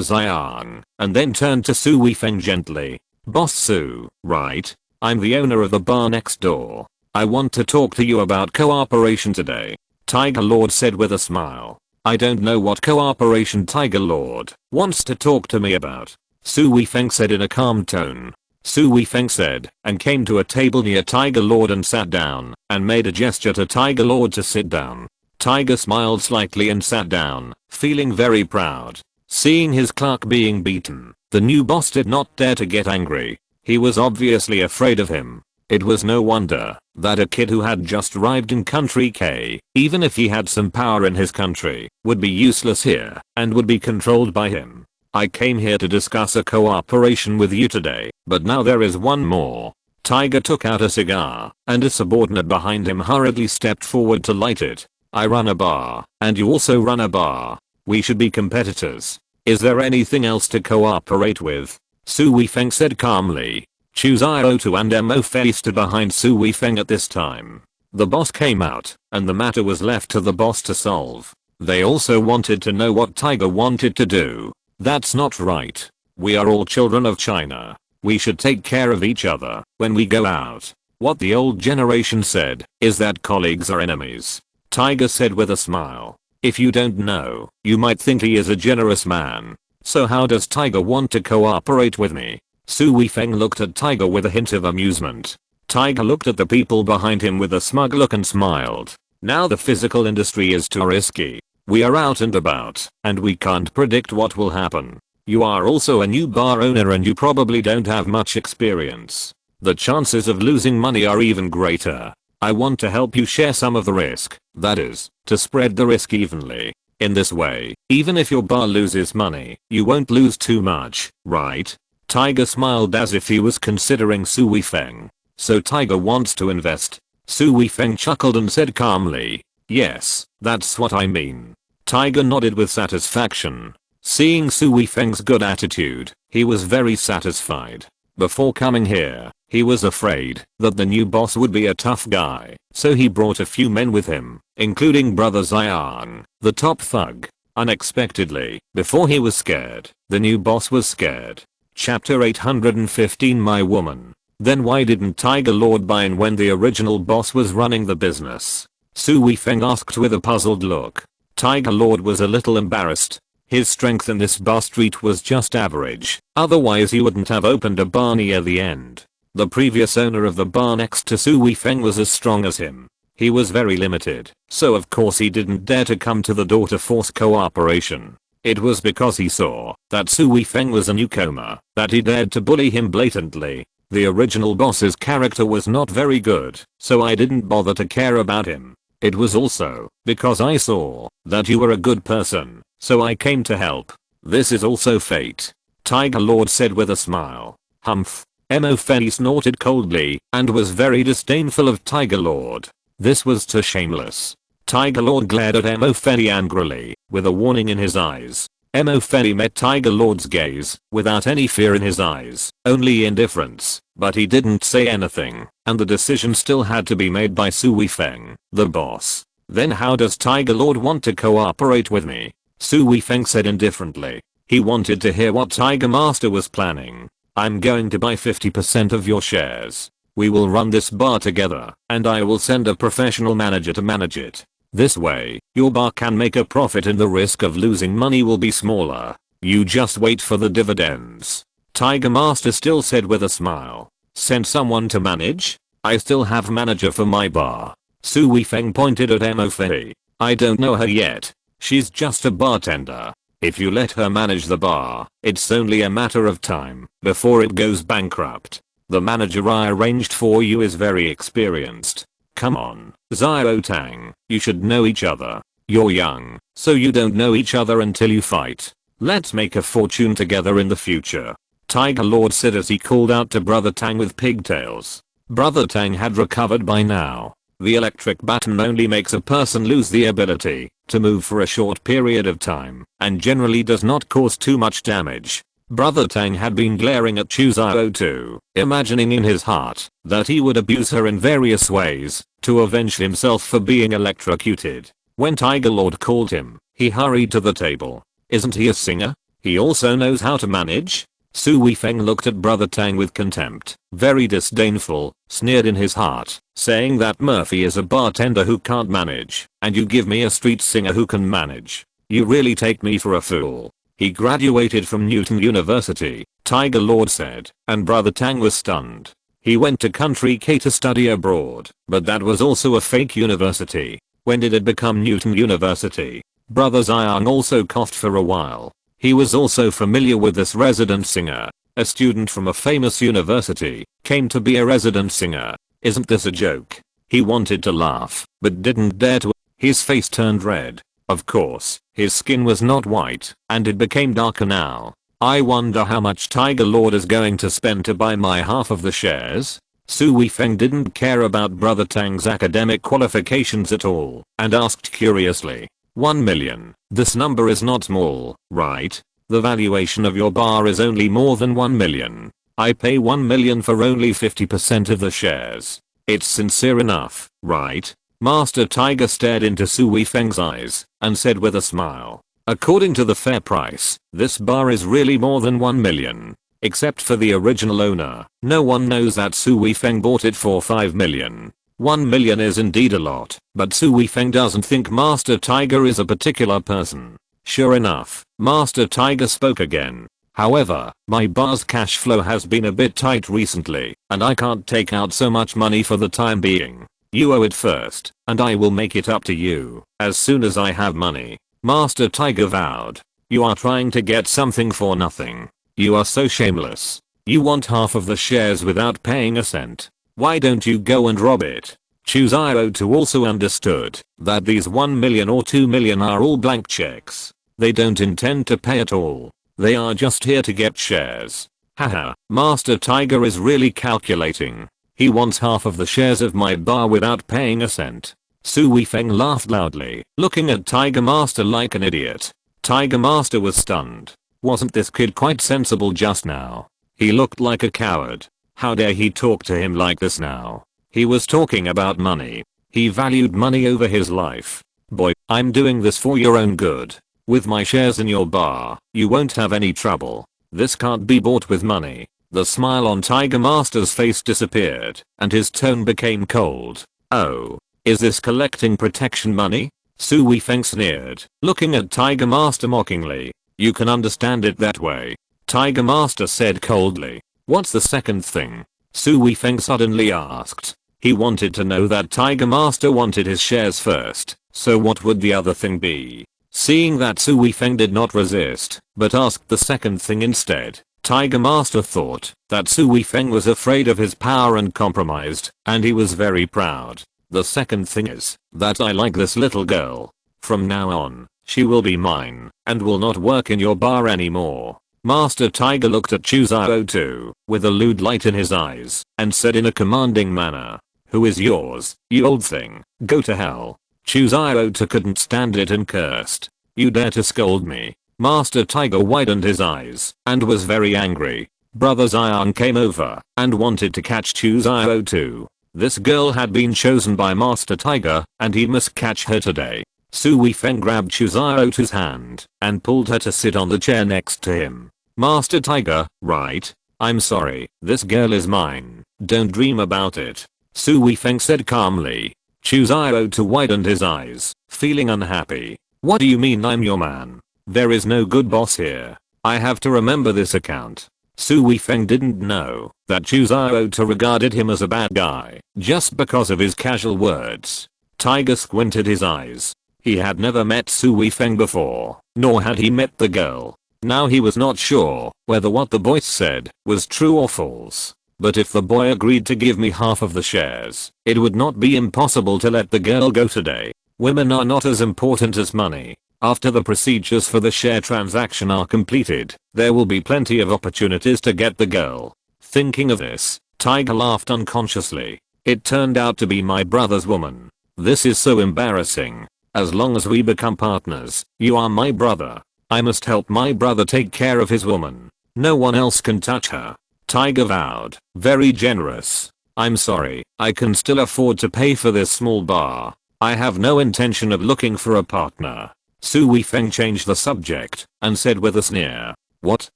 Xiang, and then turned to Su Weifeng gently. "Boss Su, right? I'm the owner of the bar next door. I want to talk to you about cooperation today," Tiger Lord said with a smile. "I don't know what cooperation Tiger Lord wants to talk to me about," Su Weifeng said in a calm tone. Su Weifeng said, and came to a table near Tiger Lord and sat down, and made a gesture to Tiger Lord to sit down. Tiger smiled slightly and sat down, feeling very proud. Seeing his clerk being beaten, the new boss did not dare to get angry. He was obviously afraid of him. It was no wonder that a kid who had just arrived in country K, even if he had some power in his country, would be useless here and would be controlled by him. "I came here to discuss a cooperation with you today, but now there is one more." Tiger took out a cigar, and a subordinate behind him hurriedly stepped forward to light it. "I run a bar, and you also run a bar. We should be competitors. Is there anything else to cooperate with?" Su Weifeng said calmly. Qiao and Mo Fei stood behind Su Weifeng at this time. The boss came out, and the matter was left to the boss to solve. They also wanted to know what Tiger wanted to do. "That's not right. We are all children of China. We should take care of each other when we go out. What the old generation said is that colleagues are enemies. Tiger said with a smile. If you don't know, you might think he is a generous man. So how does Tiger want to cooperate with me? Su Weifeng looked at Tiger with a hint of amusement. Tiger looked at the people behind him with a smug look and smiled. Now the physical industry is too risky. We are out and about, and we can't predict what will happen. You are also a new bar owner and you probably don't have much experience. The chances of losing money are even greater. I want to help you share some of the risk, that is, to spread the risk evenly. In this way, even if your bar loses money, you won't lose too much, right? Tiger smiled as if he was considering Su Weifeng. So Tiger wants to invest. Su Weifeng chuckled and said calmly, yes, that's what I mean. Tiger nodded with satisfaction. Seeing Su Weifeng's good attitude, he was very satisfied. Before coming here, he was afraid that the new boss would be a tough guy, so he brought a few men with him, including brother Xiang, the top thug. Unexpectedly, before he was scared, the new boss was scared. Chapter 815 My Woman. Then why didn't Tiger Lord buy in when the original boss was running the business? Su Weifeng asked with a puzzled look. Tiger Lord was a little embarrassed. His strength in this bar street was just average, otherwise he wouldn't have opened a bar near the end. The previous owner of the bar next to Su Weifeng was as strong as him. He was very limited, so of course he didn't dare to come to the door to force cooperation. It was because he saw that Su Weifeng was a newcomer that he dared to bully him blatantly. The original boss's character was not very good, so I didn't bother to care about him. It was also because I saw that you were a good person, so I came to help. This is also fate. Tiger Lord said with a smile. Humph. Mo Fenny snorted coldly and was very disdainful of Tiger Lord. This was too shameless. Tiger Lord glared at Mo Fenny angrily, with a warning in his eyes. Mo Fenny met Tiger Lord's gaze without any fear in his eyes, only indifference, but he didn't say anything, and the decision still had to be made by Su Weifeng, the boss. Then how does Tiger Lord want to cooperate with me? Su Weifeng said indifferently. He wanted to hear what Tiger Master was planning. I'm going to buy 50% of your shares. We will run this bar together, and I will send a professional manager to manage it. This way, your bar can make a profit and the risk of losing money will be smaller. You just wait for the dividends. Tiger Master still said with a smile. Send someone to manage? I still have manager for my bar. Su Weifeng pointed at Mo Fei. I don't know her yet. She's just a bartender. If you let her manage the bar, it's only a matter of time before it goes bankrupt. The manager I arranged for you is very experienced. Come on, Xiao Tang, you should know each other. You're young, so you don't know each other until you fight. Let's make a fortune together in the future. Tiger Lord said as he called out to Brother Tang with pigtails. Brother Tang had recovered by now. The electric baton only makes a person lose the ability to move for a short period of time and generally does not cause too much damage. Brother Tang had been glaring at Chu Xiao too, imagining in his heart that he would abuse her in various ways to avenge himself for being electrocuted. When Tiger Lord called him, he hurried to the table. Isn't he a singer? He also knows how to manage? Su Weifeng looked at Brother Tang with contempt, very disdainful, sneered in his heart, saying that Murphy is a bartender who can't manage, and you give me a street singer who can manage. You really take me for a fool. He graduated from Newton University, Tiger Lord said, and Brother Tang was stunned. He went to country K to study abroad, but that was also a fake university. When did it become Newton University? Brother Xiang also coughed for a while. He was also familiar with this resident singer. A student from a famous university came to be a resident singer. Isn't this a joke? He wanted to laugh, but didn't dare to. His face turned red. Of course, his skin was not white, and it became darker now. I wonder how much Tiger Lord is going to spend to buy my half of the shares? Su Weifeng didn't care about Brother Tang's academic qualifications at all, and asked curiously. 1 million. This number is not small, right? The valuation of your bar is only more than 1 million. I pay 1 million for only 50% of the shares. It's sincere enough, right? Master Tiger stared into Su Weifeng's eyes and said with a smile. According to the fair price, this bar is really more than 1 million. except for the original owner. No one knows that Su Weifeng bought it for 5 million. 1 million is indeed a lot, but Su Weifeng doesn't think Master Tiger is a particular person. Sure enough, Master Tiger spoke again. However, my bar's cash flow has been a bit tight recently, and I can't take out so much money for the time being. You owe it first, and I will make it up to you as soon as I have money. Master Tiger vowed. You are trying to get something for nothing. You are so shameless. You want half of the shares without paying a cent. Why don't you go and rob it? Qiao also understood that these 1 million or 2 million are all blank checks. They don't intend to pay at all. They are just here to get shares. Haha, Master Tiger is really calculating. He wants half of the shares of my bar without paying a cent. Su Weifeng laughed loudly, looking at Tiger Master like an idiot. Tiger Master was stunned. Wasn't this kid quite sensible just now? He looked like a coward. How dare he talk to him like this now? He was talking about money. He valued money over his life. Boy, I'm doing this for your own good. With my shares in your bar, you won't have any trouble. This can't be bought with money. The smile on Tiger Master's face disappeared, and his tone became cold. Oh, is this collecting protection money? Su Weifeng sneered, looking at Tiger Master mockingly. You can understand it that way. Tiger Master said coldly. What's the second thing? Su Weifeng suddenly asked. He wanted to know that Tiger Master wanted his shares first, so what would the other thing be? Seeing that Su Weifeng did not resist, but asked the second thing instead, Tiger Master thought that Su Weifeng was afraid of his power and compromised, and he was very proud. The second thing is that I like this little girl. From now on, she will be mine and will not work in your bar anymore. Master Tiger looked at Qiao with a lewd light in his eyes and said in a commanding manner, "Who is yours, you old thing? Go to hell." Qiao couldn't stand it and cursed. "You dare to scold me?" Master Tiger widened his eyes and was very angry. Brother Xiang came over and wanted to catch Qiao. This girl had been chosen by Master Tiger and he must catch her today. Su Weifeng grabbed Qiao's hand and pulled her to sit on the chair next to him. Master Tiger, right? I'm sorry, this girl is mine. Don't dream about it. Su Weifeng said calmly. Qiao widened his eyes, feeling unhappy. What do you mean I'm your man? There is no good boss here. I have to remember this account. Su Weifeng didn't know that Qiao regarded him as a bad guy just because of his casual words. Tiger squinted his eyes. He had never met Su Weifeng before, nor had he met the girl. Now he was not sure whether what the boy said was true or false. But if the boy agreed to give me half of the shares, it would not be impossible to let the girl go today. Women are not as important as money. After the procedures for the share transaction are completed, there will be plenty of opportunities to get the girl. Thinking of this, Tiger laughed unconsciously. It turned out to be my brother's woman. This is so embarrassing. As long as we become partners, you are my brother. I must help my brother take care of his woman. No one else can touch her. Tiger vowed, very generous. I'm sorry, I can still afford to pay for this small bar. I have no intention of looking for a partner. Su Weifeng changed the subject and said with a sneer. What?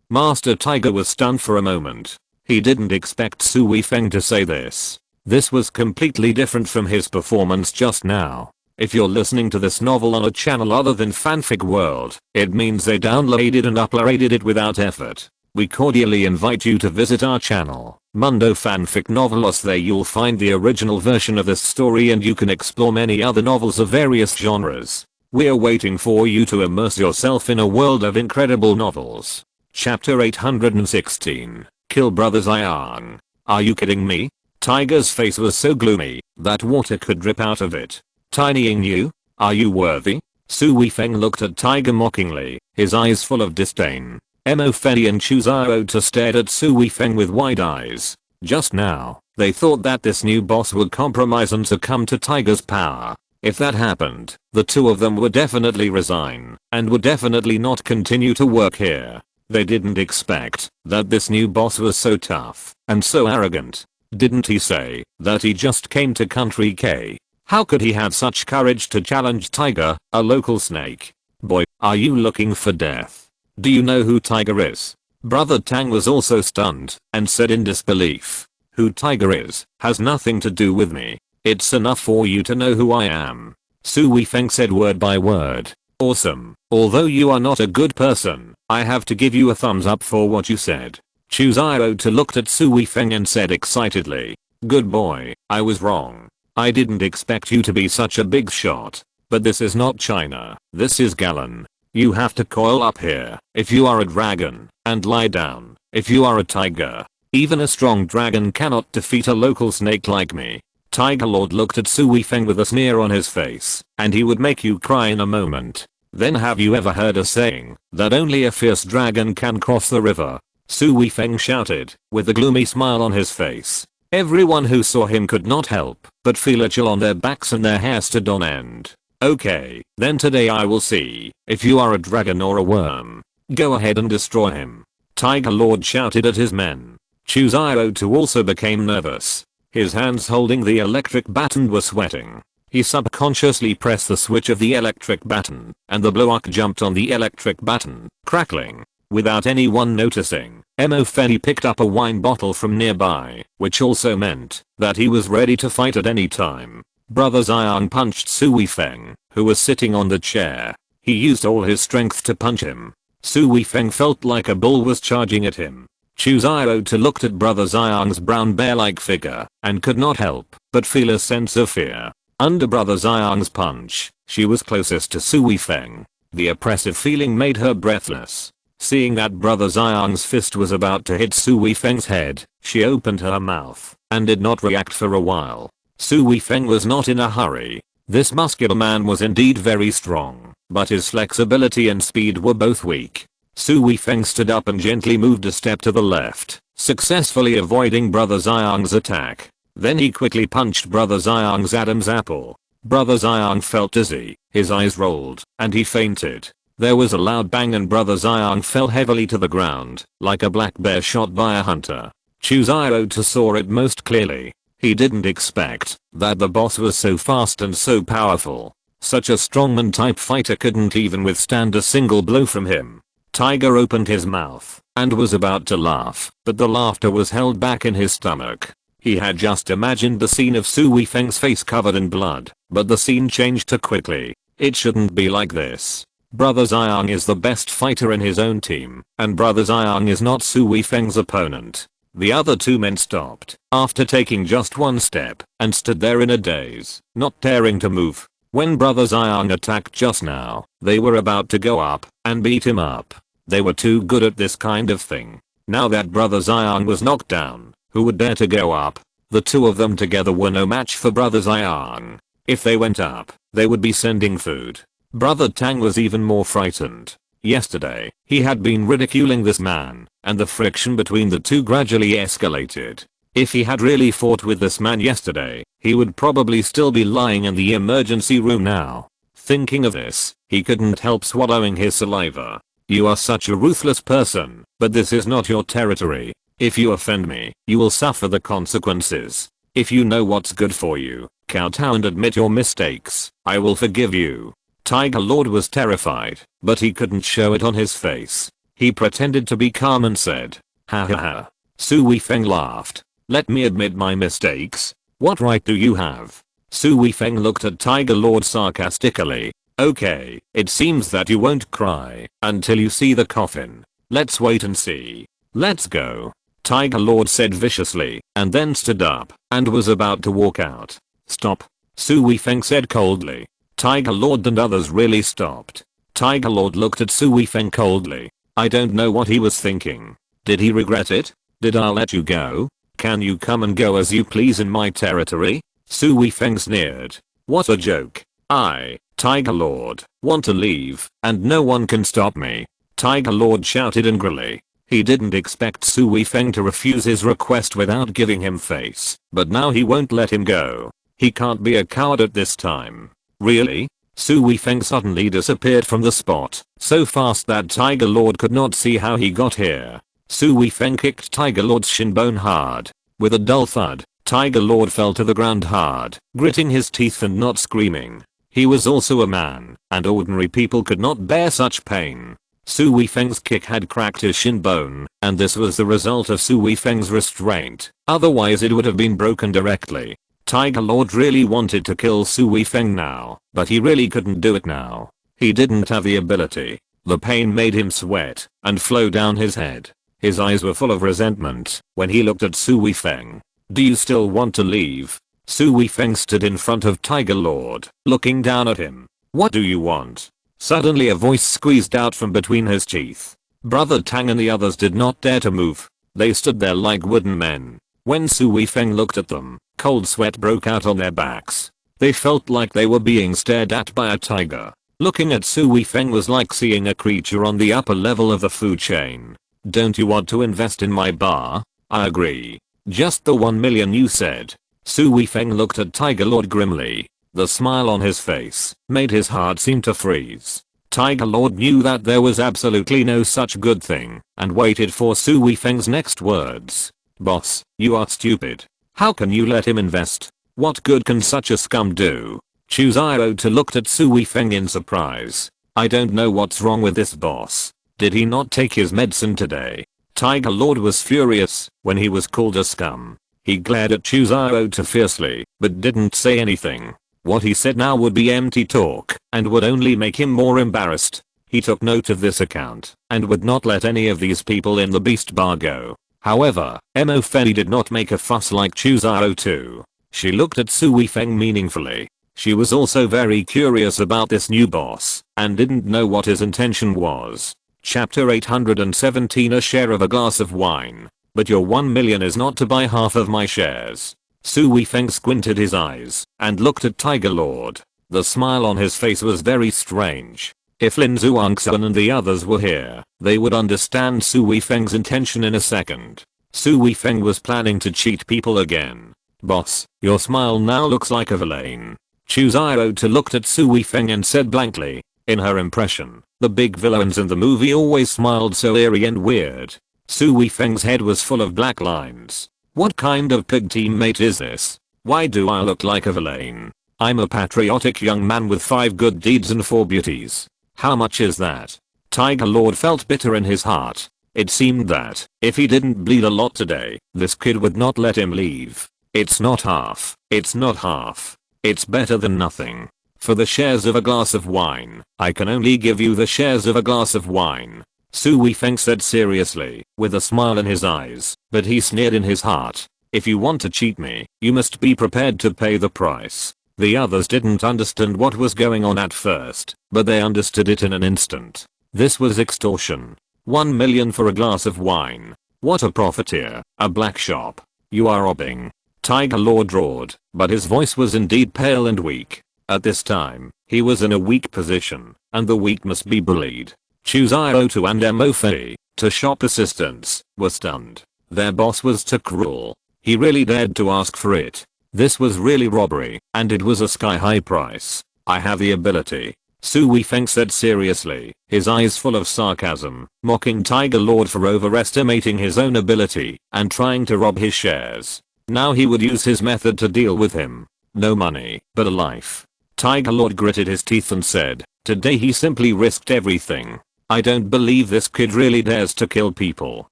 Master Tiger was stunned for a moment. He didn't expect Su Weifeng to say this. This was completely different from his performance just now. If you're listening to this novel on a channel other than Fanfic World, it means they downloaded and uploaded it without effort. We cordially invite you to visit our channel, Mundo Fanfic Novelos. There you'll find the original version of this story and you can explore many other novels of various genres. We're waiting for you to immerse yourself in a world of incredible novels. Chapter 816. Kill Brother Xiang. Are you kidding me? Tiger's face was so gloomy that water could drip out of it. Tiny Yu, are you worthy? Su Weifeng looked at Tiger mockingly, his eyes full of disdain. Mo Fei and Qiao stared at Su Weifeng with wide eyes. Just now, they thought that this new boss would compromise and succumb to Tiger's power. If that happened, the two of them would definitely resign, and would definitely not continue to work here. They didn't expect that this new boss was so tough and so arrogant. Didn't he say that he just came to Country K? How could he have such courage to challenge Tiger, a local snake? Boy, are you looking for death? Do you know who Tiger is? Brother Tang was also stunned and said in disbelief, "Who Tiger is has nothing to do with me. It's enough for you to know who I am." Su Weifeng said word by word, "Awesome. Although you are not a good person, I have to give you a thumbs up for what you said." Chu Xiaotu looked at Su Weifeng and said excitedly, "Good boy, I was wrong. I didn't expect you to be such a big shot. But this is not China, this is Galan. You have to coil up here if you are a dragon, and lie down if you are a tiger. Even a strong dragon cannot defeat a local snake like me." Tiger Lord looked at Su Weifeng with a sneer on his face, and he would make you cry in a moment. Then have you ever heard a saying that only a fierce dragon can cross the river? Su Weifeng shouted, with a gloomy smile on his face. Everyone who saw him could not help but feel a chill on their backs and their hair stood on end. "Okay, then today I will see if you are a dragon or a worm. Go ahead and destroy him." Tiger Lord shouted at his men. Chu Xiaotu also became nervous. His hands holding the electric baton were sweating. He subconsciously pressed the switch of the electric baton, and the blow arc jumped on the electric baton, crackling. Without anyone noticing, Mo Feni picked up a wine bottle from nearby, which also meant that he was ready to fight at any time. Brother Xiang punched Su Weifeng, who was sitting on the chair. He used all his strength to punch him. Su Weifeng felt like a bull was charging at him. Chu Xiaotu looked at Brother Xiang's brown bear-like figure and could not help but feel a sense of fear. Under Brother Xiang's punch, she was closest to Su Weifeng. The oppressive feeling made her breathless. Seeing that Brother Xiang's fist was about to hit Su Weifeng's head, she opened her mouth and did not react for a while. Su Weifeng was not in a hurry. This muscular man was indeed very strong, but his flexibility and speed were both weak. Su Weifeng stood up and gently moved a step to the left, successfully avoiding Brother Xiang's attack. Then he quickly punched Brother Xiang's Adam's apple. Brother Xiang felt dizzy, his eyes rolled, and he fainted. There was a loud bang and Brother Xiang fell heavily to the ground, like a black bear shot by a hunter. Chu Xiaotu saw it most clearly. He didn't expect that the boss was so fast and so powerful. Such a strongman type fighter couldn't even withstand a single blow from him. Tiger opened his mouth and was about to laugh, but the laughter was held back in his stomach. He had just imagined the scene of Su Weifeng's face covered in blood, but the scene changed too quickly. It shouldn't be like this. Brother Xiang is the best fighter in his own team, and Brother Xiang is not Su Weifeng's opponent. The other two men stopped after taking just one step and stood there in a daze, not daring to move. When Brother Xiang attacked just now, they were about to go up and beat him up. They were too good at this kind of thing. Now that Brother Xiang was knocked down, who would dare to go up? The two of them together were no match for Brother Xiang. If they went up, they would be sending food. Brother Tang was even more frightened. Yesterday, he had been ridiculing this man, and the friction between the two gradually escalated. If he had really fought with this man yesterday, he would probably still be lying in the emergency room now. Thinking of this, he couldn't help swallowing his saliva. "You are such a ruthless person, but this is not your territory. If you offend me, you will suffer the consequences. If you know what's good for you, kowtow and admit your mistakes, I will forgive you." Tiger Lord was terrified, but he couldn't show it on his face. He pretended to be calm and said, "Ha ha ha." Su Weifeng laughed. "Let me admit my mistakes. What right do you have?" Su Weifeng looked at Tiger Lord sarcastically. "Okay, it seems that you won't cry until you see the coffin. Let's wait and see. Let's go." Tiger Lord said viciously, and then stood up and was about to walk out. "Stop," Su Weifeng said coldly. Tiger Lord and others really stopped. Tiger Lord looked at Su Weifeng coldly. I don't know what he was thinking. Did he regret it? Did I let you go? Can you come and go as you please in my territory? Su Weifeng sneered. What a joke. I, Tiger Lord, want to leave, and no one can stop me. Tiger Lord shouted angrily. He didn't expect Su Weifeng to refuse his request without giving him face, but now he won't let him go. He can't be a coward at this time. Really? Su Weifeng suddenly disappeared from the spot, so fast that Tiger Lord could not see how he got here. Su Weifeng kicked Tiger Lord's shin bone hard. With a dull thud, Tiger Lord fell to the ground hard, gritting his teeth and not screaming. He was also a man, and ordinary people could not bear such pain. Su Weifeng's kick had cracked his shin bone, and this was the result of Su Weifeng's restraint, otherwise it would have been broken directly. Tiger Lord really wanted to kill Su Weifeng now, but he really couldn't do it now. He didn't have the ability. The pain made him sweat and flow down his head. His eyes were full of resentment when he looked at Su Weifeng. "Do you still want to leave?" Su Weifeng stood in front of Tiger Lord, looking down at him. "What do you want?" Suddenly a voice squeezed out from between his teeth. Brother Tang and the others did not dare to move. They stood there like wooden men. When Su Weifeng looked at them, cold sweat broke out on their backs. They felt like they were being stared at by a tiger. Looking at Su Weifeng was like seeing a creature on the upper level of the food chain. "Don't you want to invest in my bar?" "I agree. Just the 1 million you said." Su Weifeng looked at Tiger Lord grimly. The smile on his face made his heart seem to freeze. Tiger Lord knew that there was absolutely no such good thing and waited for Su Weifeng's next words. "Boss, you are stupid. How can you let him invest? What good can such a scum do?" Chu Xiaotu looked at Su Weifeng in surprise. "I don't know what's wrong with this boss. Did he not take his medicine today?" Tiger Lord was furious when he was called a scum. He glared at Chu Xiaotu fiercely, but didn't say anything. What he said now would be empty talk and would only make him more embarrassed. He took note of this account and would not let any of these people in the beast bar go. However, Mo Fei did not make a fuss like Chu Xiaotu. She looked at Su Weifeng meaningfully. She was also very curious about this new boss and didn't know what his intention was. Chapter 817 A share of a glass of wine. "But your 1 million is not to buy half of my shares." Su Weifeng squinted his eyes and looked at Tiger Lord. The smile on his face was very strange. If Lin Zhuangxuan and the others were here, they would understand Su Weifeng's intention in a second. Su Weifeng was planning to cheat people again. "Boss, your smile now looks like a villain." Chu Xiaotu looked at Su Weifeng and said blankly. In her impression, the big villains in the movie always smiled so eerie and weird. Su Weifeng's head was full of black lines. What kind of pig teammate is this? Why do I look like a villain? I'm a patriotic young man with 5 good deeds and 4 beauties. How much is that? Tiger Lord felt bitter in his heart. It seemed that, if he didn't bleed a lot today, this kid would not let him leave. It's not half. It's not half. It's better than nothing. For the shares of a glass of wine, I can only give you the shares of a glass of wine. Su Weifeng said seriously, with a smile in his eyes, but he sneered in his heart. If you want to cheat me, you must be prepared to pay the price. The others didn't understand what was going on at first, but they understood it in an instant. This was extortion. 1 million for a glass of wine. What a profiteer, a black shop. You are robbing. Tiger Lord roared, but his voice was indeed pale and weak. At this time, he was in a weak position, and the weak must be bullied. Chu Xiaotu and Mo Fei, two shop assistants, were stunned. Their boss was too cruel. He really dared to ask for it. This was really robbery, and it was a sky-high price. "I have the ability," Su Weifeng said seriously, his eyes full of sarcasm, mocking Tiger Lord for overestimating his own ability and trying to rob his shares. Now he would use his method to deal with him. No money, but a life. Tiger Lord gritted his teeth and said, today he simply risked everything. "I don't believe this kid really dares to kill people."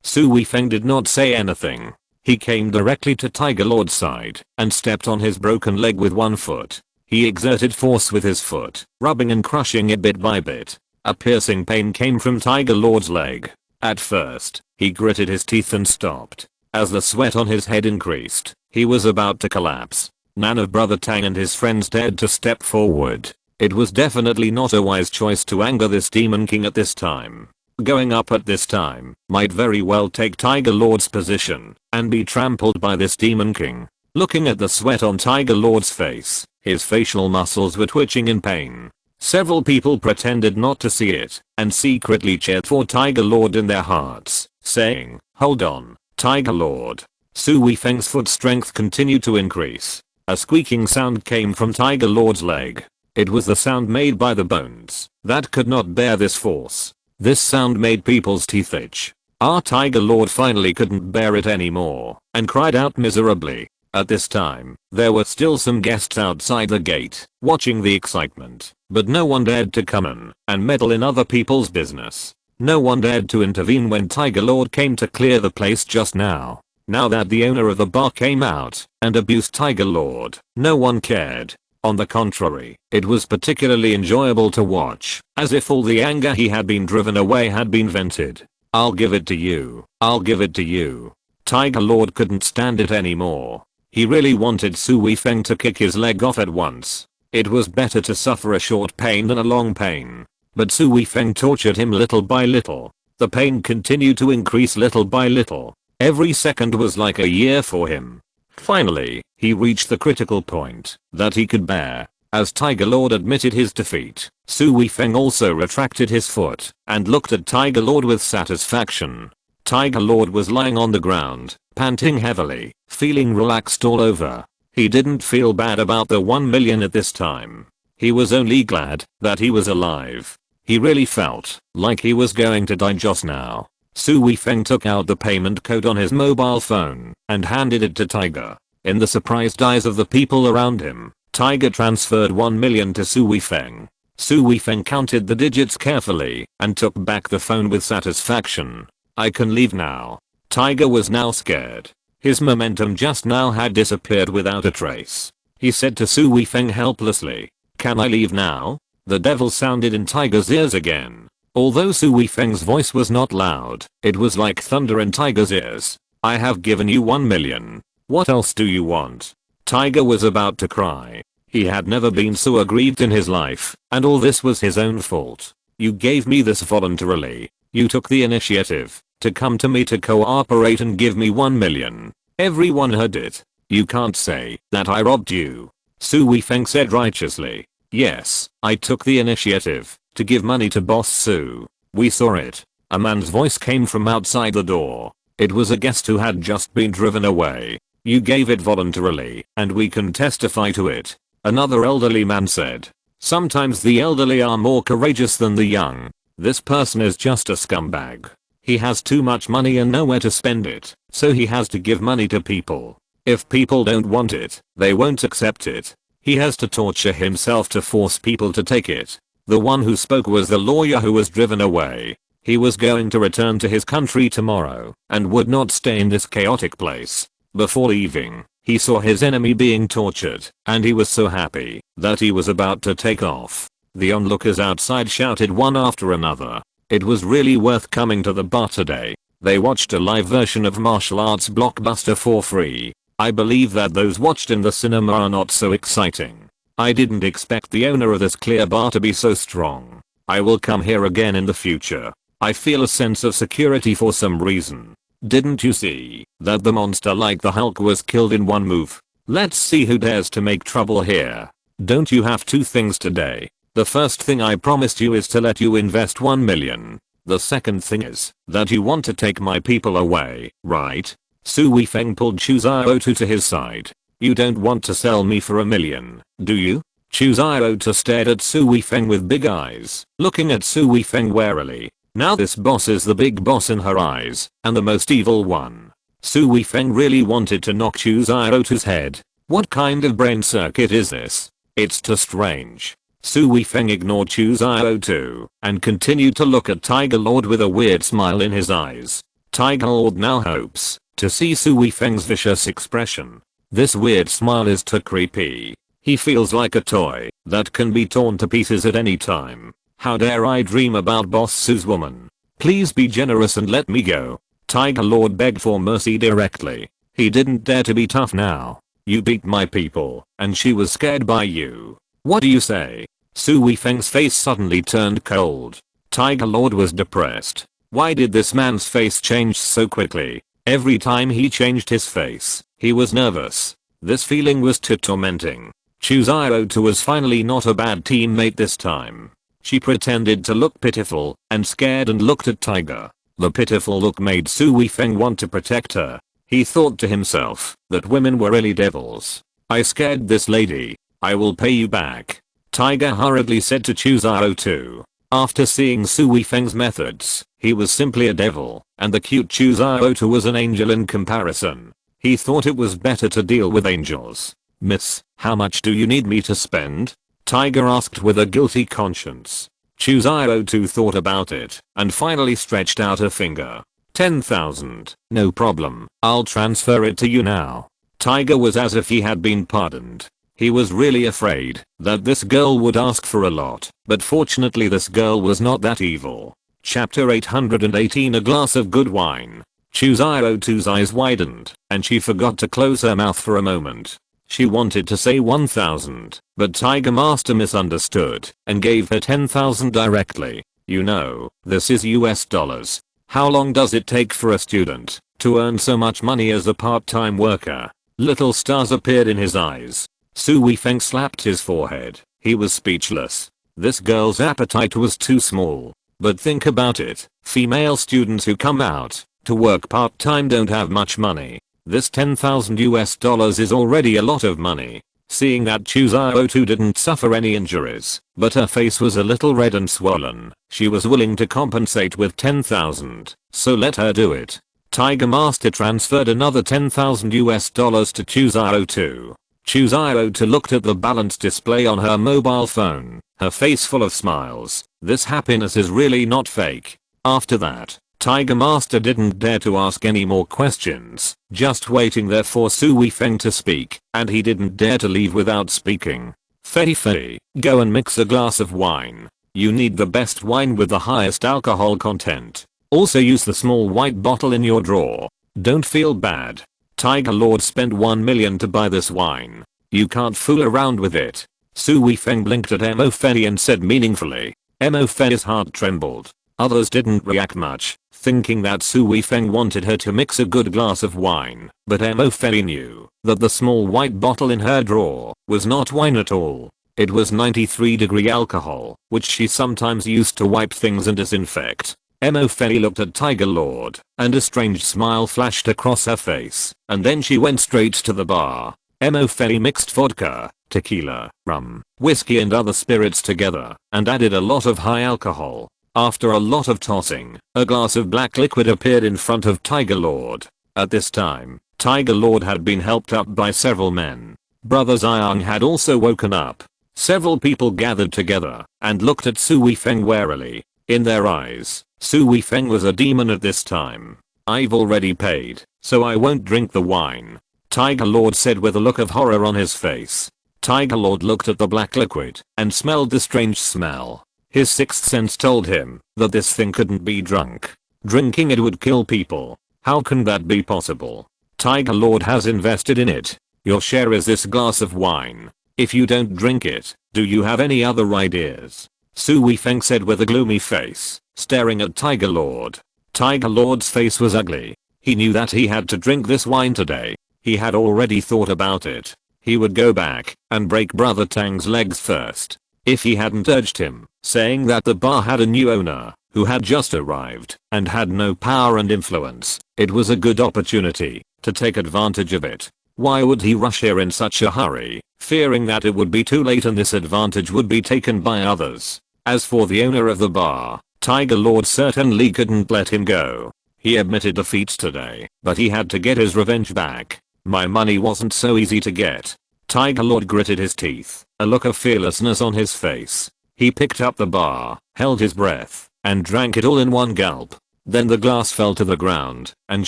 Su Weifeng did not say anything. He came directly to Tiger Lord's side and stepped on his broken leg with one foot. He exerted force with his foot, rubbing and crushing it bit by bit. A piercing pain came from Tiger Lord's leg. At first, he gritted his teeth and stopped. As the sweat on his head increased, he was about to collapse. None of Brother Tang and his friends dared to step forward. It was definitely not a wise choice to anger this Demon King at this time. Going up at this time might very well take Tiger Lord's position and be trampled by this Demon King. Looking at the sweat on Tiger Lord's face, his facial muscles were twitching in pain. Several people pretended not to see it and secretly cheered for Tiger Lord in their hearts, saying, "Hold on, Tiger Lord." Su Weifeng's foot strength continued to increase. A squeaking sound came from Tiger Lord's leg. It was the sound made by the bones that could not bear this force. This sound made people's teeth itch. Our Tiger Lord finally couldn't bear it anymore and cried out miserably. At this time, there were still some guests outside the gate, watching the excitement, but no one dared to come in and meddle in other people's business. No one dared to intervene when Tiger Lord came to clear the place just now. Now that the owner of the bar came out and abused Tiger Lord, no one cared. On the contrary, it was particularly enjoyable to watch, as if all the anger he had been driven away had been vented. I'll give it to you. I'll give it to you. Tiger Lord couldn't stand it anymore. He really wanted Su Weifeng to kick his leg off at once. It was better to suffer a short pain than a long pain. But Su Weifeng tortured him little by little. The pain continued to increase little by little. Every second was like a year for him. Finally, he reached the critical point that he could bear. As Tiger Lord admitted his defeat, Su Weifeng also retracted his foot and looked at Tiger Lord with satisfaction. Tiger Lord was lying on the ground, panting heavily, feeling relaxed all over. He didn't feel bad about the 1 million at this time. He was only glad that he was alive. He really felt like he was going to die just now. Su Weifeng took out the payment code on his mobile phone and handed it to Tiger. In the surprised eyes of the people around him, Tiger transferred 1 million to Su Weifeng. Su Weifeng counted the digits carefully and took back the phone with satisfaction. I can leave now. Tiger was now scared. His momentum just now had disappeared without a trace. He said to Su Weifeng helplessly, "Can I leave now?" The devil sounded in Tiger's ears again. Although Su Weifeng's voice was not loud, it was like thunder in Tiger's ears. "I have given you 1 million. What else do you want?" Tiger was about to cry. He had never been so aggrieved in his life, and all this was his own fault. "You gave me this voluntarily. You took the initiative to come to me to cooperate and give me 1 million. Everyone heard it. You can't say that I robbed you." Su Weifeng said righteously, "Yes, I took the initiative to give money to Boss Su. We saw it." A man's voice came from outside the door. It was a guest who had just been driven away. "You gave it voluntarily, and we can testify to it," another elderly man said. "Sometimes the elderly are more courageous than the young. This person is just a scumbag. He has too much money and nowhere to spend it, so he has to give money to people. If people don't want it, they won't accept it. He has to torture himself to force people to take it." The one who spoke was the lawyer who was driven away. He was going to return to his country tomorrow and would not stay in this chaotic place. Before leaving, he saw his enemy being tortured, and he was so happy that he was about to take off. The onlookers outside shouted one after another. It was really worth coming to the bar today. They watched a live version of martial arts blockbuster for free. I believe that those watched in the cinema are not so exciting. I didn't expect the owner of this clear bar to be so strong. I will come here again in the future. I feel a sense of security for some reason. Didn't you see that the monster like the Hulk was killed in one move? Let's see who dares to make trouble here. Don't you have two things today? The first thing I promised you is to let you invest 1 million. The second thing is that you want to take my people away, right?" Su Weifeng pulled Chu Xiaotu to his side. "You don't want to sell me for 1 million, do you?" Chu Xiaotu stared at Su Weifeng with big eyes, looking at Su Weifeng warily. Now this boss is the big boss in her eyes, and the most evil one. Su Weifeng really wanted to knock Chu Xiaotu's head. What kind of brain circuit is this? It's too strange. Su Weifeng ignored Chu Xiaotu and continued to look at Tiger Lord with a weird smile in his eyes. Tiger Lord now hopes to see Su Weifeng's vicious expression. This weird smile is too creepy. He feels like a toy that can be torn to pieces at any time. How dare I dream about Boss Su's woman? Please be generous and let me go. Tiger Lord begged for mercy directly. He didn't dare to be tough now. You beat my people, and she was scared by you. What do you say? Su Weifeng's face suddenly turned cold. Tiger Lord was depressed. Why did this man's face change so quickly? Every time he changed his face, he was nervous. This feeling was too tormenting. Chu Xiaotu was finally not a bad teammate this time. She pretended to look pitiful and scared and looked at Tiger. The pitiful look made Su Weifeng want to protect her. He thought to himself that women were really devils. I scared this lady. I will pay you back. Tiger hurriedly said to Chu Xiaotu. After seeing Su Weifeng's methods, he was simply a devil, and the cute Chu Xiaotu was an angel in comparison. He thought it was better to deal with angels. Miss, how much do you need me to spend? Tiger asked with a guilty conscience. Chu 02 thought about it and finally stretched out a finger. 10,000. No problem. I'll transfer it to you now. Tiger was as if he had been pardoned. He was really afraid that this girl would ask for a lot, but fortunately this girl was not that evil. Chapter 818. A glass of good wine. Chu 02's eyes widened and she forgot to close her mouth for a moment. She wanted to say 1,000, but Tiger Master misunderstood and gave her 10,000 directly. You know, this is US dollars. How long does it take for a student to earn so much money as a part-time worker? Little stars appeared in his eyes. Su Weifeng slapped his forehead. He was speechless. This girl's appetite was too small. But think about it. Female students who come out to work part-time don't have much money. This 10,000 US dollars is already a lot of money. Seeing that Chu 02 didn't suffer any injuries, but her face was a little red and swollen, she was willing to compensate with 10,000, so let her do it. Tiger Master transferred another 10,000 US dollars to Chu 02. Chu 02 looked at the balance display on her mobile phone, her face full of smiles. This happiness is really not fake. After that, Tiger Master didn't dare to ask any more questions, just waiting there for Su Weifeng to speak, and he didn't dare to leave without speaking. Fei, go and mix a glass of wine. You need the best wine with the highest alcohol content. Also use the small white bottle in your drawer. Don't feel bad. Tiger Lord spent 1 million to buy this wine. You can't fool around with it. Su Weifeng blinked at Mo Fei and said meaningfully. Mo Fei's heart trembled. Others didn't react much, thinking that Su Weifeng wanted her to mix a good glass of wine, but Mo Fei knew that the small white bottle in her drawer was not wine at all. It was 93-degree alcohol, which she sometimes used to wipe things and disinfect. Mo Fei looked at Tiger Lord, and a strange smile flashed across her face, and then she went straight to the bar. Mo Fei mixed vodka, tequila, rum, whiskey and other spirits together, and added a lot of high alcohol. After a lot of tossing, a glass of black liquid appeared in front of Tiger Lord. At this time, Tiger Lord had been helped up by several men. Brother Xiang had also woken up. Several people gathered together and looked at Su Weifeng warily. In their eyes, Su Weifeng was a demon at this time. I've already paid, so I won't drink the wine, Tiger Lord said with a look of horror on his face. Tiger Lord looked at the black liquid and smelled the strange smell. His sixth sense told him that this thing couldn't be drunk. Drinking it would kill people. How can that be possible? Tiger Lord has invested in it. Your share is this glass of wine. If you don't drink it, do you have any other ideas? Su Weifeng said with a gloomy face, staring at Tiger Lord. Tiger Lord's face was ugly. He knew that he had to drink this wine today. He had already thought about it. He would go back and break Brother Tang's legs first. If he hadn't urged him, saying that the bar had a new owner who had just arrived and had no power and influence, it was a good opportunity to take advantage of it. Why would he rush here in such a hurry, fearing that it would be too late and this advantage would be taken by others? As for the owner of the bar, Tiger Lord certainly couldn't let him go. He admitted defeat today, but he had to get his revenge back. My money wasn't so easy to get. Tiger Lord gritted his teeth, a look of fearlessness on his face. He picked up the bar, held his breath, and drank it all in one gulp. Then the glass fell to the ground and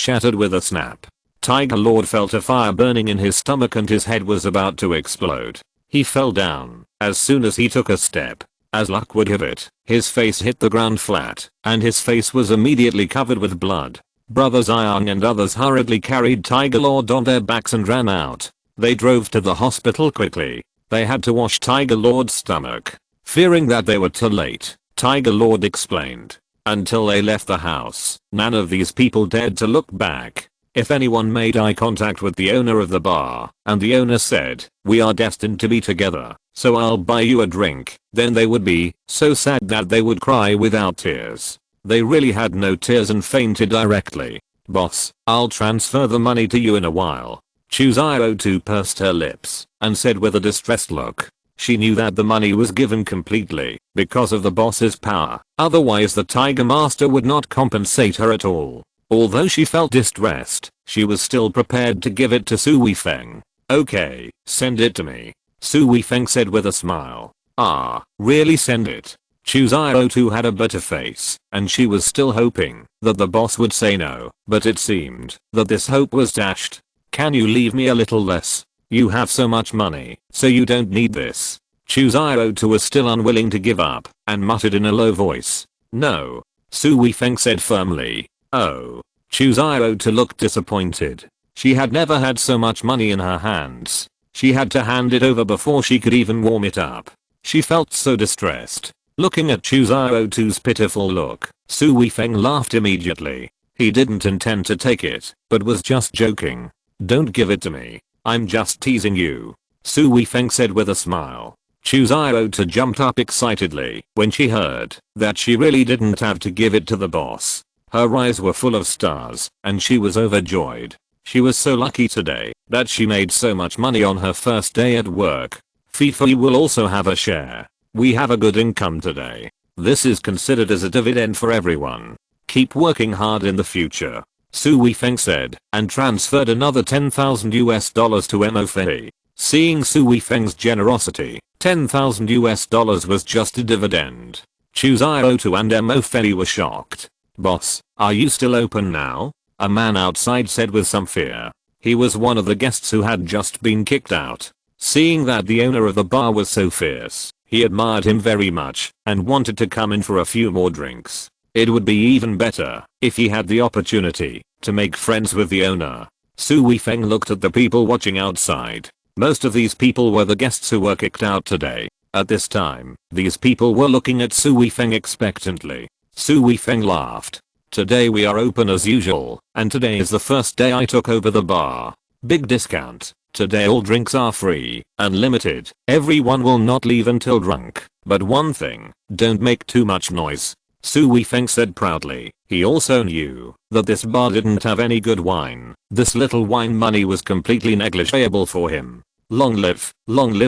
shattered with a snap. Tiger Lord felt a fire burning in his stomach and his head was about to explode. He fell down as soon as he took a step. As luck would have it, his face hit the ground flat, and his face was immediately covered with blood. Brother Xiang and others hurriedly carried Tiger Lord on their backs and ran out. They drove to the hospital quickly. They had to wash Tiger Lord's stomach. Fearing that they were too late, Tiger Lord explained. Until they left the house, none of these people dared to look back. If anyone made eye contact with the owner of the bar, and the owner said, "We are destined to be together, so I'll buy you a drink," then they would be so sad that they would cry without tears. They really had no tears and fainted directly. "Boss, I'll transfer the money to you in a while." Chu 02 pursed her lips and said with a distressed look. She knew that the money was given completely because of the boss's power, otherwise the Tiger Master would not compensate her at all. Although she felt distressed, she was still prepared to give it to Su Weifeng. "Okay, send it to me," Su Weifeng said with a smile. "Ah, really send it?" Qiao had a bitter face, and she was still hoping that the boss would say no, but it seemed that this hope was dashed. Can you leave me a little less? You have so much money, so you don't need this. Qiao was still unwilling to give up, and muttered in a low voice. No. Su Weifeng said firmly. Oh. Qiao looked disappointed. She had never had so much money in her hands. She had to hand it over before she could even warm it up. She felt so distressed. Looking at Qiao's pitiful look, Su Weifeng laughed immediately. He didn't intend to take it, but was just joking. Don't give it to me. I'm just teasing you. Su Weifeng said with a smile. Qiao jumped up excitedly when she heard that she really didn't have to give it to the boss. Her eyes were full of stars, and she was overjoyed. She was so lucky today that she made so much money on her first day at work. Fifi will also have a share. We have a good income today. This is considered as a dividend for everyone. Keep working hard in the future. Su Weifeng said, and transferred another $10,000 to Mo Fei. Seeing Su Weifeng's generosity, $10,000 was just a dividend. Qiao and Mo Fei were shocked. Boss, are you still open now? A man outside said with some fear. He was one of the guests who had just been kicked out. Seeing that the owner of the bar was so fierce, he admired him very much and wanted to come in for a few more drinks. It would be even better if he had the opportunity to make friends with the owner. Su Weifeng looked at the people watching outside. Most of these people were the guests who were kicked out today. At this time, these people were looking at Su Weifeng expectantly. Su Weifeng laughed. Today we are open as usual, and today is the first day I took over the bar. Big discount. Today all drinks are free, unlimited. Everyone will not leave until drunk. But one thing, don't make too much noise. Su Weifeng said proudly. He also knew that this bar didn't have any good wine. This little wine money was completely negligible for him. Long live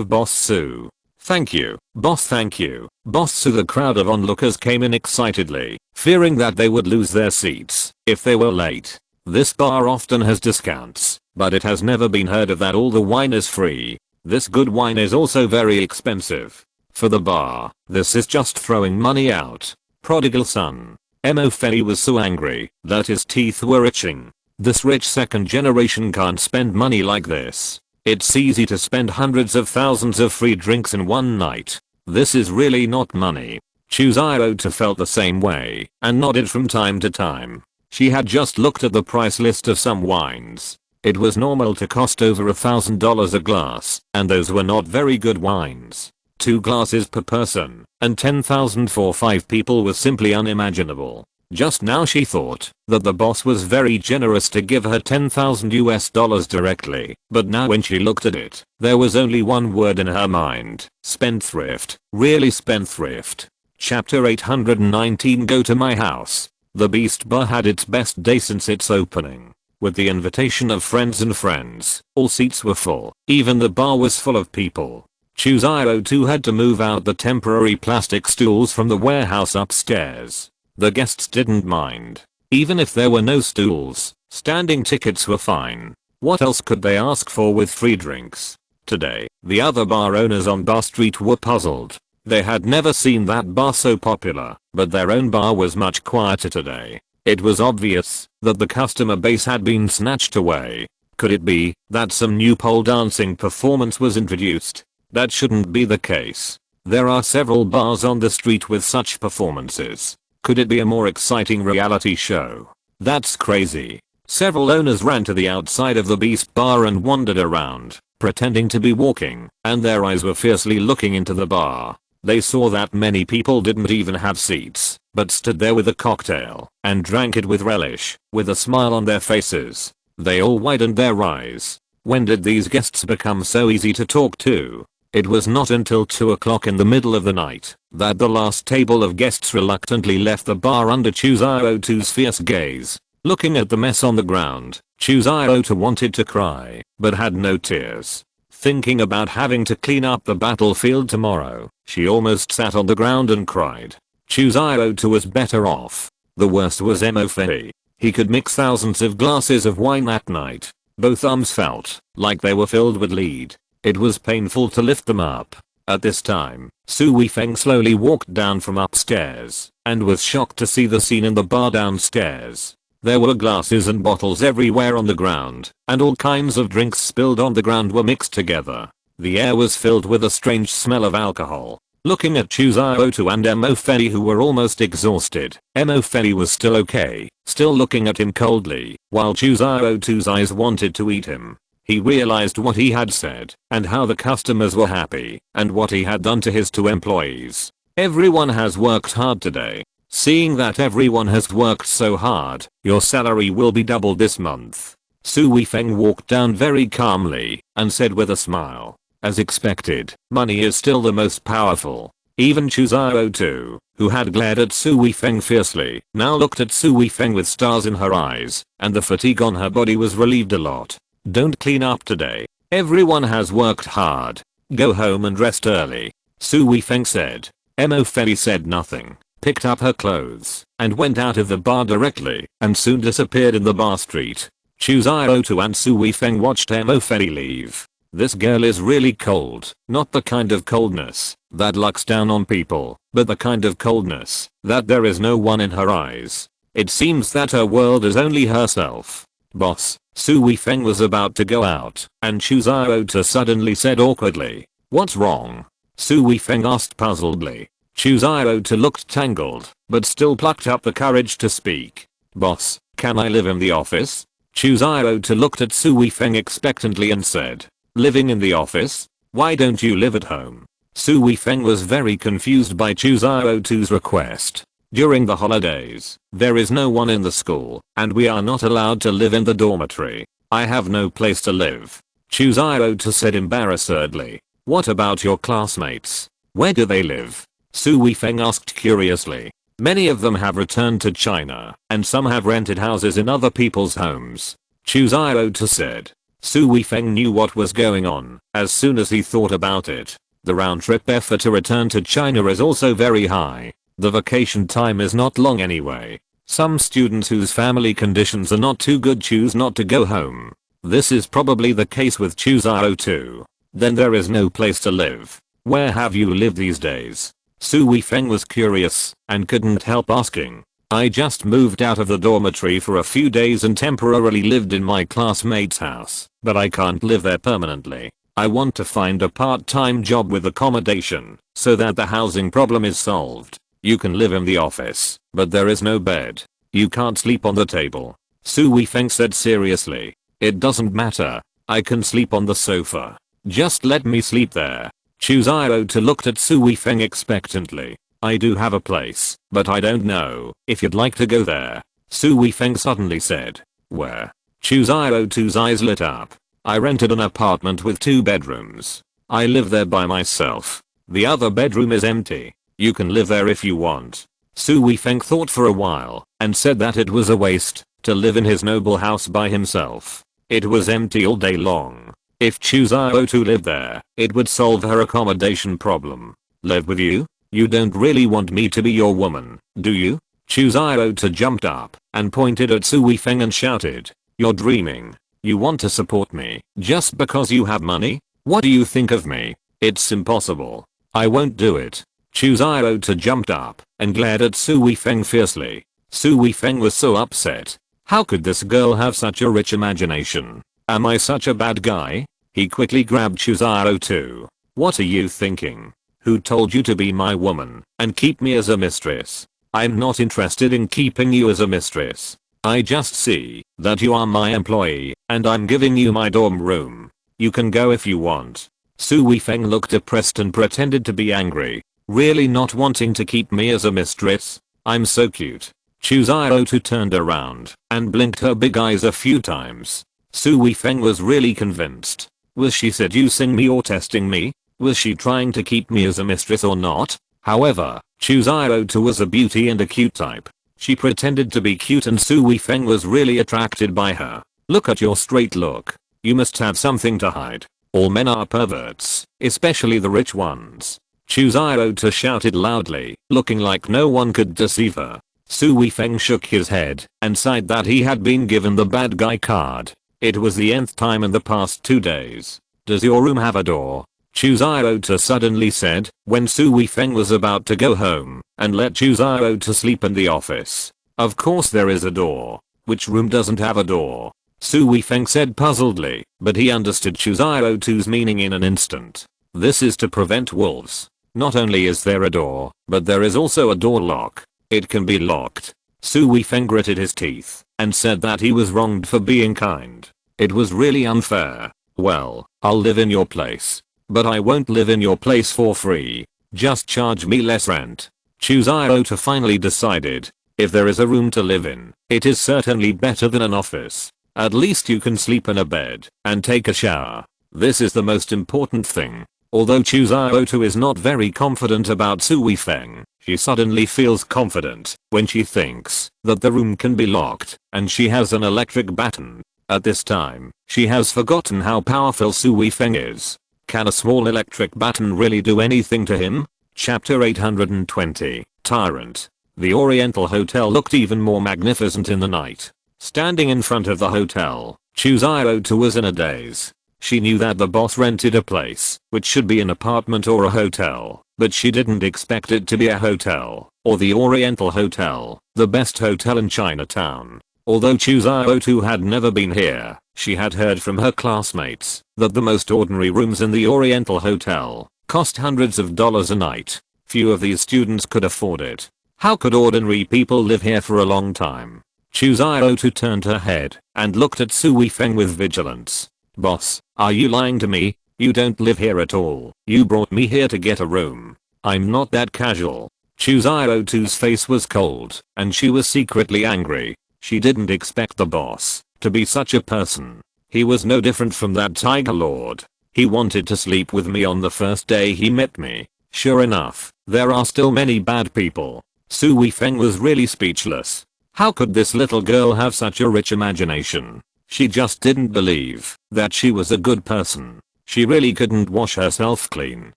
Boss Su. Thank you, boss, thank you, boss Su. The crowd of onlookers came in excitedly, fearing that they would lose their seats if they were late. This bar often has discounts, but it has never been heard of that all the wine is free. This good wine is also very expensive. For the bar, this is just throwing money out. Prodigal son. Mo Fei was so angry that his teeth were itching. This rich second generation can't spend money like this. It's easy to spend hundreds of thousands of free drinks in one night. This is really not money. Qiao felt the same way and nodded from time to time. She had just looked at the price list of some wines. It was normal to cost over $1,000 a glass, and those were not very good wines. 2 glasses per person, and 10,000 for 5 people was simply unimaginable. Just now she thought that the boss was very generous to give her $10,000 directly, but now when she looked at it, there was only one word in her mind. Spendthrift. Really spendthrift. Chapter 819. Go to my house. The Beast Bar had its best day since its opening. With the invitation of friends and friends, all seats were full. Even the bar was full of people. Qiao had to move out the temporary plastic stools from the warehouse upstairs. The guests didn't mind. Even if there were no stools, standing tickets were fine. What else could they ask for with free drinks? Today, the other bar owners on Bar Street were puzzled. They had never seen that bar so popular, but their own bar was much quieter today. It was obvious that the customer base had been snatched away. Could it be that some new pole dancing performance was introduced? That shouldn't be the case. There are several bars on the street with such performances. Could it be a more exciting reality show? That's crazy. Several owners ran to the outside of the Beast Bar and wandered around, pretending to be walking, and their eyes were fiercely looking into the bar. They saw that many people didn't even have seats, but stood there with a cocktail, and drank it with relish, with a smile on their faces. They all widened their eyes. When did these guests become so easy to talk to? It was not until 2 o'clock in the middle of the night that the last table of guests reluctantly left the bar under Qiao's fierce gaze. Looking at the mess on the ground, Qiao wanted to cry, but had no tears. Thinking about having to clean up the battlefield tomorrow, she almost sat on the ground and cried. Qiao was better off. The worst was Mo Fei. He could mix thousands of glasses of wine at night. Both arms felt like they were filled with lead. It was painful to lift them up. At this time, Su Weifeng slowly walked down from upstairs and was shocked to see the scene in the bar downstairs. There were glasses and bottles everywhere on the ground, and all kinds of drinks spilled on the ground were mixed together. The air was filled with a strange smell of alcohol. Looking at Chu Xiaotu and Mo Fei, who were almost exhausted, Mo Fei was still okay, still looking at him coldly, while Chu Xiaotu's eyes wanted to eat him. He realized what he had said, and how the customers were happy, and what he had done to his 2 employees. Everyone has worked hard today. Seeing that everyone has worked so hard, your salary will be doubled this month. Su Weifeng walked down very calmly, and said with a smile. As expected, money is still the most powerful. Even Chu Xiaotu, who had glared at Su Weifeng fiercely, now looked at Su Weifeng with stars in her eyes, and the fatigue on her body was relieved a lot. Don't clean up today. Everyone has worked hard. Go home and rest early. Su Weifeng said. Mo Fei said nothing, picked up her clothes, and went out of the bar directly, and soon disappeared in the bar street. Chu Xiaotu and Su Weifeng watched Mo Fei leave. This girl is really cold, not the kind of coldness that looks down on people, but the kind of coldness that there is no one in her eyes. It seems that her world is only herself. Boss, Su Weifeng was about to go out, and Chu Xiaotu suddenly said awkwardly, "What's wrong?" Su Weifeng asked puzzledly. Chu Xiaotu looked tangled, but still plucked up the courage to speak. "Boss, can I live in the office?" Chu Xiaotu looked at Su Weifeng expectantly and said, "Living in the office? Why don't you live at home?" Su Weifeng was very confused by Chu Xiaotu's request. During the holidays, there is no one in the school, and we are not allowed to live in the dormitory. I have no place to live. Chu Xiaotu said embarrassedly. "What about your classmates? Where do they live?" Su Weifeng asked curiously. "Many of them have returned to China, and some have rented houses in other people's homes," Chu Xiaotu said. Su Weifeng knew what was going on as soon as he thought about it. The round-trip effort to return to China is also very high. The vacation time is not long anyway. Some students whose family conditions are not too good choose not to go home. This is probably the case with Chu Xiaotu. Then there is no place to live. Where have you lived these days? Su Weifeng was curious and couldn't help asking. "I just moved out of the dormitory for a few days and temporarily lived in my classmate's house, but I can't live there permanently. I want to find a part-time job with accommodation so that the housing problem is solved. You can live in the office, but there is no bed. You can't sleep on the table," Su Weifeng said seriously. "It doesn't matter. I can sleep on the sofa. Just let me sleep there." Chu Xiaotu looked at Su Weifeng expectantly. "I do have a place, but I don't know if you'd like to go there," Su Weifeng suddenly said. "Where?" Chu Xiaotu's eyes lit up. "I rented an apartment with 2 bedrooms. I live there by myself. The other bedroom is empty. You can live there if you want." Su Weifeng thought for a while and said that it was a waste to live in his noble house by himself. It was empty all day long. If Chu Xiaotu lived there, it would solve her accommodation problem. "Live with you? You don't really want me to be your woman, do you?" Chu Xiaotu jumped up and pointed at Su Weifeng and shouted. "You're dreaming. You want to support me just because you have money? What do you think of me? It's impossible. I won't do it." Chu Xiaotu jumped up and glared at Su Weifeng fiercely. Su Weifeng was so upset. How could this girl have such a rich imagination? Am I such a bad guy? He quickly grabbed Chu Xiaotu. "What are you thinking? Who told you to be my woman and keep me as a mistress? I'm not interested in keeping you as a mistress. I just see that you are my employee and I'm giving you my dorm room. You can go if you want." Su Weifeng looked depressed and pretended to be angry. "Really not wanting to keep me as a mistress? I'm so cute." Chu Xiaotu turned around and blinked her big eyes a few times. Su Weifeng was really convinced. Was she seducing me or testing me? Was she trying to keep me as a mistress or not? However, Chu Xiaotu was a beauty and a cute type. She pretended to be cute and Su Weifeng was really attracted by her. "Look at your straight look. You must have something to hide. All men are perverts, especially the rich ones." Chu Xiaotu shouted loudly, looking like no one could deceive her. Su Weifeng shook his head and sighed that he had been given the bad guy card. It was the nth time in the past 2 days. "Does your room have a door?" Chu Xiaotu suddenly said, when Su Weifeng was about to go home and let Chu Xiaotu sleep in the office. Of course there is a door. Which room doesn't have a door? Su Weifeng said puzzledly, but he understood Chu Xiaotu's meaning in an instant. This is to prevent wolves. Not only is there a door, but there is also a door lock. It can be locked. Su Weifeng gritted his teeth and said that he was wronged for being kind. It was really unfair. Well, I'll live in your place. But I won't live in your place for free. Just charge me less rent. Chu Xiaotu finally decided. If there is a room to live in, it is certainly better than an office. At least you can sleep in a bed and take a shower. This is the most important thing. Although Chu Xiaotu is not very confident about Su Weifeng, she suddenly feels confident when she thinks that the room can be locked and she has an electric baton. At this time, she has forgotten how powerful Su Weifeng is. Can a small electric baton really do anything to him? Chapter 820, Tyrant. The Oriental Hotel looked even more magnificent in the night. Standing in front of the hotel, Chu Xiaotu was in a daze. She knew that the boss rented a place, which should be an apartment or a hotel, but she didn't expect it to be a hotel, or the Oriental Hotel, the best hotel in Chinatown. Although Chu Xiaotu had never been here, she had heard from her classmates that the most ordinary rooms in the Oriental Hotel cost hundreds of dollars a night. Few of these students could afford it. How could ordinary people live here for a long time? Chu Xiaotu turned her head and looked at Su Weifeng with vigilance. Boss, are you lying to me? You don't live here at all. You brought me here to get a room. I'm not that casual. Chu Xiaotu's face was cold and she was secretly angry. She didn't expect the boss to be such a person. He was no different from that Tiger Lord. He wanted to sleep with me on the first day he met me. Sure enough, there are still many bad people. Su Weifeng was really speechless. How could this little girl have such a rich imagination? She just didn't believe that she was a good person. She really couldn't wash herself clean,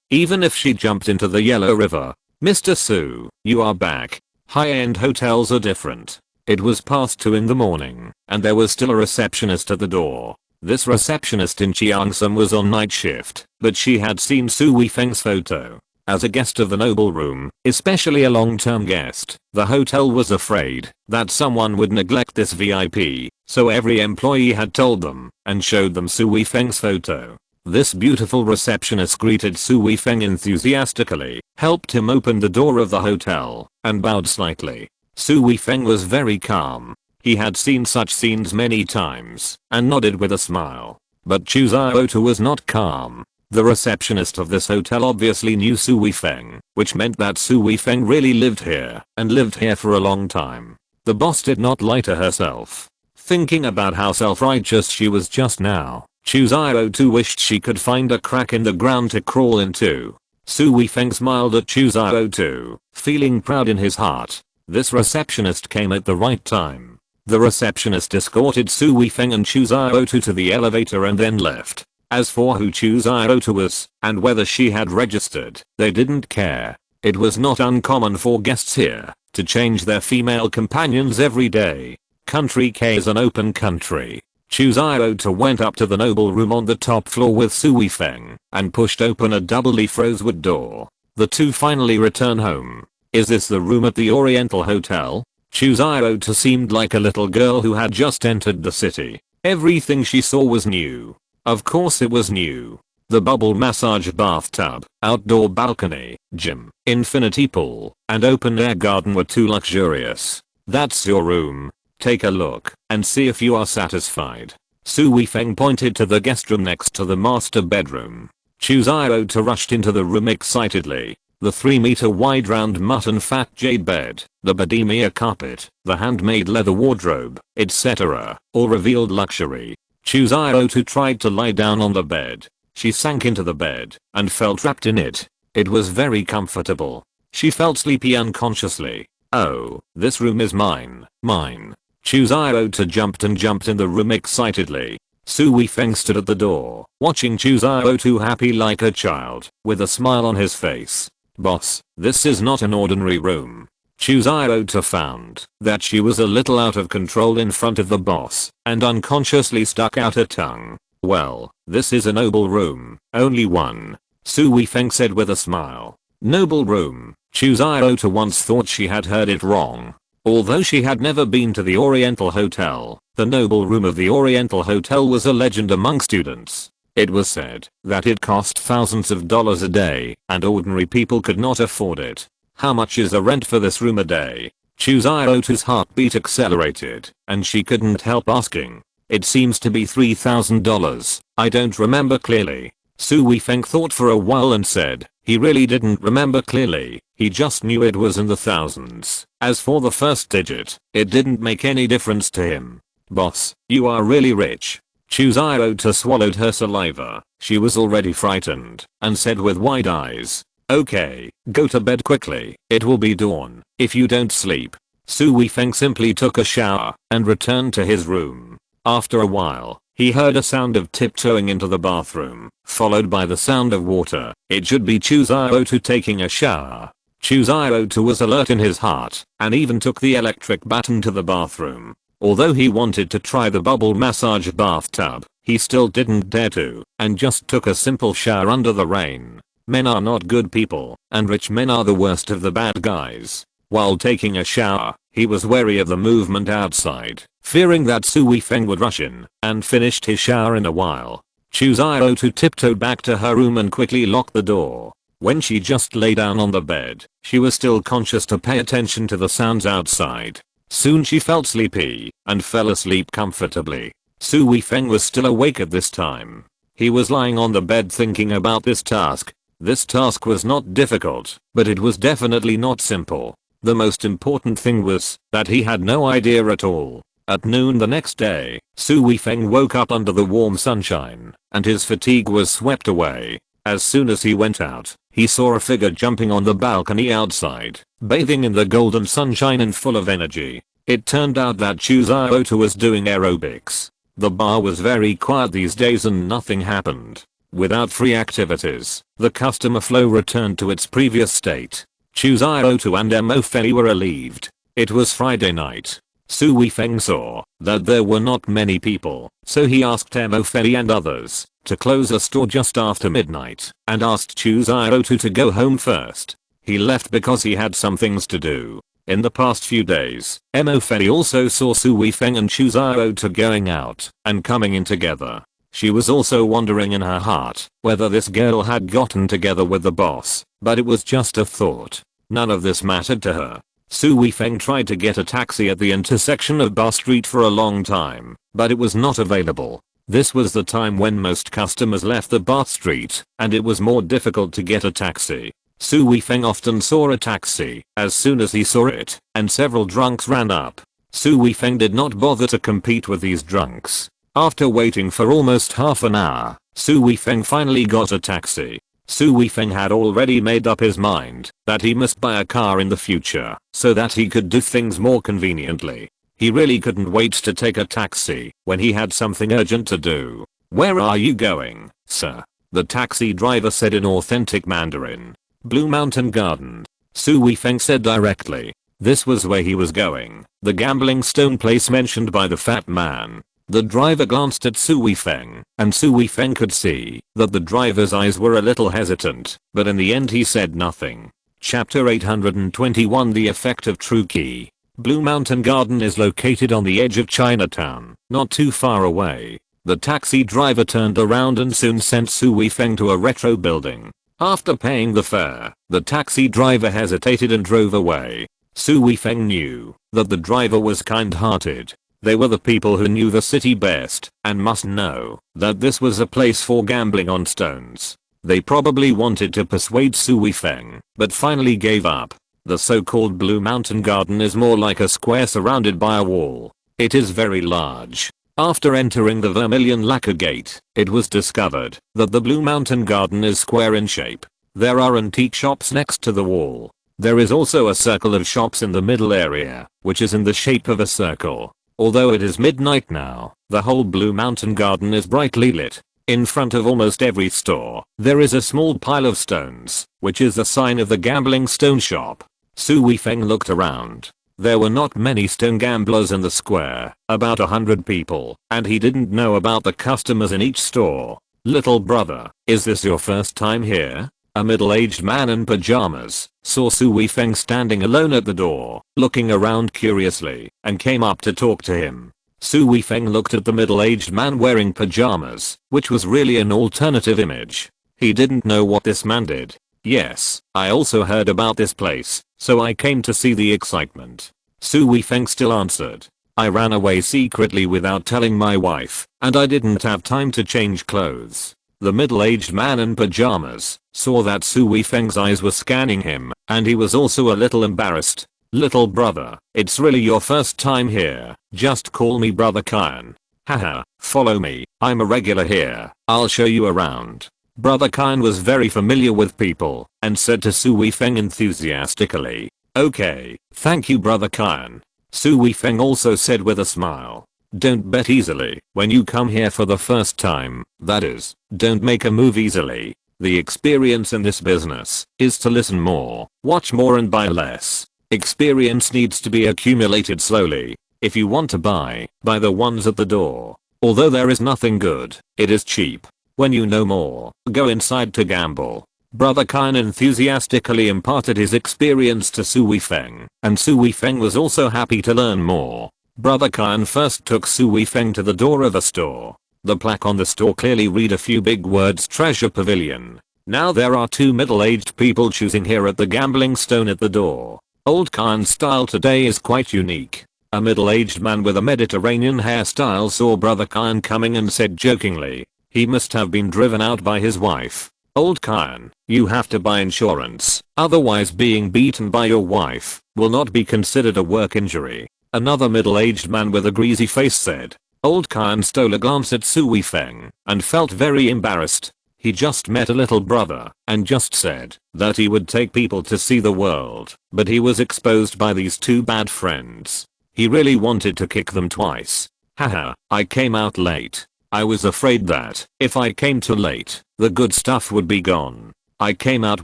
even if she jumped into the Yellow River. Mr. Su, you are back. High-end hotels are different. It was past 2 in the morning, and there was still a receptionist at the door. This receptionist in Cheongsam was on night shift, but she had seen Su Weifeng's photo. As a guest of the noble room, especially a long-term guest, the hotel was afraid that someone would neglect this VIP, so every employee had told them and showed them Su Weifeng's photo. This beautiful receptionist greeted Su Weifeng enthusiastically, helped him open the door of the hotel, and bowed slightly. Su Weifeng was very calm. He had seen such scenes many times and nodded with a smile. But Chu Xiaotu was not calm. The receptionist of this hotel obviously knew Su Weifeng, which meant that Su Weifeng really lived here and lived here for a long time. The boss did not lie to herself. Thinking about how self-righteous she was just now, Chu Xiaotu wished she could find a crack in the ground to crawl into. Su Weifeng smiled at Chu Xiaotu, feeling proud in his heart. This receptionist came at the right time. The receptionist escorted Su Weifeng and Chu Xiaotu to the elevator and then left. As for who Chu Xiaotu was and whether she had registered, they didn't care. It was not uncommon for guests here to change their female companions every day. Country K is an open country. Chu Xiaotu went up to the noble room on the top floor with Su Weifeng and pushed open a double-leaf rosewood door. The two finally return home. Is this the room at the Oriental Hotel? Chu Xiaotu seemed like a little girl who had just entered the city. Everything she saw was new. Of course it was new. The bubble massage bathtub, outdoor balcony, gym, infinity pool, and open-air garden were too luxurious. That's your room. Take a look and see if you are satisfied. Su Weifeng pointed to the guest room next to the master bedroom. Chu Xiaotu rushed into the room excitedly. The 3-meter wide round mutton fat jade bed, the bademia carpet, the handmade leather wardrobe, etc. all revealed luxury. Chu Xiaotu tried to lie down on the bed. She sank into the bed and felt trapped in it. It was very comfortable. She felt sleepy unconsciously. Oh, this room is mine, mine. Chu Xiaotu jumped in the room excitedly. Su Weifeng stood at the door, watching Chu Xiaotu happy like a child, with a smile on his face. Boss, this is not an ordinary room. Chu Xiaotu found that she was a little out of control in front of the boss and unconsciously stuck out her tongue. Well, this is a noble room, only one. Su Weifeng said with a smile. Noble room. Chu Xiaotu once thought she had heard it wrong. Although she had never been to the Oriental Hotel, the noble room of the Oriental Hotel was a legend among students. It was said that it cost thousands of dollars a day and ordinary people could not afford it. How much is the rent for this room a day? Chu Xiaotu's heartbeat accelerated and she couldn't help asking. It seems to be $3,000. I don't remember clearly. Su Weifeng thought for a while and said he really didn't remember clearly. He just knew it was in the thousands. As for the first digit, it didn't make any difference to him. Boss, you are really rich. Chu Xiaotu swallowed her saliva. She was already frightened and said with wide eyes, okay, go to bed quickly. It will be dawn if you don't sleep. Su Weifeng simply took a shower and returned to his room. After a while, he heard a sound of tiptoeing into the bathroom, followed by the sound of water. It should be Chu Xiaotu taking a shower. Chu Xiaotu was alert in his heart and even took the electric baton to the bathroom. Although he wanted to try the bubble massage bathtub, he still didn't dare to and just took a simple shower under the rain. Men are not good people and rich men are the worst of the bad guys. While taking a shower, he was wary of the movement outside, fearing that Su Weifeng would rush in and finished his shower in a while. Chu Xiaotu tiptoed back to her room and quickly locked the door. When she just lay down on the bed, she was still conscious to pay attention to the sounds outside. Soon she felt sleepy and fell asleep comfortably. Su Weifeng was still awake at this time. He was lying on the bed thinking about this task. This task was not difficult, but it was definitely not simple. The most important thing was that he had no idea at all. At noon the next day, Su Weifeng woke up under the warm sunshine, and his fatigue was swept away. As soon as he went out, he saw a figure jumping on the balcony outside, bathing in the golden sunshine and full of energy. It turned out that Chu Xiaotu was doing aerobics. The bar was very quiet these days and nothing happened. Without free activities, the customer flow returned to its previous state. Chu Xiaotu and Mo Fei were relieved. It was Friday night. Su Weifeng saw that there were not many people, so he asked Mo Fei and others to close the store just after midnight and asked Chu Xiaotu to go home first. He left because he had some things to do. In the past few days, Mo Fei also saw Su Weifeng and Chu Xiaotu going out and coming in together. She was also wondering in her heart whether this girl had gotten together with the boss, but it was just a thought. None of this mattered to her. Su Weifeng tried to get a taxi at the intersection of Bar Street for a long time, but it was not available. This was the time when most customers left the Bar Street, and it was more difficult to get a taxi. Su Weifeng often saw a taxi as soon as he saw it, and several drunks ran up. Su Weifeng did not bother to compete with these drunks. After waiting for almost half an hour, Su Weifeng finally got a taxi. Su Weifeng had already made up his mind that he must buy a car in the future so that he could do things more conveniently. He really couldn't wait to take a taxi when he had something urgent to do. "Where are you going, sir?" the taxi driver said in authentic Mandarin. "Blue Mountain Garden," Su Weifeng said directly. This was where he was going, the gambling stone place mentioned by the fat man. The driver glanced at Su Weifeng, and Su Weifeng could see that the driver's eyes were a little hesitant, but in the end he said nothing. Chapter 821 The Effect of True Qi. Blue Mountain Garden is located on the edge of Chinatown, not too far away. The taxi driver turned around and soon sent Su Weifeng to a retro building. After paying the fare, the taxi driver hesitated and drove away. Su Weifeng knew that the driver was kind-hearted. They were the people who knew the city best and must know that this was a place for gambling on stones. They probably wanted to persuade Su Weifeng, but finally gave up. The so-called Blue Mountain Garden is more like a square surrounded by a wall. It is very large. After entering the Vermilion Lacquer Gate, it was discovered that the Blue Mountain Garden is square in shape. There are antique shops next to the wall. There is also a circle of shops in the middle area, which is in the shape of a circle. Although it is midnight now, the whole Blue Mountain Garden is brightly lit. In front of almost every store, there is a small pile of stones, which is a sign of the gambling stone shop. Su Weifeng looked around. There were not many stone gamblers in the square, about 100 people, and he didn't know about the customers in each store. "Little brother, is this your first time here?" A middle-aged man in pajamas saw Su Weifeng standing alone at the door, looking around curiously, and came up to talk to him. Su Weifeng looked at the middle-aged man wearing pajamas, which was really an alternative image. He didn't know what this man did. "Yes, I also heard about this place, so I came to see the excitement." Su Weifeng still answered. "I ran away secretly without telling my wife, and I didn't have time to change clothes." The middle-aged man in pajamas saw that Su Weifeng's eyes were scanning him, and he was also a little embarrassed. "Little brother, it's really your first time here. Just call me Brother Qian. Haha, follow me, I'm a regular here, I'll show you around." Brother Qian was very familiar with people and said to Su Weifeng enthusiastically, "Okay, thank you Brother Qian." Su Weifeng also said with a smile, "Don't bet easily when you come here for the first time, that is, don't make a move easily. The experience in this business is to listen more, watch more and buy less. Experience needs to be accumulated slowly. If you want to buy the ones at the door. Although there is nothing good, it is cheap. When you know more, go inside to gamble." Brother Qian enthusiastically imparted his experience to Su Weifeng, and Su Weifeng was also happy to learn more. Brother Qian first took Su Weifeng to the door of a store. The plaque on the store clearly read a few big words, Treasure Pavilion. Now there are two middle-aged people choosing here at the gambling stone at the door. Old Qian style today is quite unique. A middle-aged man with a Mediterranean hairstyle saw Brother Qian coming and said jokingly, he must have been driven out by his wife. "Old Qian, you have to buy insurance, otherwise being beaten by your wife will not be considered a work injury." Another middle-aged man with a greasy face said. Old Qian stole a glance at Su Weifeng and felt very embarrassed. He just met a little brother and just said that he would take people to see the world, but he was exposed by these two bad friends. He really wanted to kick them twice. "Haha, I came out late. I was afraid that if I came too late, the good stuff would be gone. I came out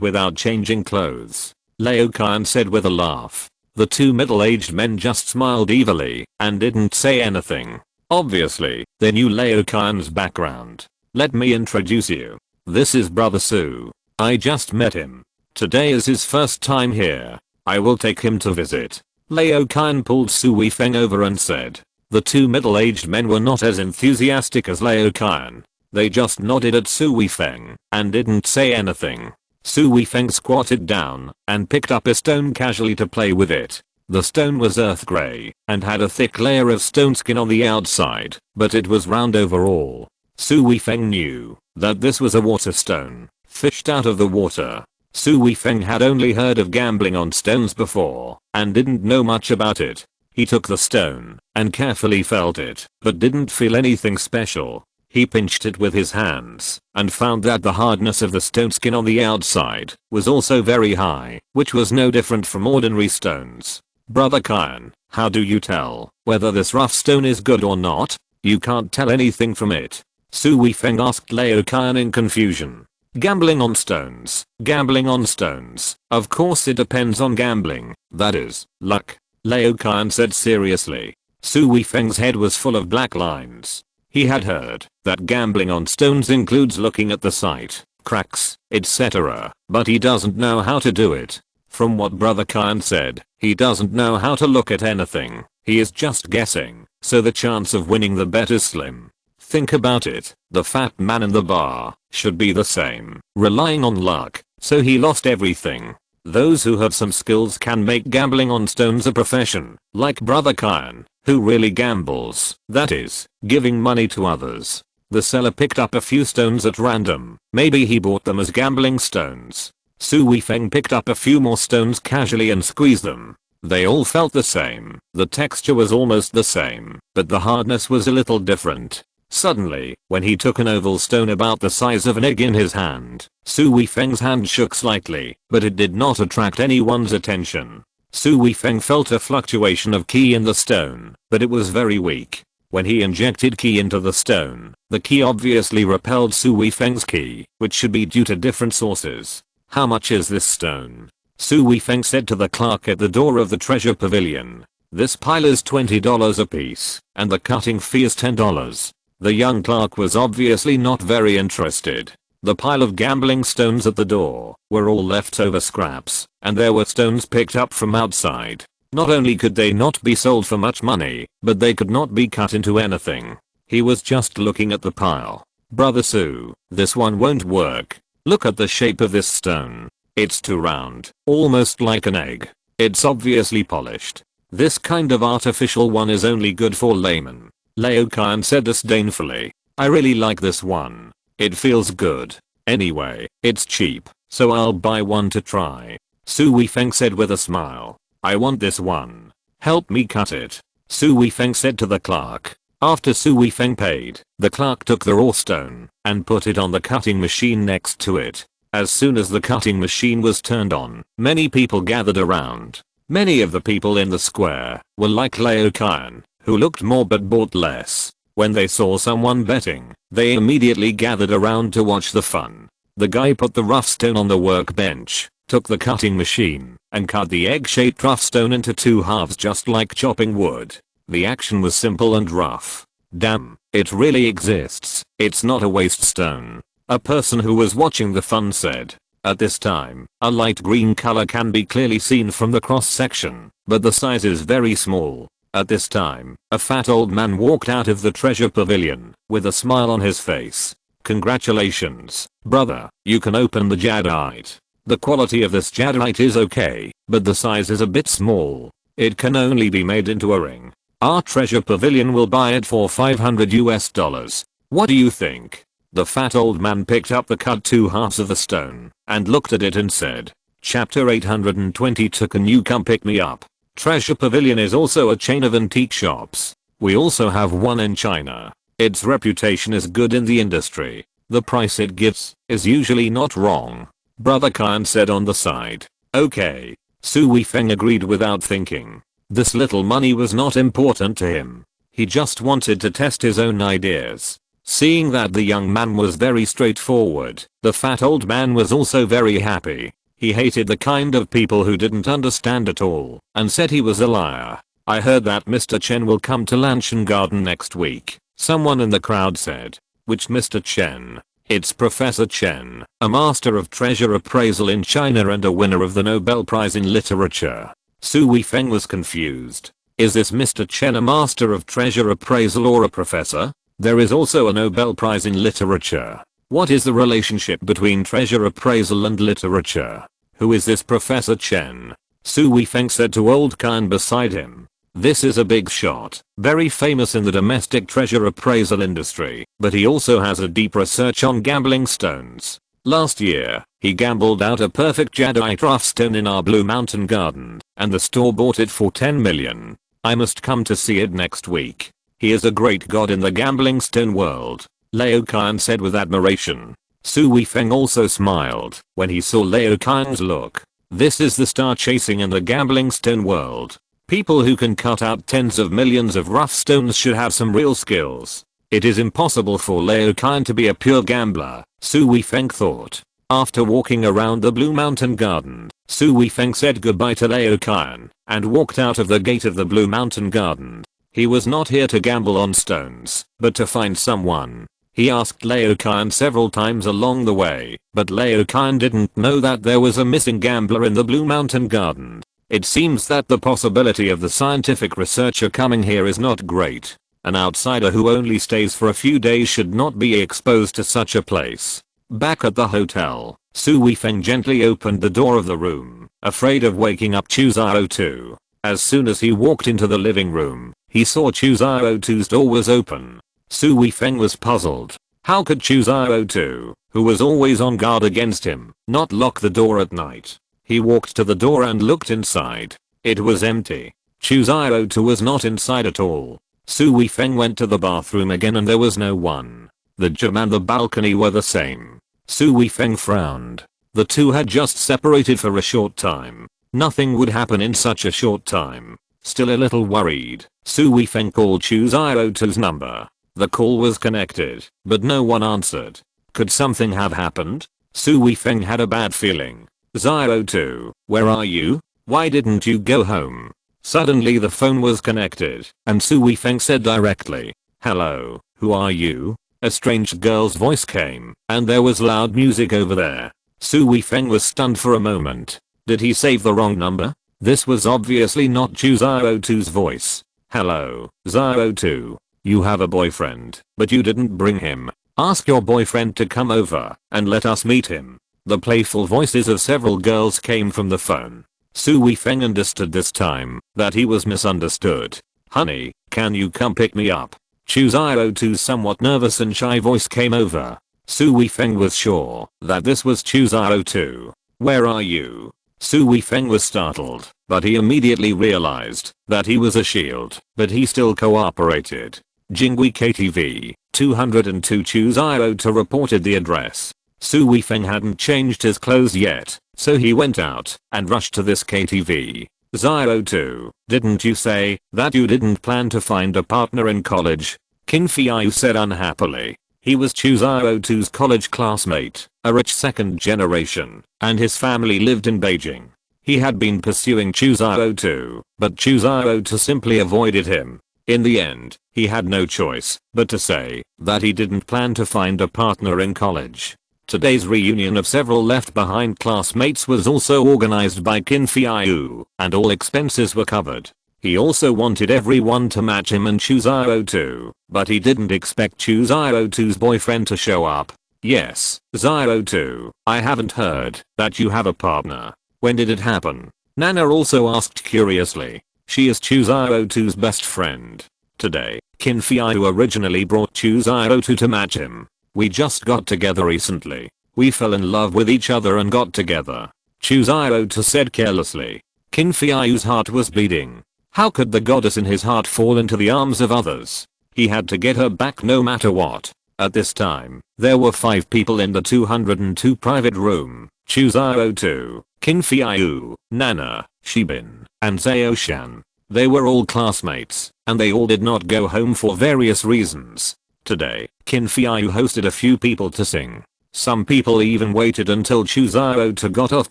without changing clothes," Lao Qian said with a laugh. The two middle-aged men just smiled evilly and didn't say anything. Obviously, they knew Lao Qian's background. "Let me introduce you. This is Brother Su. I just met him. Today is his first time here. I will take him to visit." Lao Qian pulled Su Weifeng over and said. The two middle-aged men were not as enthusiastic as Lao Qian. They just nodded at Su Weifeng and didn't say anything. Su Weifeng squatted down and picked up a stone casually to play with it. The stone was earth gray and had a thick layer of stone skin on the outside, but it was round overall. Su Weifeng knew that this was a water stone, fished out of the water. Su Weifeng had only heard of gambling on stones before and didn't know much about it. He took the stone and carefully felt it, but didn't feel anything special. He pinched it with his hands and found that the hardness of the stone skin on the outside was also very high, which was no different from ordinary stones. "Brother Qian, how do you tell whether this rough stone is good or not? You can't tell anything from it." Su Weifeng asked Lao Qian in confusion. "Gambling on stones. Gambling on stones. Of course it depends on gambling, that is, luck," Lao Qian said seriously. Su Weifeng's head was full of black lines. He had heard that gambling on stones includes looking at the site, cracks, etc., but he doesn't know how to do it. From what Brother Qian said, he doesn't know how to look at anything. He is just guessing, so the chance of winning the bet is slim. Think about it, the fat man in the bar should be the same, relying on luck, so he lost everything. Those who have some skills can make gambling on stones a profession, like Brother Qian, who really gambles, that is, giving money to others. The seller picked up a few stones at random, maybe he bought them as gambling stones. Su Weifeng picked up a few more stones casually and squeezed them. They all felt the same, the texture was almost the same, but the hardness was a little different. Suddenly, when he took an oval stone about the size of an egg in his hand, Su Weifeng's hand shook slightly, but it did not attract anyone's attention. Su Weifeng felt a fluctuation of qi in the stone, but it was very weak. When he injected qi into the stone, the qi obviously repelled Su Weifeng's qi, which should be due to different sources. "How much is this stone?" Su Weifeng said to the clerk at the door of the treasure pavilion. "This pile is $20 apiece, and the cutting fee is $10. The young clerk was obviously not very interested. The pile of gambling stones at the door were all leftover scraps, and there were stones picked up from outside. Not only could they not be sold for much money, but they could not be cut into anything. He was just looking at the pile. Brother Sue, this one won't work. Look at the shape of this stone. It's too round, almost like an egg. It's obviously polished. This kind of artificial one is only good for laymen. Leo Kyan said disdainfully. I really like this one. It feels good. Anyway, it's cheap, so I'll buy one to try. Su Weifeng said with a smile. I want this one. Help me cut it. Su Weifeng said to the clerk. After Su Weifeng paid, the clerk took the raw stone and put it on the cutting machine next to it. As soon as the cutting machine was turned on, many people gathered around. Many of the people in the square were like Leo Kyan, who looked more but bought less. When they saw someone betting, they immediately gathered around to watch the fun. The guy put the rough stone on the workbench, took the cutting machine, and cut the egg-shaped rough stone into 2 halves just like chopping wood. The action was simple and rough. Damn, it really exists. It's not a waste stone. A person who was watching the fun said. At this time, a light green color can be clearly seen from the cross-section, but the size is very small. At this time, a fat old man walked out of the treasure pavilion with a smile on his face. Congratulations, brother, you can open the jadeite. The quality of this jadeite is okay, but the size is a bit small. It can only be made into a ring. Our treasure pavilion will buy it for $500. What do you think? The fat old man picked up the cut 2 halves of the stone and looked at it and said, Chapter 822 Can you come pick me up? Treasure Pavilion is also a chain of antique shops. We also have one in China. Its reputation is good in the industry. The price it gives is usually not wrong. Brother Kyan said on the side. Okay. Su Weifeng agreed without thinking. This little money was not important to him. He just wanted to test his own ideas. Seeing that the young man was very straightforward, the fat old man was also very happy. He hated the kind of people who didn't understand at all and said he was a liar. I heard that Mr. Chen will come to Lanshan Garden next week. Someone in the crowd said. Which Mr. Chen? It's Professor Chen, a master of treasure appraisal in China and a winner of the Nobel Prize in Literature. Su Weifeng was confused. Is this Mr. Chen a master of treasure appraisal or a professor? There is also a Nobel Prize in Literature. What is the relationship between treasure appraisal and literature? Who is this Professor Chen? Su Weifeng said to old Kyan beside him. This is a big shot, very famous in the domestic treasure appraisal industry, but he also has a deep research on gambling stones. Last year, he gambled out a perfect jadeite rough stone in our Blue Mountain Garden, and the store bought it for 10 million. I must come to see it next week. He is a great god in the gambling stone world. Leo Kyan said with admiration. Su Weifeng also smiled when he saw Leo Kyan's look. This is the star chasing in the gambling stone world. People who can cut out tens of millions of rough stones should have some real skills. It is impossible for Leo Kyan to be a pure gambler, Su Weifeng thought. After walking around the Blue Mountain Garden, Su Weifeng said goodbye to Leo Kyan and walked out of the gate of the Blue Mountain Garden. He was not here to gamble on stones, but to find someone. He asked Leo Kyan several times along the way, but Leo Kyan didn't know that there was a missing gambler in the Blue Mountain Garden. It seems that the possibility of the scientific researcher coming here is not great. An outsider who only stays for a few days should not be exposed to such a place. Back at the hotel, Su Weifeng gently opened the door of the room, afraid of waking up Chu Xiao. As soon as he walked into the living room, he saw Chu Xiao's door was open. Su Weifeng was puzzled. How could Chu Xiao, who was always on guard against him, not lock the door at night? He walked to the door and looked inside. It was empty. Chu Xiao was not inside at all. Su Weifeng went to the bathroom again and there was no one. The gym and the balcony were the same. Su Weifeng frowned. The two had just separated for a short time. Nothing would happen in such a short time. Still a little worried, Su Weifeng called Chu Xiao's number. The call was connected, but no one answered. Could something have happened? Su Weifeng had a bad feeling. Xiao, where are you? Why didn't you go home? Suddenly the phone was connected, and Su Weifeng said directly, hello, Who are you? A strange girl's voice came, and there was loud music over there. Su Weifeng was stunned for a moment. Did he save the wrong number? This was obviously not Chu Xiaotu's voice. Hello, Xiaotu. You have a boyfriend, but you didn't bring him. Ask your boyfriend to come over, and let us meet him. The playful voices of several girls came from the phone. Su Weifeng understood this time that he was misunderstood. Honey, can you come pick me up? Chu Xiaotu's somewhat nervous and shy voice came over. Su Weifeng was sure that this was Chu Xiaotu. Where are you? Su Weifeng was startled, but he immediately realized that he was a shield, but he still cooperated. Jingui KTV, 202 Chu Xiaotu reported the address. Su Weifeng hadn't changed his clothes yet, so he went out and rushed to this KTV. Xiaotu, didn't you say that you didn't plan to find a partner in college? Qin Fiyu said unhappily. He was Chu Xiaotu's college classmate, a rich second generation, and his family lived in Beijing. He had been pursuing Chu Xiaotu, but Chu Xiaotu simply avoided him. In the end, he had no choice but to say that he didn't plan to find a partner in college. Today's reunion of several left-behind classmates was also organized by Qin Fiyu, and all expenses were covered. He also wanted everyone to match him and Chu Xiaotu, but he didn't expect Chu Xiaotu's boyfriend to show up. Yes, Xiaotu, I haven't heard that you have a partner. When did it happen? Nana also asked curiously. She is Chu Xiaotu's best friend. Today, Qin Fiyu originally brought Chu Xiaotu to match him. We just got together recently. We fell in love with each other and got together. Chu Xiaotu said carelessly. Qin Fiyu's heart was bleeding. How could the goddess in his heart fall into the arms of others? He had to get her back no matter what. At this time, there were 5 people in the 202 private room. Chu Xiaotu, Qin Fiyu, Nana, Shibin, and Qiao Yushan. They were all classmates, and they all did not go home for various reasons. Today, Qin Fiyu hosted a few people to sing. Some people even waited until Chu Xiaotu got off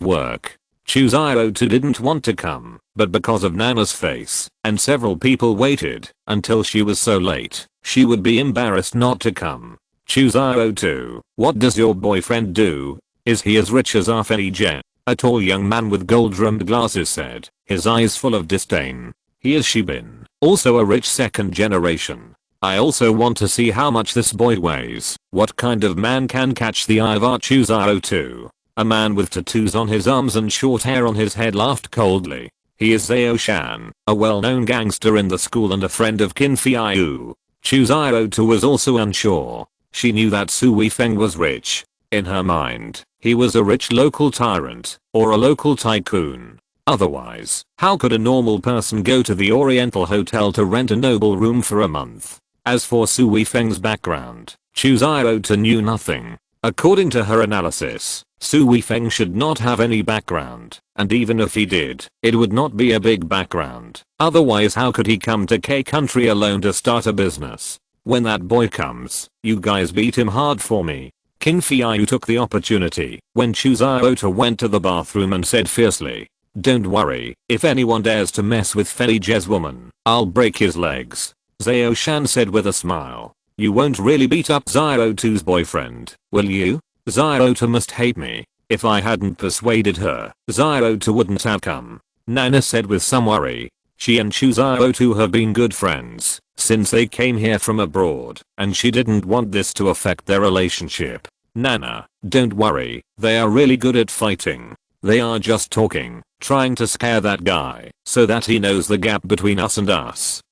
work. Chu Xiaotu didn't want to come, but because of Nana's face, and several people waited until she was so late, she would be embarrassed not to come. Chu Xiaotu, what does your boyfriend do? Is he as rich as Fei Zhen? A tall young man with gold-rimmed glasses said, his eyes full of disdain. He is Shibin, also a rich second generation. I also want to see how much this boy weighs. What kind of man can catch the eye of Chu Xiaotu? A man with tattoos on his arms and short hair on his head laughed coldly. He is Qiao Yushan, a well-known gangster in the school and a friend of Qin Fiyu. Chu Xiaotu was also unsure. She knew that Su Weifeng was rich. In her mind, he was a rich local tyrant, or a local tycoon. Otherwise, how could a normal person go to the Oriental Hotel to rent a noble room for a month? As for Su Weifeng's background, Chu Xiaotu knew nothing. According to her analysis, Su Weifeng should not have any background, and even if he did, it would not be a big background. Otherwise how could he come to K country alone to start a business? When that boy comes, you guys beat him hard for me. Qin Fiyu took the opportunity when Chu Xiaotu went to the bathroom and said fiercely, don't worry, if anyone dares to mess with Fei Zhen's woman, I'll break his legs. Qiao Yushan said with a smile. You won't really beat up Xiaotu's boyfriend, will you? Xiaotu must hate me. If I hadn't persuaded her, Xiaotu wouldn't have come. Nana said with some worry. She and Chu Xiaotu have been good friends since they came here from abroad, and she didn't want this to affect their relationship. Nana, don't worry, they are really good at fighting. They are just talking, trying to scare that guy, so that he knows the gap between us,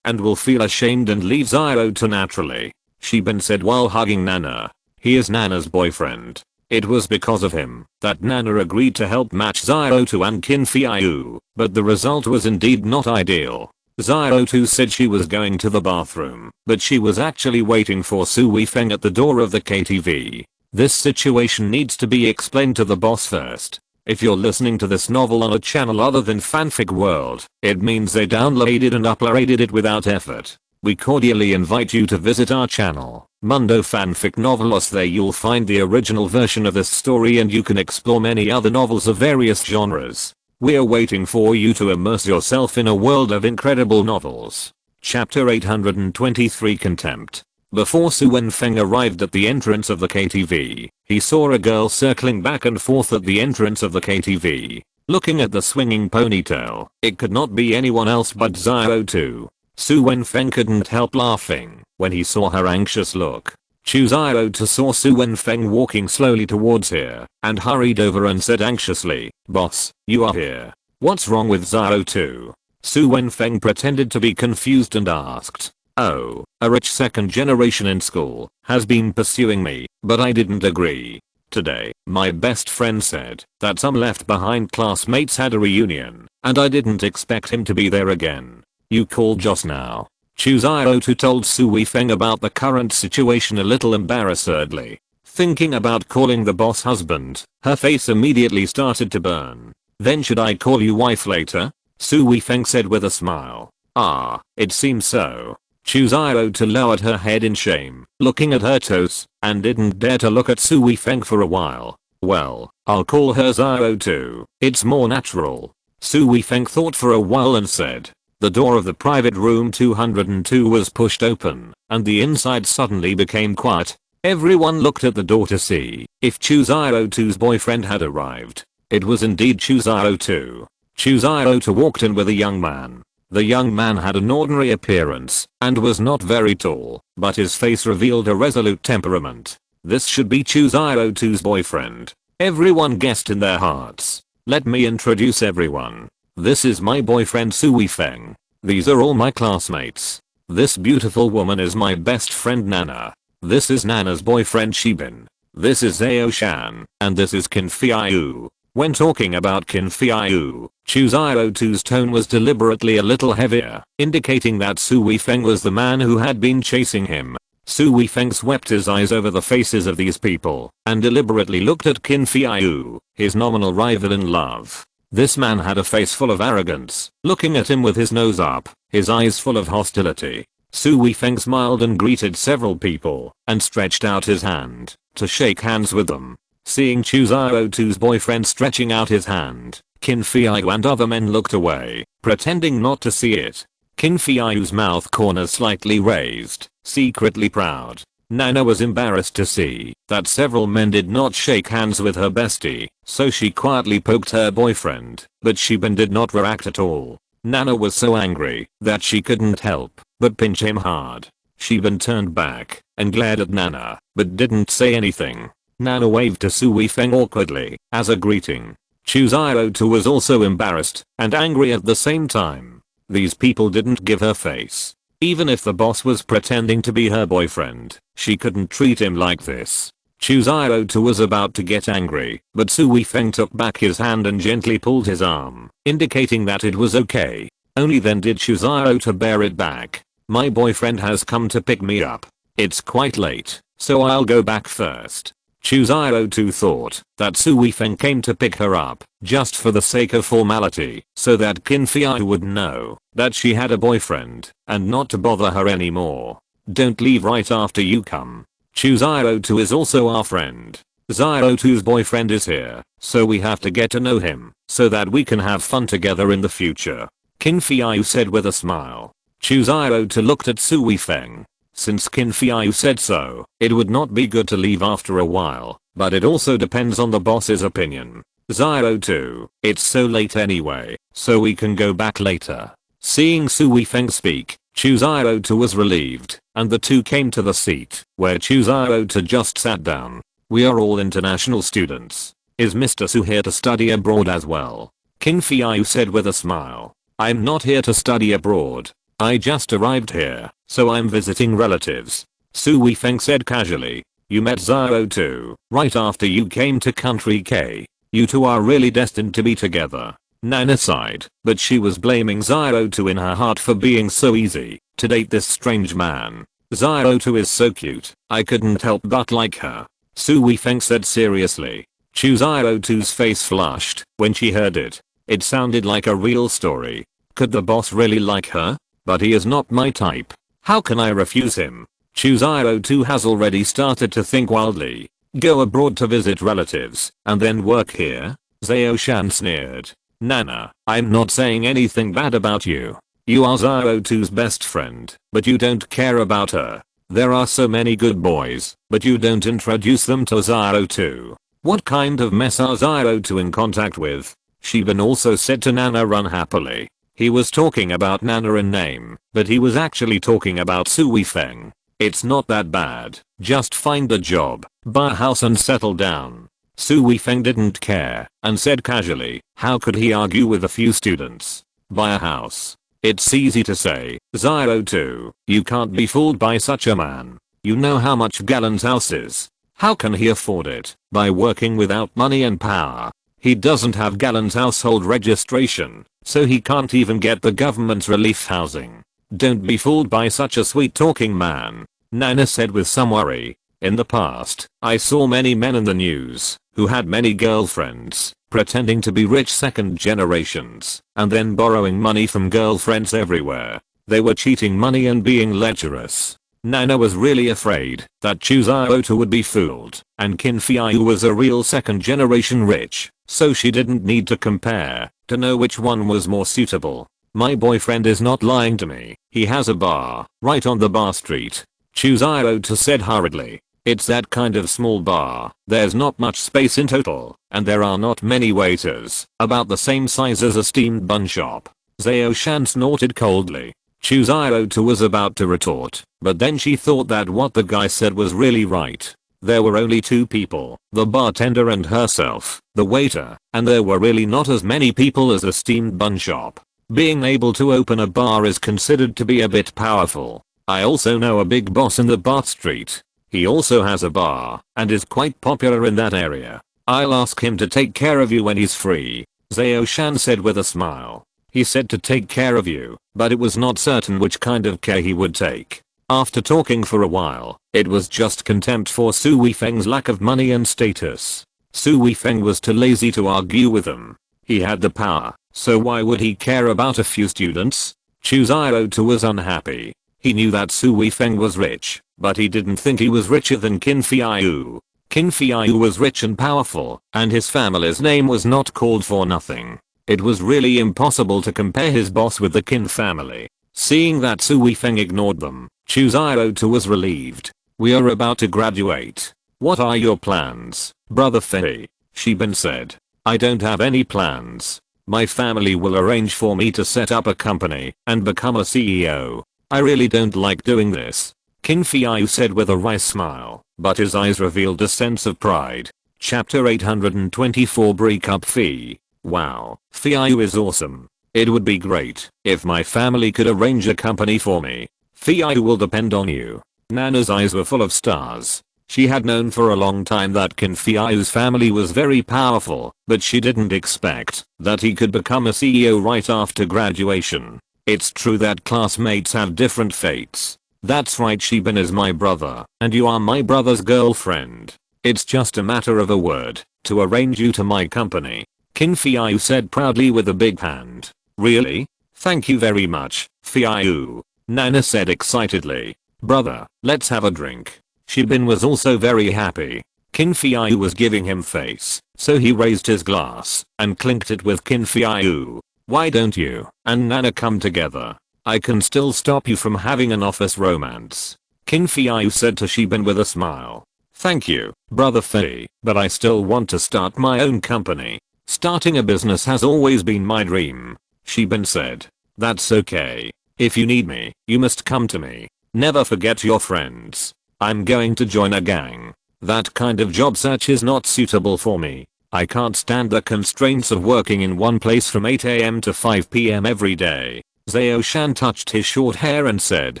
and will feel ashamed and leave Xiaotu naturally. Shibin said while hugging Nana. He is Nana's boyfriend. It was because of him that Nana agreed to help match Xiaotu and Qin Fiyu, but the result was indeed not ideal. Xiaotu said she was going to the bathroom, but she was actually waiting for Su Weifeng at the door of the KTV. This situation needs to be explained to the boss first. If you're listening to this novel on a channel other than Fanfic World, it means they downloaded and uploaded it without effort. We cordially invite you to visit our channel, Mundo Fanfic Novelos. There you'll find the original version of this story and you can explore many other novels of various genres. We're waiting for you to immerse yourself in a world of incredible novels. Chapter 823 Contempt. Before Su Wenfeng arrived at the entrance of the KTV, he saw a girl circling back and forth at the entrance of the KTV, looking at the swinging ponytail. It could not be anyone else but Xiao Tu. Su Wenfeng couldn't help laughing when he saw her anxious look. Xiao Tu saw Su Wenfeng walking slowly towards here and hurried over and said anxiously, "Boss, you are here. What's wrong with Xiao Tu?" Su Wenfeng pretended to be confused and asked, "Oh, a rich second generation in school has been pursuing me, but I didn't agree. Today, my best friend said that some left behind classmates had a reunion, and I didn't expect him to be there again. You called just now." Chu Xiaotu told Su Weifeng about the current situation a little embarrassedly. Thinking about calling the boss husband, her face immediately started to burn. "Then should I call you wife later?" Su Weifeng said with a smile. "Ah, it seems so." Chu Xiaotu lowered her head in shame, looking at her toes, and didn't dare to look at Su Weifeng for a while. "Well, I'll call her Xiaotu. It's more natural." Su Weifeng thought for a while and said. The door of the private room 202 was pushed open, and the inside suddenly became quiet. Everyone looked at the door to see if Chu Xiaotu's boyfriend had arrived. It was indeed Chu Xiaotu. Chu Xiaotu walked in with a young man. The young man had an ordinary appearance and was not very tall, but his face revealed a resolute temperament. This should be Chu Xiaotu's boyfriend. Everyone guessed in their hearts. "Let me introduce everyone. This is my boyfriend Su Weifeng. These are all my classmates. This beautiful woman is my best friend Nana. This is Nana's boyfriend Shibin. This is Qiao Yushan, and this is Qin Fiyu." When talking about Qin Fiyu, Chu Xiaotu's tone was deliberately a little heavier, indicating that Su Weifeng was the man who had been chasing him. Su Weifeng swept his eyes over the faces of these people and deliberately looked at Qin Fiyu, his nominal rival in love. This man had a face full of arrogance, looking at him with his nose up, his eyes full of hostility. Su Weifeng smiled and greeted several people and stretched out his hand to shake hands with them. Seeing Chu Xiaotu's boyfriend stretching out his hand, Qin Fiyu and other men looked away, pretending not to see it. Qin Fiyu's mouth corners slightly raised, secretly proud. Nana was embarrassed to see that several men did not shake hands with her bestie, so she quietly poked her boyfriend, but Shibin did not react at all. Nana was so angry that she couldn't help but pinch him hard. Shibin turned back and glared at Nana, but didn't say anything. Nana waved to Su Weifeng awkwardly as a greeting. Chu Xiaotu was also embarrassed and angry at the same time. These people didn't give her face. Even if the boss was pretending to be her boyfriend, she couldn't treat him like this. Chu Xiaotu was about to get angry, but Su Weifeng took back his hand and gently pulled his arm, indicating that it was okay. Only then did Chu Xiaotu bear it back. "My boyfriend has come to pick me up. It's quite late, so I'll go back first." Chu Xiaotu thought that Su Weifeng came to pick her up just for the sake of formality, so that Qin Fiyu would know that she had a boyfriend and not to bother her anymore. "Don't leave right after you come. Chu Xiaotu is also our friend. Xiaotu's boyfriend is here, so we have to get to know him so that we can have fun together in the future," Qin Fiyu said with a smile. Chu Xiaotu looked at Su Weifeng. Since Qin Fiyu said so, it would not be good to leave after a while, but it also depends on the boss's opinion. "Xiaotu, it's so late anyway, so we can go back later." Seeing Su Weifeng speak, Chu Xiaotu was relieved, and the two came to the seat where Chu Xiaotu just sat down. "We are all international students. Is Mr. Su here to study abroad as well?" Qin Fiyu said with a smile. "I'm not here to study abroad. I just arrived here, so I'm visiting relatives," Su Weifeng said casually. "You met Xiaotu right after you came to Country K. You two are really destined to be together." Nana sighed, but she was blaming Xiaotu in her heart for being so easy to date this strange man. "Xiaotu is so cute, I couldn't help but like her," Su Weifeng said seriously. Chu Xiaotu's face flushed when she heard it. It sounded like a real story. Could the boss really like her? But he is not my type. How can I refuse him? Chu Xiaotu has already started to think wildly. Go abroad to visit relatives, and then work here? Xiao Shan sneered. "Nana, I'm not saying anything bad about you. You are Xiaotu's best friend, but you don't care about her. There are so many good boys, but you don't introduce them to Xiao too. What kind of mess are Xiao to in contact with? Shiban also said to Nana run happily. He was talking about Nana in name, but he was actually talking about Su Weifeng. It's not that bad, just find a job, buy a house and settle down. Su Weifeng didn't care, and said casually, how could he argue with a few students? Buy a house. It's easy to say, Xiao too, you can't be fooled by such a man. You know how much Galen's house is. How can he afford it? By working without money and power. He doesn't have Galen's household registration, so he can't even get the government's relief housing. Don't be fooled by such a sweet talking man, Nana said with some worry. In the past, I saw many men in the news who had many girlfriends, pretending to be rich second generations, and then borrowing money from girlfriends everywhere. They were cheating money and being lecherous. Nana was really afraid that Chu Xiaotu would be fooled, and Qin Fiyu was a real second generation rich, so she didn't need to compare to know which one was more suitable. My boyfriend is not lying to me, he has a bar right on the bar street, Chu Xiaotu said hurriedly. It's that kind of small bar, there's not much space in total, and there are not many waiters, about the same size as a steamed bun shop. Xiao Shan snorted coldly. Chu Xiaotu was about to retort, but then she thought that what the guy said was really right. There were only two people, the bartender and herself, the waiter, and there were really not as many people as a steamed bun shop. Being able to open a bar is considered to be a bit powerful. I also know a big boss in the bar street. He also has a bar, and is quite popular in that area. I'll ask him to take care of you when he's free, Xiao Shan said with a smile. He said to take care of you, but it was not certain which kind of care he would take. After talking for a while, it was just contempt for Su Weifeng's lack of money and status. Su Weifeng was too lazy to argue with him. He had the power, so why would he care about a few students? Chu Xiaotu was unhappy. He knew that Su Weifeng was rich, but he didn't think he was richer than Qin Fiyu. Qin Fiyu was rich and powerful, and his family's name was not called for nothing. It was really impossible to compare his boss with the Qin family. Seeing that Su Weifeng ignored them, Chu Xiaotu was relieved. We are about to graduate. What are your plans, Brother Fei? Shiban said. I don't have any plans. My family will arrange for me to set up a company and become a CEO. I really don't like doing this, Qin Fiyu said with a wry smile, but his eyes revealed a sense of pride. Chapter 824 Breakup Fee. Wow, Fiyu is awesome. It would be great if my family could arrange a company for me. Fiyu will depend on you. Nana's eyes were full of stars. She had known for a long time that Qin Fiyu's family was very powerful, but she didn't expect that he could become a CEO right after graduation. It's true that classmates have different fates. That's right, Shiban is my brother, and you are my brother's girlfriend. It's just a matter of a word to arrange you to my company, Qin Fiyu said proudly with a big hand. Really? Thank you very much, Fiyu, Nana said excitedly. Brother, let's have a drink. Shiban was also very happy. Qin Fiyu was giving him face, so he raised his glass and clinked it with Qin Fiyu. Why don't you and Nana come together? I can still stop you from having an office romance, Qin Fiyu said to Shiban with a smile. Thank you, Brother Fei, but I still want to start my own company. Starting a business has always been my dream, Shiban said. That's okay. If you need me, you must come to me. Never forget your friends. I'm going to join a gang. That kind of job search is not suitable for me. I can't stand the constraints of working in one place from 8 AM to 5 PM every day. Xiao Shan touched his short hair and said,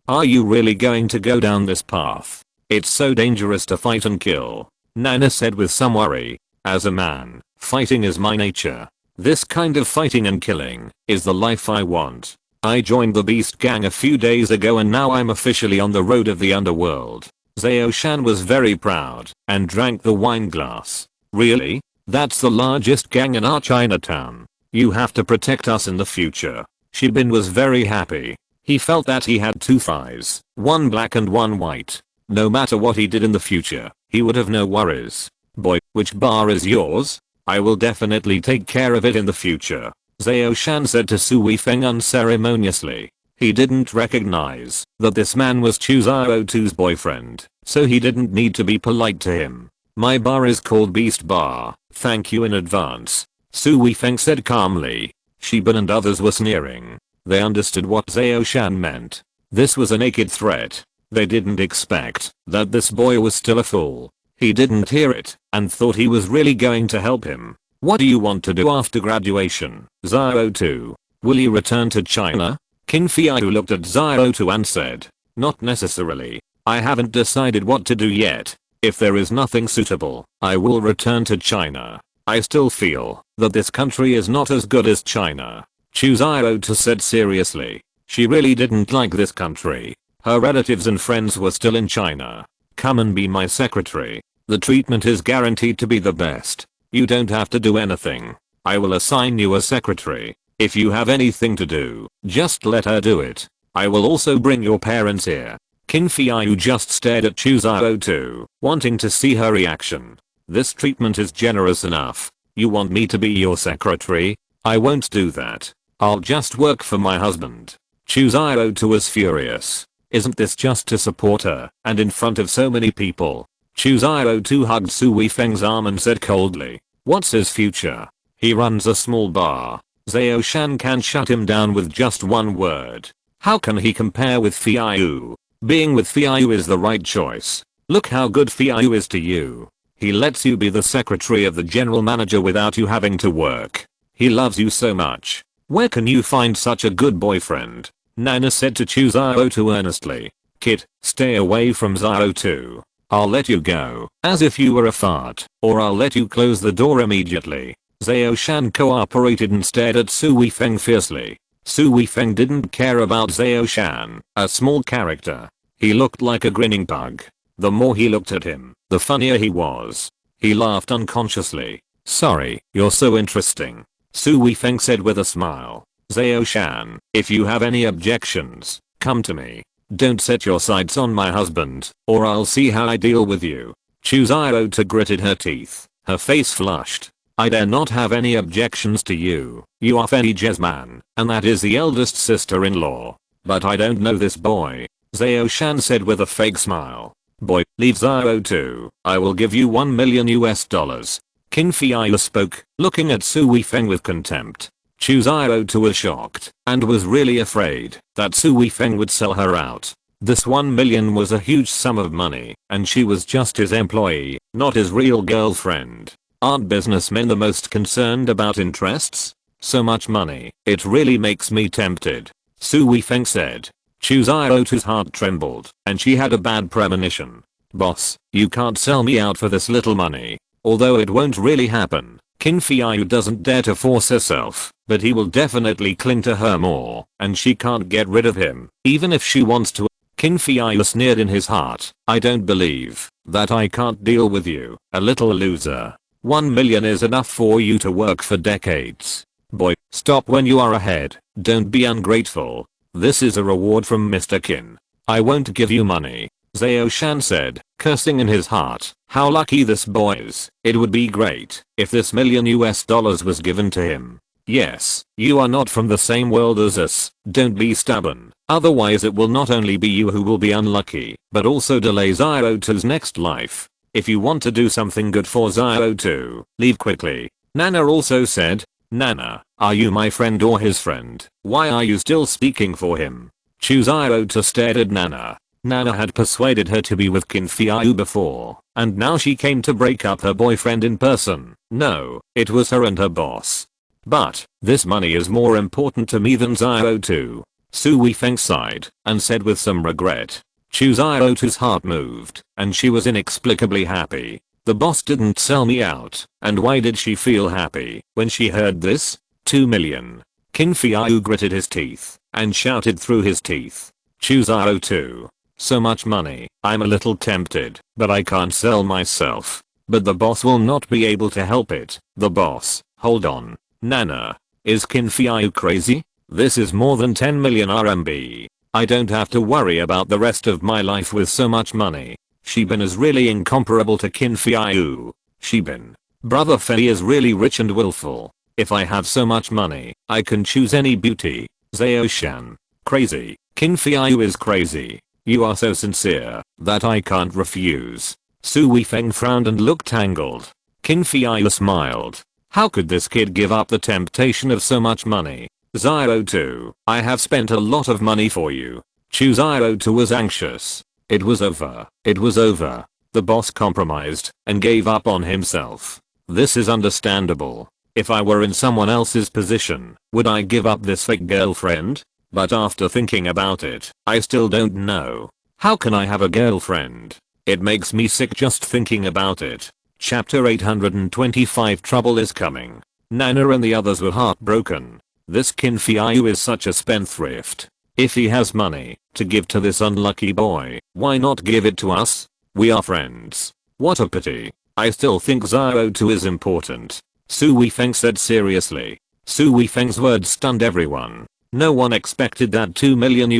are you really going to go down this path? It's so dangerous to fight and kill, Nana said with some worry. As a man, fighting is my nature. This kind of fighting and killing is the life I want. I joined the Beast Gang a few days ago and now I'm officially on the road of the underworld. Xiao Shan was very proud and drank the wine glass. Really? That's the largest gang in our Chinatown. You have to protect us in the future. Shiban was very happy. He felt that he had two thighs, one black and one white. No matter what he did in the future, he would have no worries. Boy, which bar is yours? I will definitely take care of it in the future, Xiao Shan said to Su Weifeng unceremoniously. He didn't recognize that this man was Qiao Yushan's boyfriend, so he didn't need to be polite to him. My bar is called Beast Bar, thank you in advance, Su Weifeng said calmly. Shiban and others were sneering. They understood what Qiao Yushan meant. This was a naked threat. They didn't expect that this boy was still a fool. He didn't hear it and thought he was really going to help him. What do you want to do after graduation, Xiao Tu? Will you return to China? Qin Fiyu looked at Xiao Tu and said, not necessarily. I haven't decided what to do yet. If there is nothing suitable, I will return to China. I still feel that this country is not as good as China, Xiao Tu said seriously. She really didn't like this country. Her relatives and friends were still in China. Come and be my secretary. The treatment is guaranteed to be the best. You don't have to do anything. I will assign you a secretary. If you have anything to do, just let her do it. I will also bring your parents here. Qin Fiyu just stared at Xiao Tu, wanting to see her reaction. This treatment is generous enough. You want me to be your secretary? I won't do that. I'll just work for my husband. Xiao Tu was furious. Isn't this just to support her, and in front of so many people? Xiao Tu hugged Su Weifeng's arm and said coldly, what's his future? He runs a small bar. Qiao Yushan can shut him down with just one word. How can he compare with Fiyu? Being with Fiyu is the right choice. Look how good Fiyu is to you. He lets you be the secretary of the general manager without you having to work. He loves you so much. Where can you find such a good boyfriend? Nana said to Xiao Tu earnestly. Kid, stay away from Xiao Tu. I'll let you go, as if you were a fart, or I'll let you close the door immediately. Qiao Yushan cooperated and stared at Su Weifeng fiercely. Su Weifeng didn't care about Qiao Yushan, a small character. He looked like a grinning pug. The more he looked at him, the funnier he was. He laughed unconsciously. Sorry, you're so interesting, Su Weifeng said with a smile. Qiao Yushan, if you have any objections, come to me. Don't set your sights on my husband, or I'll see how I deal with you. Xiao Tu gritted her teeth. Her face flushed. I dare not have any objections to you. You are Fei Jesman, and that is the eldest sister-in-law. But I don't know this boy, Qiao Yushan said with a fake smile. Boy, leave Xiao Tu. I will give you $1 million. Qin Fiyu spoke, looking at Su Weifeng with contempt. Xiao Tu was shocked, and was really afraid that Su Weifeng would sell her out. This $1 million was a huge sum of money, and she was just his employee, not his real girlfriend. Aren't businessmen the most concerned about interests? So much money, it really makes me tempted, Su Weifeng said. Xiao Tu's heart trembled, and she had a bad premonition. Boss, you can't sell me out for this little money. Although it won't really happen. Qin Fiyu doesn't dare to force herself, but he will definitely cling to her more, and she can't get rid of him, even if she wants to. Qin Fiyu sneered in his heart. I don't believe that I can't deal with you, a little loser. $1 million is enough for you to work for decades. Boy, stop when you are ahead. Don't be ungrateful. This is a reward from Mr. Qin. I won't give you money, Qiao Yushan said, cursing in his heart. How lucky this boy is. It would be great if this $1 million was given to him. Yes, you are not from the same world as us. Don't be stubborn. Otherwise it will not only be you who will be unlucky, but also delay Xiao Tu's next life. If you want to do something good for Xiao Tu, leave quickly. Nana also said. Nana, are you my friend or his friend? Why are you still speaking for him? Xiao Tu stared at Nana. Nana had persuaded her to be with Qin Fiyu before, and now she came to break up her boyfriend in person. No, it was her and her boss. But, this money is more important to me than Xiao Tu. Su Weifeng sighed, and said with some regret. Xiao Tu's heart moved, and she was inexplicably happy. The boss didn't sell me out, and why did she feel happy when she heard this? $2 million. Qin Fiyu gritted his teeth, and shouted through his teeth. Xiao Tu. So much money, I'm a little tempted, but I can't sell myself. But the boss will not be able to help it. The boss, hold on. Nana, is Qin Fiyu crazy? This is more than 10 million RMB. I don't have to worry about the rest of my life with so much money. Shibin is really incomparable to Qin Fiyu. Shibin. Brother Fei is really rich and willful. If I have so much money, I can choose any beauty. Qiao Yushan. Crazy. Qin Fiyu is crazy. You are so sincere that I can't refuse. Su Weifeng frowned and looked tangled. Qin Fiyu smiled. How could this kid give up the temptation of so much money? Xiao 2, I have spent a lot of money for you. Chu Xiao 2 was anxious. It was over. It was over. The boss compromised and gave up on himself. This is understandable. If I were in someone else's position, would I give up this fake girlfriend? But after thinking about it, I still don't know. How can I have a girlfriend? It makes me sick just thinking about it. Chapter 825 Trouble is coming. Nana and the others were heartbroken. This Qin Fiyu is such a spendthrift. If he has money to give to this unlucky boy, why not give it to us? We are friends. What a pity. I still think Xiao 2 is important. Su Weifeng said seriously. Su Weifeng's words stunned everyone. No one expected that $2 million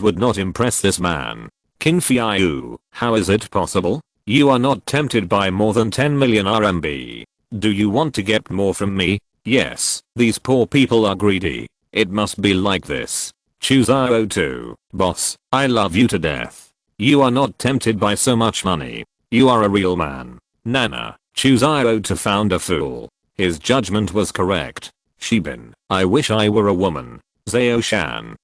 would not impress this man. Qin Fiyu, how is it possible? You are not tempted by more than 10 million RMB. Do you want to get more from me? Yes, these poor people are greedy. It must be like this. Chu Xiao 2, boss, I love you to death. You are not tempted by so much money. You are a real man. Nana, Chu Xiao 2 found a fool. His judgment was correct. Shibin, I wish I were a woman. Xiao Shan,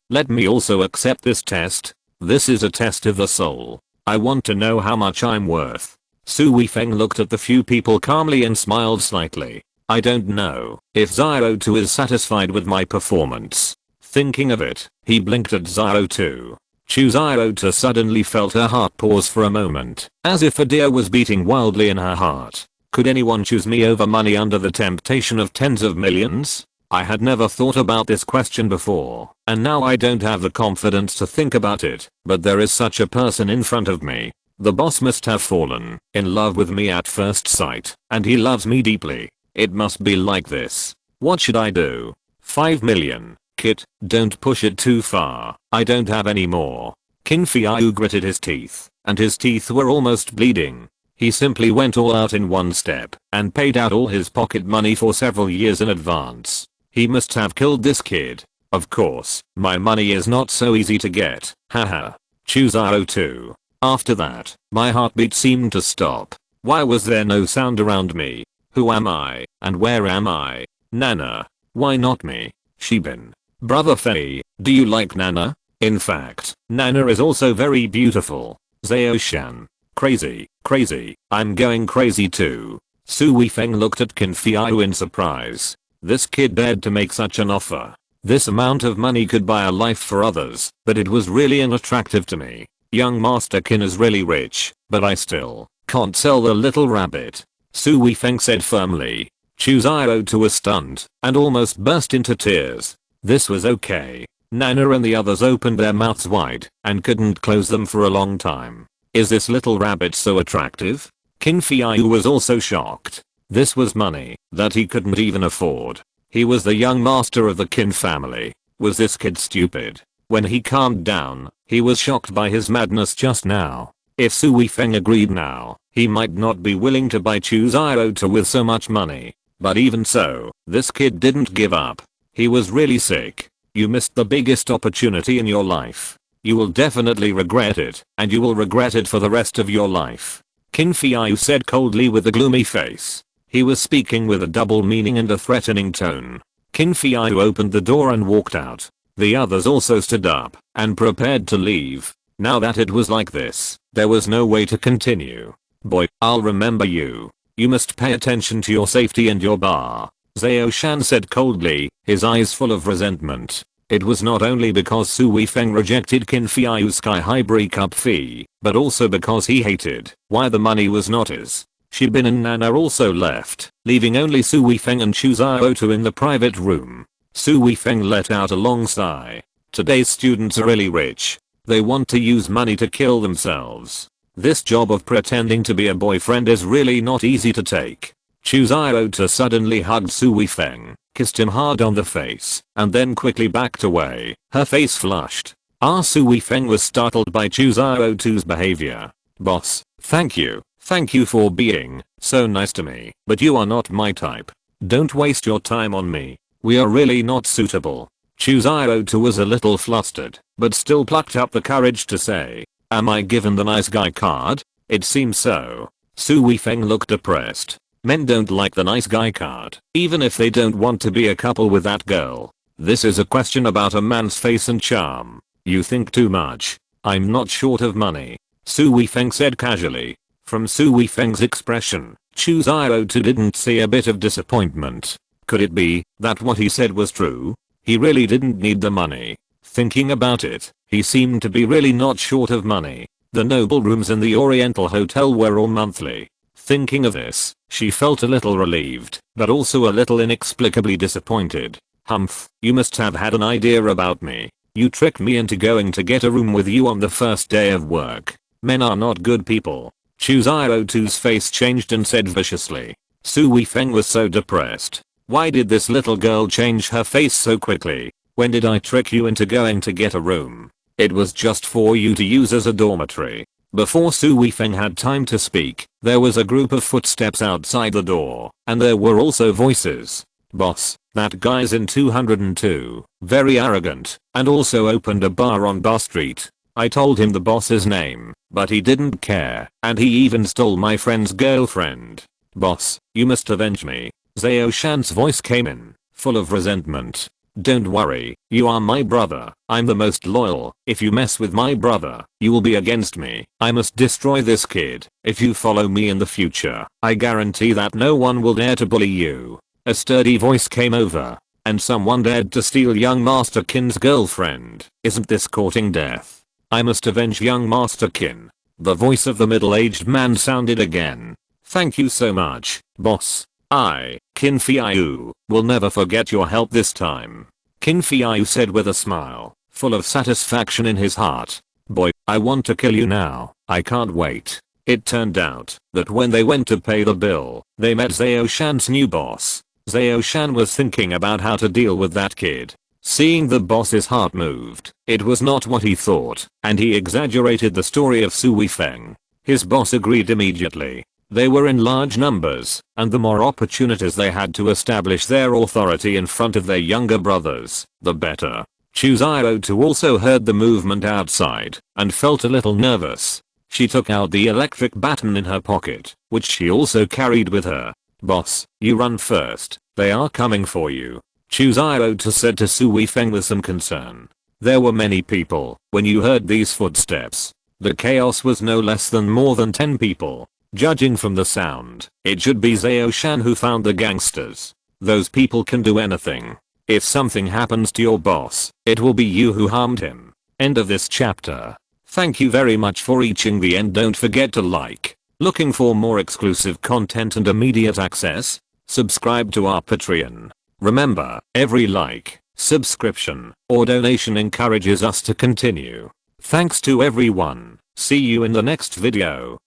let me also accept this test. This is a test of the soul. I want to know how much I'm worth. Su Weifeng looked at the few people calmly and smiled slightly. I don't know if Xiao 2 is satisfied with my performance. Thinking of it, he blinked at Xiao 2. Chu Xiao 2 suddenly felt her heart pause for a moment, as if a deer was beating wildly in her heart. Could anyone choose me over money under the temptation of tens of millions? I had never thought about this question before, and now I don't have the confidence to think about it, but there is such a person in front of me. The boss must have fallen in love with me at first sight, and he loves me deeply. It must be like this. What should I do? 5 million. Kit, don't push it too far. I don't have any more. Qin Fiyu gritted his teeth, and his teeth were almost bleeding. He simply went all out in one step and paid out all his pocket money for several years in advance. He must have killed this kid. Of course, my money is not so easy to get. Haha. Chu Xiao 2. After that, my heartbeat seemed to stop. Why was there no sound around me? Who am I, and where am I? Nana. Why not me? Shibin. Brother Fei, do you like Nana? In fact, Nana is also very beautiful. Xiao Shan. Crazy, crazy, I'm going crazy too. Su Weifeng looked at Qin Fiyu in surprise. This kid dared to make such an offer. This amount of money could buy a life for others, but it was really unattractive to me. Young Master Qin is really rich, but I still can't sell the little rabbit. Su Weifeng said firmly. Chu Xiao 2 was stunned and almost burst into tears. This was okay. Nana and the others opened their mouths wide and couldn't close them for a long time. Is this little rabbit so attractive? Qin Fiyu was also shocked. This was money that he couldn't even afford. He was the young master of the Qin family. Was this kid stupid? When he calmed down, he was shocked by his madness just now. If Su Weifeng agreed now, he might not be willing to buy Chu Xiao 2 with so much money. But even so, this kid didn't give up. He was really sick. You missed the biggest opportunity in your life. You will definitely regret it, and you will regret it for the rest of your life. Qin Fiyu said coldly with a gloomy face. He was speaking with a double meaning and a threatening tone. Qin Fiyu opened the door and walked out. The others also stood up and prepared to leave. Now that it was like this, there was no way to continue. Boy, I'll remember you. You must pay attention to your safety and your bar. Xiao Shan said coldly, his eyes full of resentment. It was not only because Su Weifeng rejected Qin Fiyu's sky-high breakup fee, but also because he hated why the money was not his. Shibin and Nana also left, leaving only Su Weifeng and Chu Xiao 2 in the private room. Su Weifeng let out a long sigh. Today's students are really rich. They want to use money to kill themselves. This job of pretending to be a boyfriend is really not easy to take. Chu Xiao 2 suddenly hugged Su Weifeng, kissed him hard on the face, and then quickly backed away. Her face flushed. Su Weifeng was startled by Chu Xiao 2's behavior. Boss, thank you. Thank you for being so nice to me, but you are not my type. Don't waste your time on me. We are really not suitable. Qiao was a little flustered, but still plucked up the courage to say, "Am I given the nice guy card?" "It seems so." Su Weifeng looked depressed. Men don't like the nice guy card, even if they don't want to be a couple with that girl. This is a question about a man's face and charm. You think too much. "I'm not short of money," Su Weifeng said casually. From Su Weifeng's expression, Qiao didn't see a bit of disappointment. Could it be that what he said was true? He really didn't need the money. Thinking about it, he seemed to be really not short of money. The noble rooms in the Oriental Hotel were all monthly. Thinking of this, she felt a little relieved, but also a little inexplicably disappointed. "Humph, you must have had an idea about me. You tricked me into going to get a room with you on the first day of work. Men are not good people." Qiao's face changed and said viciously. Su Weifeng was so depressed. Why did this little girl change her face so quickly? "When did I trick you into going to get a room? It was just for you to use as a dormitory." Before Su Weifeng had time to speak, there was a group of footsteps outside the door, and there were also voices. "Boss, that guy's in 202, very arrogant, and also opened a bar on Bar Street. I told him the boss's name, but he didn't care, and he even stole my friend's girlfriend. Boss, you must avenge me." Xiao Shan's voice came in, full of resentment. "Don't worry, you are my brother. I'm the most loyal. If you mess with my brother, you will be against me. I must destroy this kid. If you follow me in the future, I guarantee that no one will dare to bully you." A sturdy voice came over. "And someone dared to steal young Master Qin's girlfriend. Isn't this courting death? I must avenge young Master Qin." The voice of the middle-aged man sounded again. "Thank you so much, boss. I, Qin Fiyu, will never forget your help this time." Qin Fiyu said with a smile, full of satisfaction in his heart. "Boy, I want to kill you now. I can't wait." It turned out that when they went to pay the bill, they met Xiao Shan's new boss. Xiao Shan was thinking about how to deal with that kid. Seeing the boss's heart moved, it was not what he thought, and he exaggerated the story of Su Weifeng. His boss agreed immediately. They were in large numbers, and the more opportunities they had to establish their authority in front of their younger brothers, the better. Qiao also heard the movement outside, and felt a little nervous. She took out the electric baton in her pocket, which she also carried with her. "Boss, you run first, they are coming for you," Qiao said to Su Weifeng with some concern. There were many people when you heard these footsteps. The chaos was no less than more than 10 people. Judging from the sound, it should be Xiao Shan who found the gangsters. Those people can do anything. If something happens to your boss, it will be you who harmed him. End of this chapter. Thank you very much for reaching the end. Don't forget to like. Looking for more exclusive content and immediate access? Subscribe to our Patreon. Remember, every like, subscription, or donation encourages us to continue. Thanks to everyone. See you in the next video.